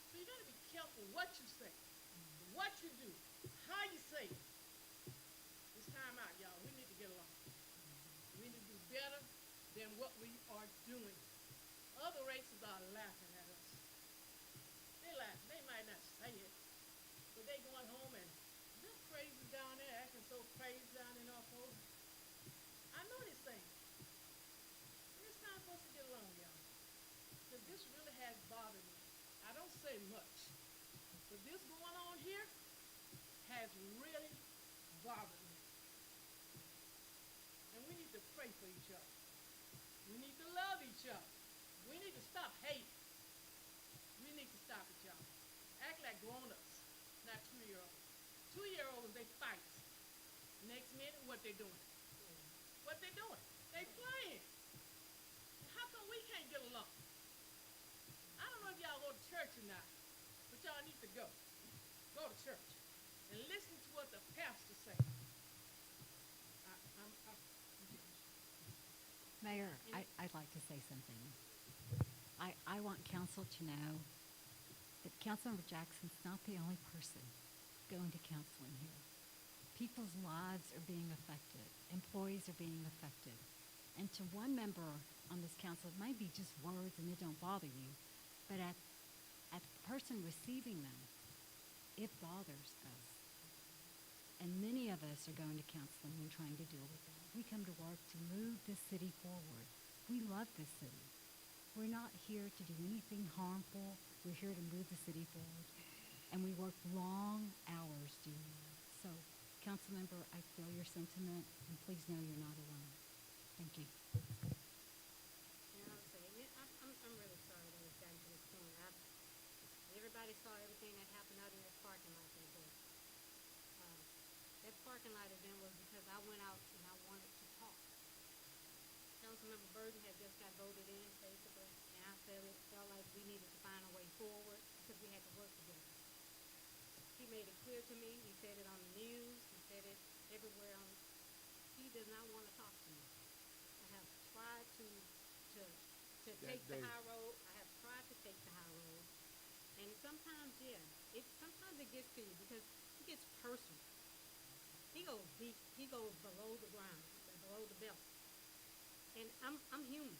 So you gotta be careful what you say, what you do, how you say it. It's time out, y'all. We need to get along. We need to do better than what we are doing. Other races are laughing at us. They laugh. They might not say it, but they going home and them crazy down there acting so crazy down in Arcola. I know these things. And it's time for us to get along, y'all. Because this really has bothered me. I don't say much, but this going on here has really bothered me. And we need to pray for each other. We need to love each other. We need to stop hating. We need to stop it, y'all. Act like grown-ups, not 2-year-olds. 2-year-olds, they fight. Next minute, what they doing? What they doing? They playing. How come we can't get along? I don't know if y'all go to church or not, but y'all need to go. Go to church and listen to what the pastor say. I'm finished. Mayor, I'd like to say something. I want council to know that Councilmember Jackson's not the only person going to counseling here. People's lives are being affected. Employees are being affected. And to one member on this council, it might be just words and it don't bother you, but at the person receiving them, it bothers us. And many of us are going to counseling and trying to deal with that. We come to work to move this city forward. We love this city. We're not here to do anything harmful. We're here to move the city forward. And we work long hours doing that. So, council member, I feel your sentiment, and please know you're not alone. Thank you. And I'll say, I'm really sorry that it's gotten to this point. saw everything that happened out in that parking lot that day. That parking lot event was because I went out and I wanted to talk. Councilmember Burton had just got voted in, basically, and I felt like we needed to find a way forward because we had to work together. He made it clear to me, he said it on the news, he said it everywhere on, he does not want to talk to me. I have tried to take the high road, I have tried to take the high road, and sometimes, sometimes it gets to you because it gets personal. He goes deep, he goes below the ground, below the belt. And I'm human.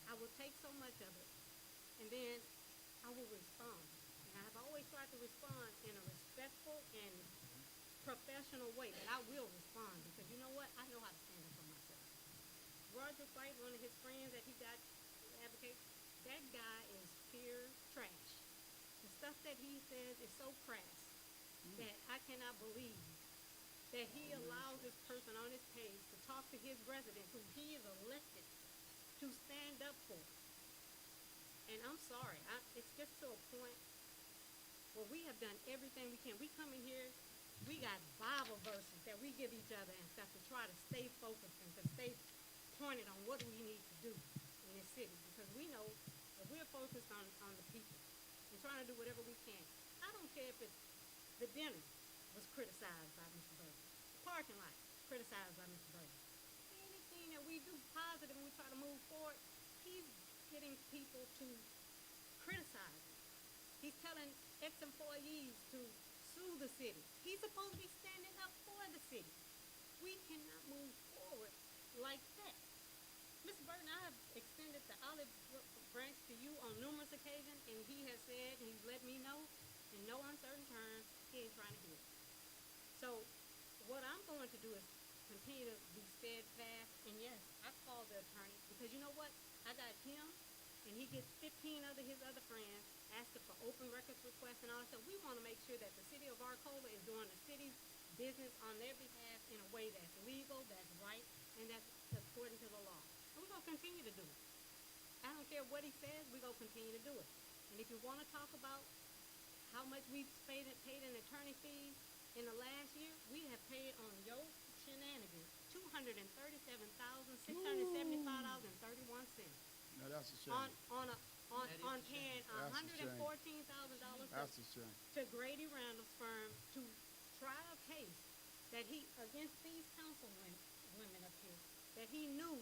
I will take so much of it, and then I will respond. And I have always tried to respond in a respectful and professional way, but I will respond because you know what? I know how to stand up for myself. Roger White, one of his friends that he got to advocate, that guy is pure trash. The stuff that he says is so crass that I cannot believe that he allows this person on his page to talk to his residents who he is elected to stand up for. And I'm sorry, it's just to a point where we have done everything we can. We come in here, we got Bible verses that we give each other and stuff to try to stay focused and to stay pointed on what we need to do in this city because we know that we're focused on the people and trying to do whatever we can. I don't care if it's the dinner was criticized by Mr. Burton. The parking lot criticized by Mr. Burton. Anything that we do positive and we try to move forward, he's getting people to criticize him. He's telling ex-employees to sue the city. He's supposed to be standing up for the city. We cannot move forward like that. Mr. Burton, I have extended the olive branch to you on numerous occasions, and he has said, and he's let me know in no uncertain terms, he ain't trying to hear it. So what I'm going to do is continue to be steadfast. And yes, I called the attorney because you know what? I got him and he gets 15 of his other friends asking for open records requests and all that stuff. We want to make sure that the city of Arcola is doing the city's business on their behalf in a way that's legal, that's right, and that's according to the law. And we're going to continue to do it. I don't care what he says, we're going to continue to do it. And if you want to talk about how much we've paid in attorney fees in the last year, we have paid on your shenanigans $237,675.31. Now that's a shame. On paying $114,000 That's a shame. to Grady Randall's firm to try a case that he against these council women up here that he knew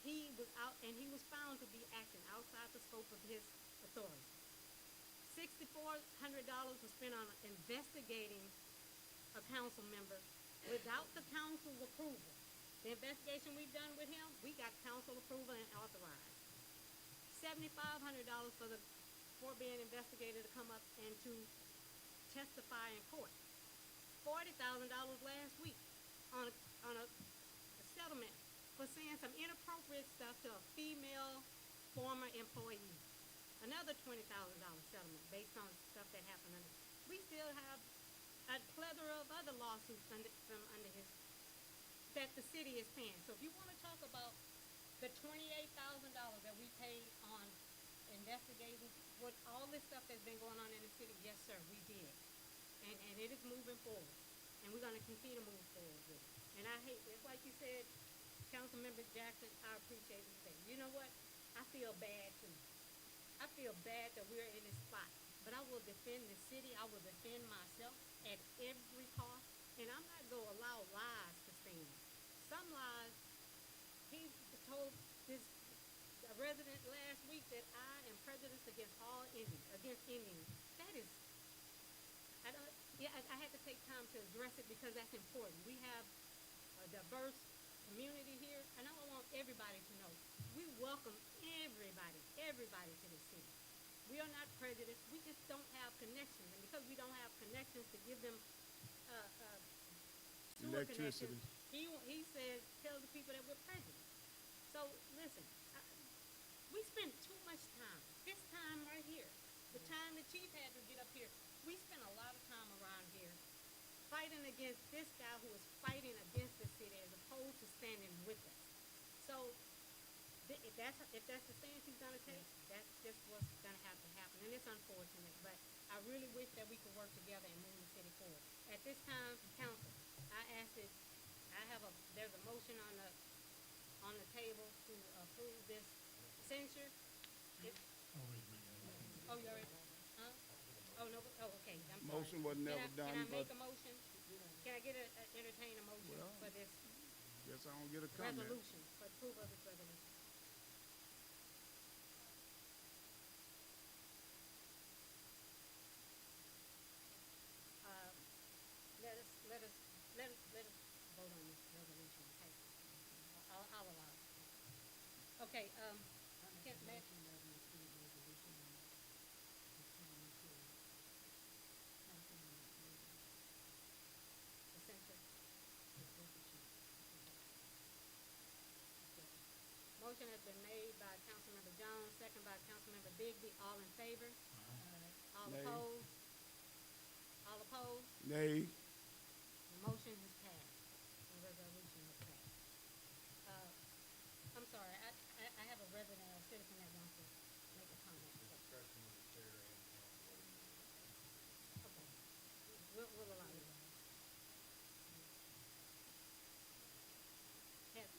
he was out and he was found to be acting outside the scope of his authority. $6,400 was spent on investigating a council member without the council's approval. The investigation we've done with him, we got council approval and authorized. $7,500 for being investigated to come up and to testify in court. $40,000 last week on a settlement for saying some inappropriate stuff to a female former employee. Another $20,000 settlement based on stuff that happened under. We still have a plethora of other lawsuits from under his that the city is paying. So if you want to talk about the $28,000 that we paid on investigating what all this stuff that's been going on in the city, yes sir, we did. And it is moving forward. And we're going to continue to move forward with it. And I hate, it's like you said, Councilmember Jackson, I appreciate you saying, you know what? I feel bad too. I feel bad that we're in this spot. But I will defend the city. I will defend myself at every cost. And I'm not going to allow lies to stand. Some lies, he told a resident last week that I am prejudiced against all Indians, against Indians. That is, I had to take time to address it because that's important. We have a diverse community here, and I want everybody to know we welcome everybody to this city. We are not prejudiced. We just don't have connections, and because we don't have connections to give them sewer connections, he says tell the people that we're prejudiced. So listen, we spend too much time. This time right here, the time the chief had to get up here, we spent a lot of time around here fighting against this guy who is fighting against the city as opposed to standing with us. So if that's the stance he's going to take, that's just what's going to have to happen. And it's unfortunate, but I really wish that we could work together and move the city forward. At this time, council, I ask that, there's a motion on the table to approve this censure. Already made that motion. Oh, you already, huh? Oh, no, okay, I'm sorry. Motion was never done, Can I make but a motion? Can I entertain a motion Well, for this guess I don't get a comment. resolution, for approval of this resolution? Uh, let us vote on this resolution, okay? I'll allow it. Okay, can, may, Motion that we approve resolution pertaining to Councilman Williams, the censure. the censorship. Second. Motion has been made by Councilmember Jones, second by Councilmember Bigby. All in favor? All Nay. opposed? All opposed? Nay. The motion has passed. The resolution has passed. I'm sorry, I have a resident or citizen that wants to make a comment. The discretion of the chair and council, whether you want to. Okay, we'll allow you.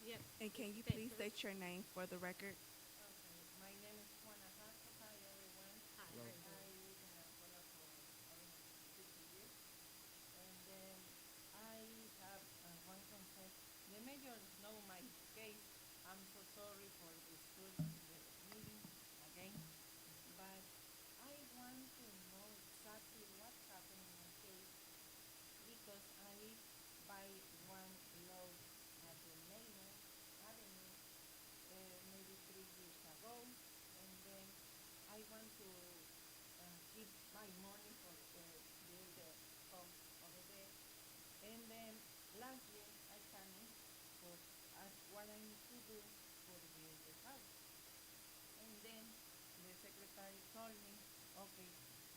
Yes. And can you please state your name for the record? Okay, my name is Juana Jasso. Hi, everyone. Hi, Hello. how you I doing? live in Arcola for almost 50 years. And then I have one concern. The mayor know my case. I'm so sorry for the school, the meeting again. But I want to know exactly what happened in my case because I buy one load at the main avenue maybe 3 years ago, and then I want to keep my money for build the house over there. And then last year I come for ask what I need to do for build the house. And then the secretary told me, okay,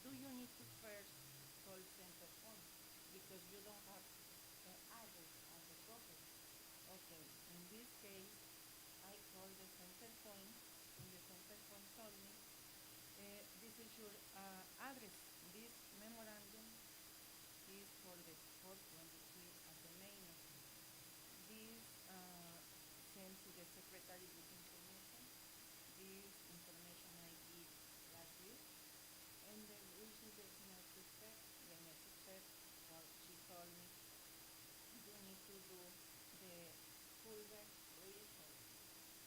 do you need to first call center phone because you don't have address at the property. Okay, in this case, I called the center point, and the center point told me, this is your address. This memorandum is for the 423 at the main. This sent to the secretary this information. This information I give last year. And then which is the next step? The next step, she told me, you need to do the culvert bridge or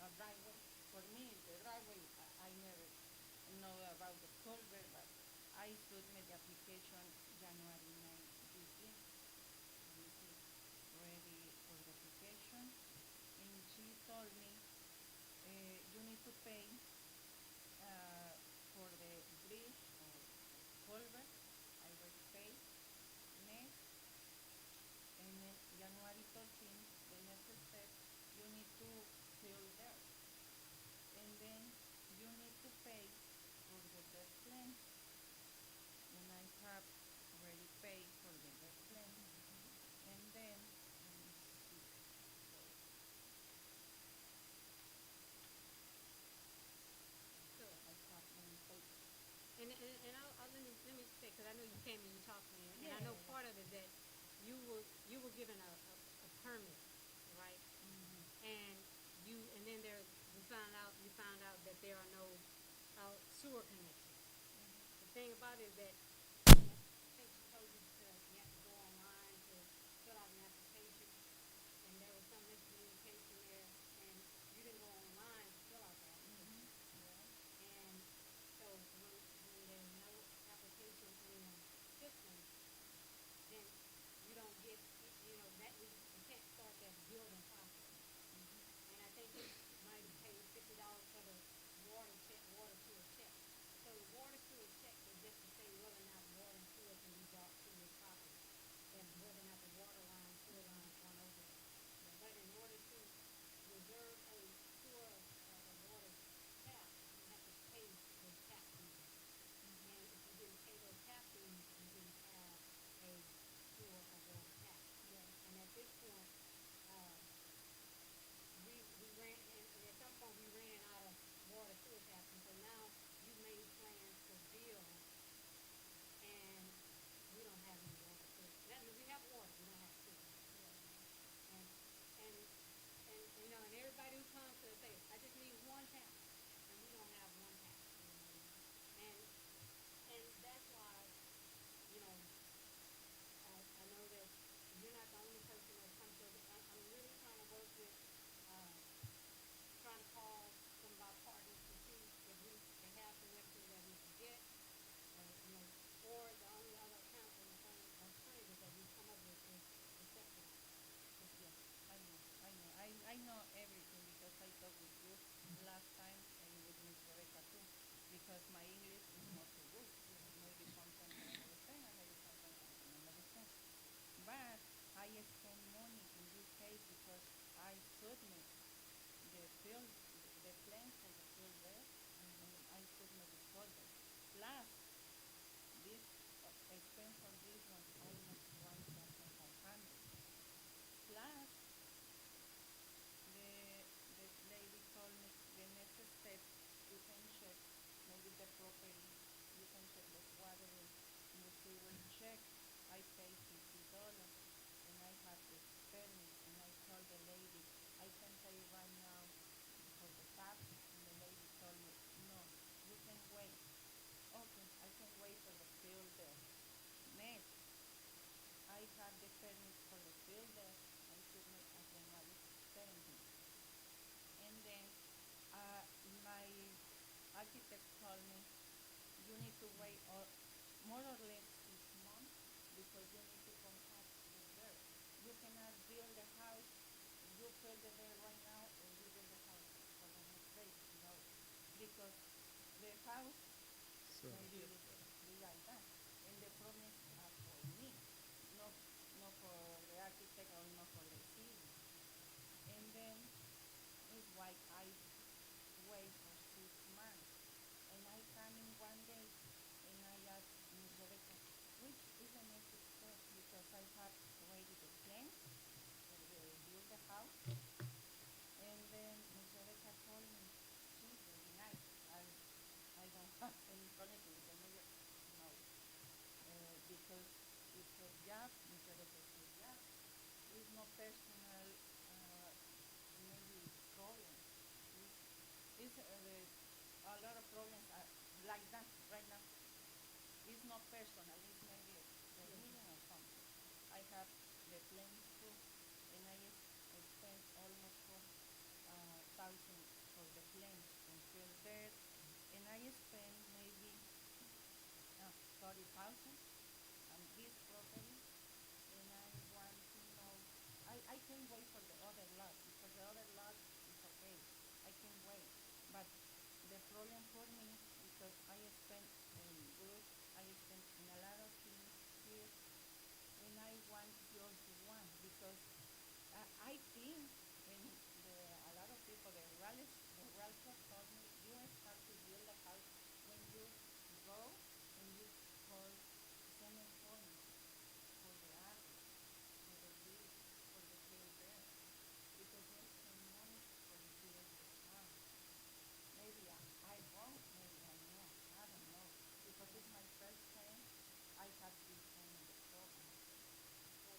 a driveway. For me, the driveway, I never know about the culvert, but I submit the application January 9 this year. This is ready for the application. And she told me, you need to pay for the bridge or culvert. I already paid. Next, and then January 13th, the next step, you need to fill there. And then you need to pay for the best plan. And I have already paid for the best plan. And then, let me see. So, I have many papers. and let me say, because I know you came and you talked to me, and I know Yeah. part of it that you were given a permit, right? And then you found out that there are no sewer connections. The thing about it is that I think she told you you have to go online to fill out an application, and there was some miscommunication there, and you didn't go online to fill out the application. And so when there's no application in the system, then you don't get, that you can't start that building process. And I think you might have paid $50 for the water sewer check. So the water sewer check is just to say whether or not water and sewer can be brought to your property, and whether or not the water line, sewer lines run over there. But in order to reserve a sewer or a water tap, you have to pay those tap fees. And if you didn't pay those tap fees, you didn't have a sewer or water tap. And at this point, we ran, and Plus, this expense for this one almost 1,500. Plus, the lady told me the next step you can check maybe the property, you can check the water and the sewer check. I pay $50 and I have the permit and I told the lady I can pay right now for the tap and the lady told me no, you can wait. Okay, I can wait for the filter. Next, I have the permit for the filter. I submit on January 17th. And then my architect told me you need to wait more or less 6 months because you need to compact the dirt. You cannot build a house, you build the dirt right now and you build the house for the next day. No, because the house So, maybe be like that. And the problem is for me, not, not for the architect or not for the city. And then is why I wait for 6 months. And I come in one day and I ask Ms. Rebecca, which is the next step? Because I have ready the plans for the build the house. And then Ms. Rebecca told me, she's very nice. I don't have any problem with the mayor. No. Because it's her job, Ms. Rebecca is her job. It's no personal maybe problem. It's a lot of problems like that right now. It's not personal. It's maybe the meeting or something. I have the plans too, and I spent almost 4,000 for the plans and fill there, and I spent maybe 30,000 on this property, and I want to know. I can wait for the other lot because the other lot is okay. I can wait, but the problem for me because I spent in good, I spent in a lot of things here, and I want just one because I think when a lot of people, the realtor told me you start to build a house when you go and you call cement point for the attic, for the bill, for the bill there, because they spend money for the bill the house. Maybe I wrong, maybe I know, I don't know, because it's my first time I have this kind of problem. Well,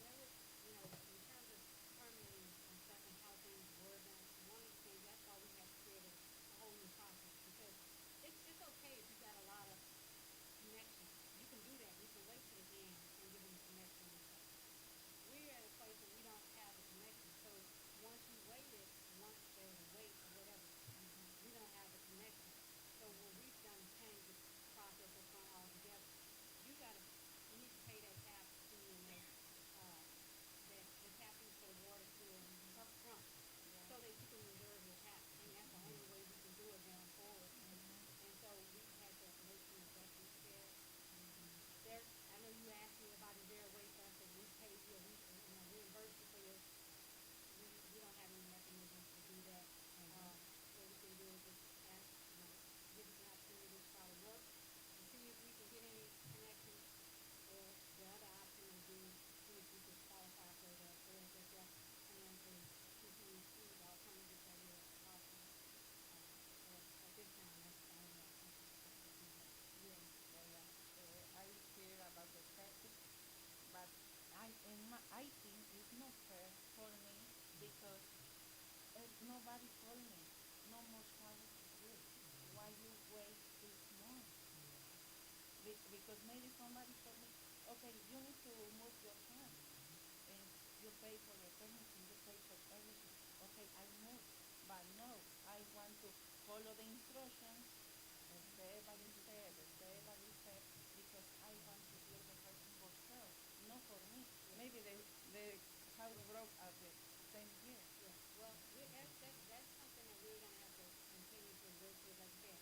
there is, in terms of permitting and stuff and how things were done, one of the things, that's why we had to create a whole new process, because it's okay if you got a lot of connections. You can do that. You can wait till the end and give them a connection and stuff. We're at a place where we don't have the connection, so once you waited, once there's a wait or whatever, we don't have the connection. So what we've done is change the process up front altogether. You need to pay that tap fee and that the tap fee for the water sewer up front, so that you can reserve your tap. And that's the only way we can do it going forward. And so we've had to make some adjustments there. I know you asked me about is there a way for us to repay you or reimburse you for your. We don't have any mechanisms to do that. What we can do is just ask, give us an opportunity to try to work and see if we can get any connections. Or the other option would be see if we could qualify for the OSSF plan to continue to see the alternatives that we're offering. But at this time, that's the only alternative that we do have. Yeah, yeah. I hear about the septic, but I think it's not fair for me because nobody told me no more house to build. Why you wait 6 months? Because maybe somebody told me, okay, you need to move your house and you pay for the permission, you pay for everything. Okay, I move, but no, I want to follow the instructions, step by step, because I want to build the house for sale, not for me. Maybe the house broke at the same year. Yeah, well, that's something that we're gonna have to continue to work with. Like I said,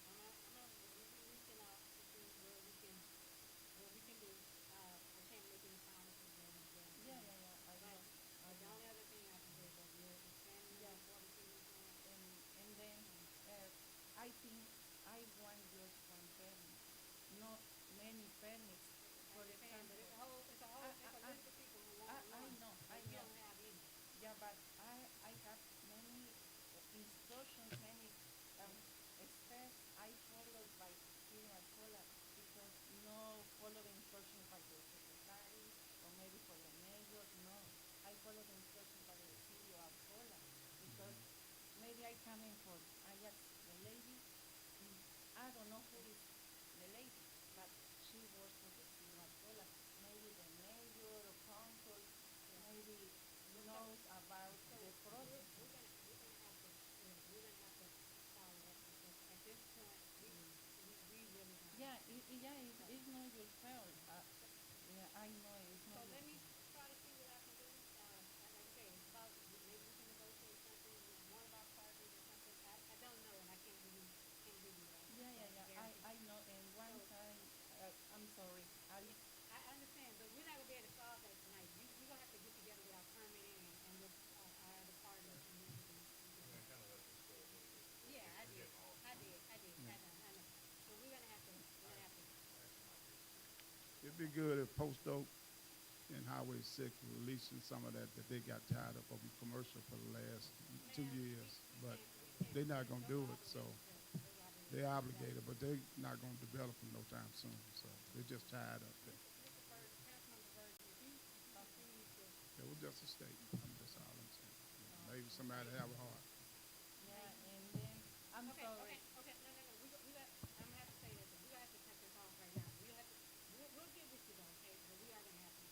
we'll be reaching out to see what we can do. I can't make any promises or any Yeah, guarantees. yeah, yeah. I But know. the only other thing I can say is that we're expanding the Yeah. wastewater treatment plant. And then I think I want just one permit Yeah, but I have many instructions, many steps I followed by here in Arcola because no follow the instructions by the secretary or maybe for the mayor. No, I follow the instructions by the city of Arcola because maybe I come in for I ask the lady. mm, I don't know who is the lady, but she works for the city of Arcola. Maybe the mayor or council, maybe knows about So the process. we're gonna have to follow up because at this point, we really don't. Yeah, it's not your fault. Yeah, I know it's So not your let me fault. try to see what I can do. Like I say, it's about, maybe we can negotiate something with one of our partners or something. I don't know, and I can't give you that. Yeah. guarantee. I know. And one So- time, I'm sorry. I understand, but we're not gonna be able to solve that tonight. We're gonna have to get together with our permitting and with our other partners, and then we can. I mean, I kinda let this go a little bit. Yeah, I We're did. getting off. I know. So we're gonna have to. I have some ideas too. It'd be good if Post Oak and Highway 6 were releasing some of that they got tired of commercial for the last 2 years. But they're not gonna do it, so they're obligated, but they're not gonna develop them no time soon. So they're just tired of it. Mr. Bird, Councilmember Bird, if you continue to. It was just a statement. That's all I'm saying. Maybe somebody have a heart. Yeah, and then I'm Okay, sorry. okay, no. I'm gonna have to say this, we're gonna have to cut this off right now. We'll get with you though, okay? But we are gonna have to,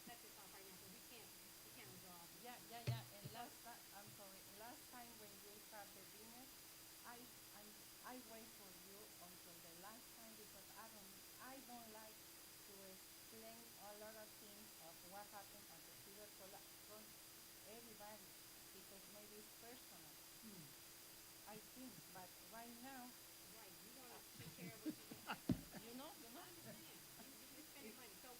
cut this off right now, because we can't resolve it. Yeah. And last time, I'm sorry. Last time when you have the dinner, I I I wait for you until the last time because I don't like to explain a lot of things of what happened at the city of Cola from everybody because maybe it's personal. I think, but right now, Right, you wanna take care of what you got. you know. I understand, you're spending money, so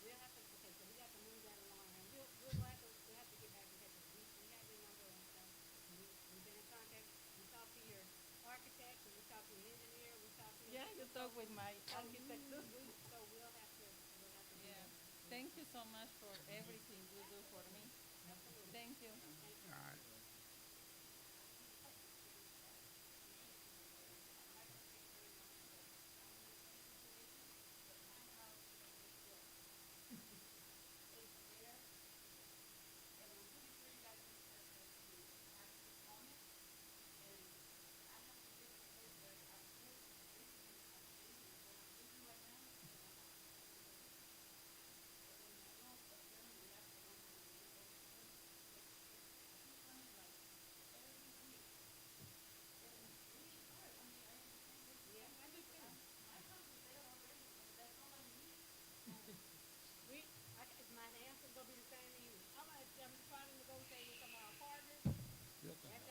we'll have to, okay, so we got to move that along, and we'll have to get back in touch with you. We have your number and stuff, and we've been in contact, we talked to your architect, and we talked to your engineer, we talked to. Yeah, you talk with my So architect too. so we'll have to do Yeah. that. Thank you so much for everything you do for me. Absolutely. Thank you. All right. Yeah, I do too. My answer's gonna be the same to you. I'm gonna try to negotiate with some of our partners. Built the That's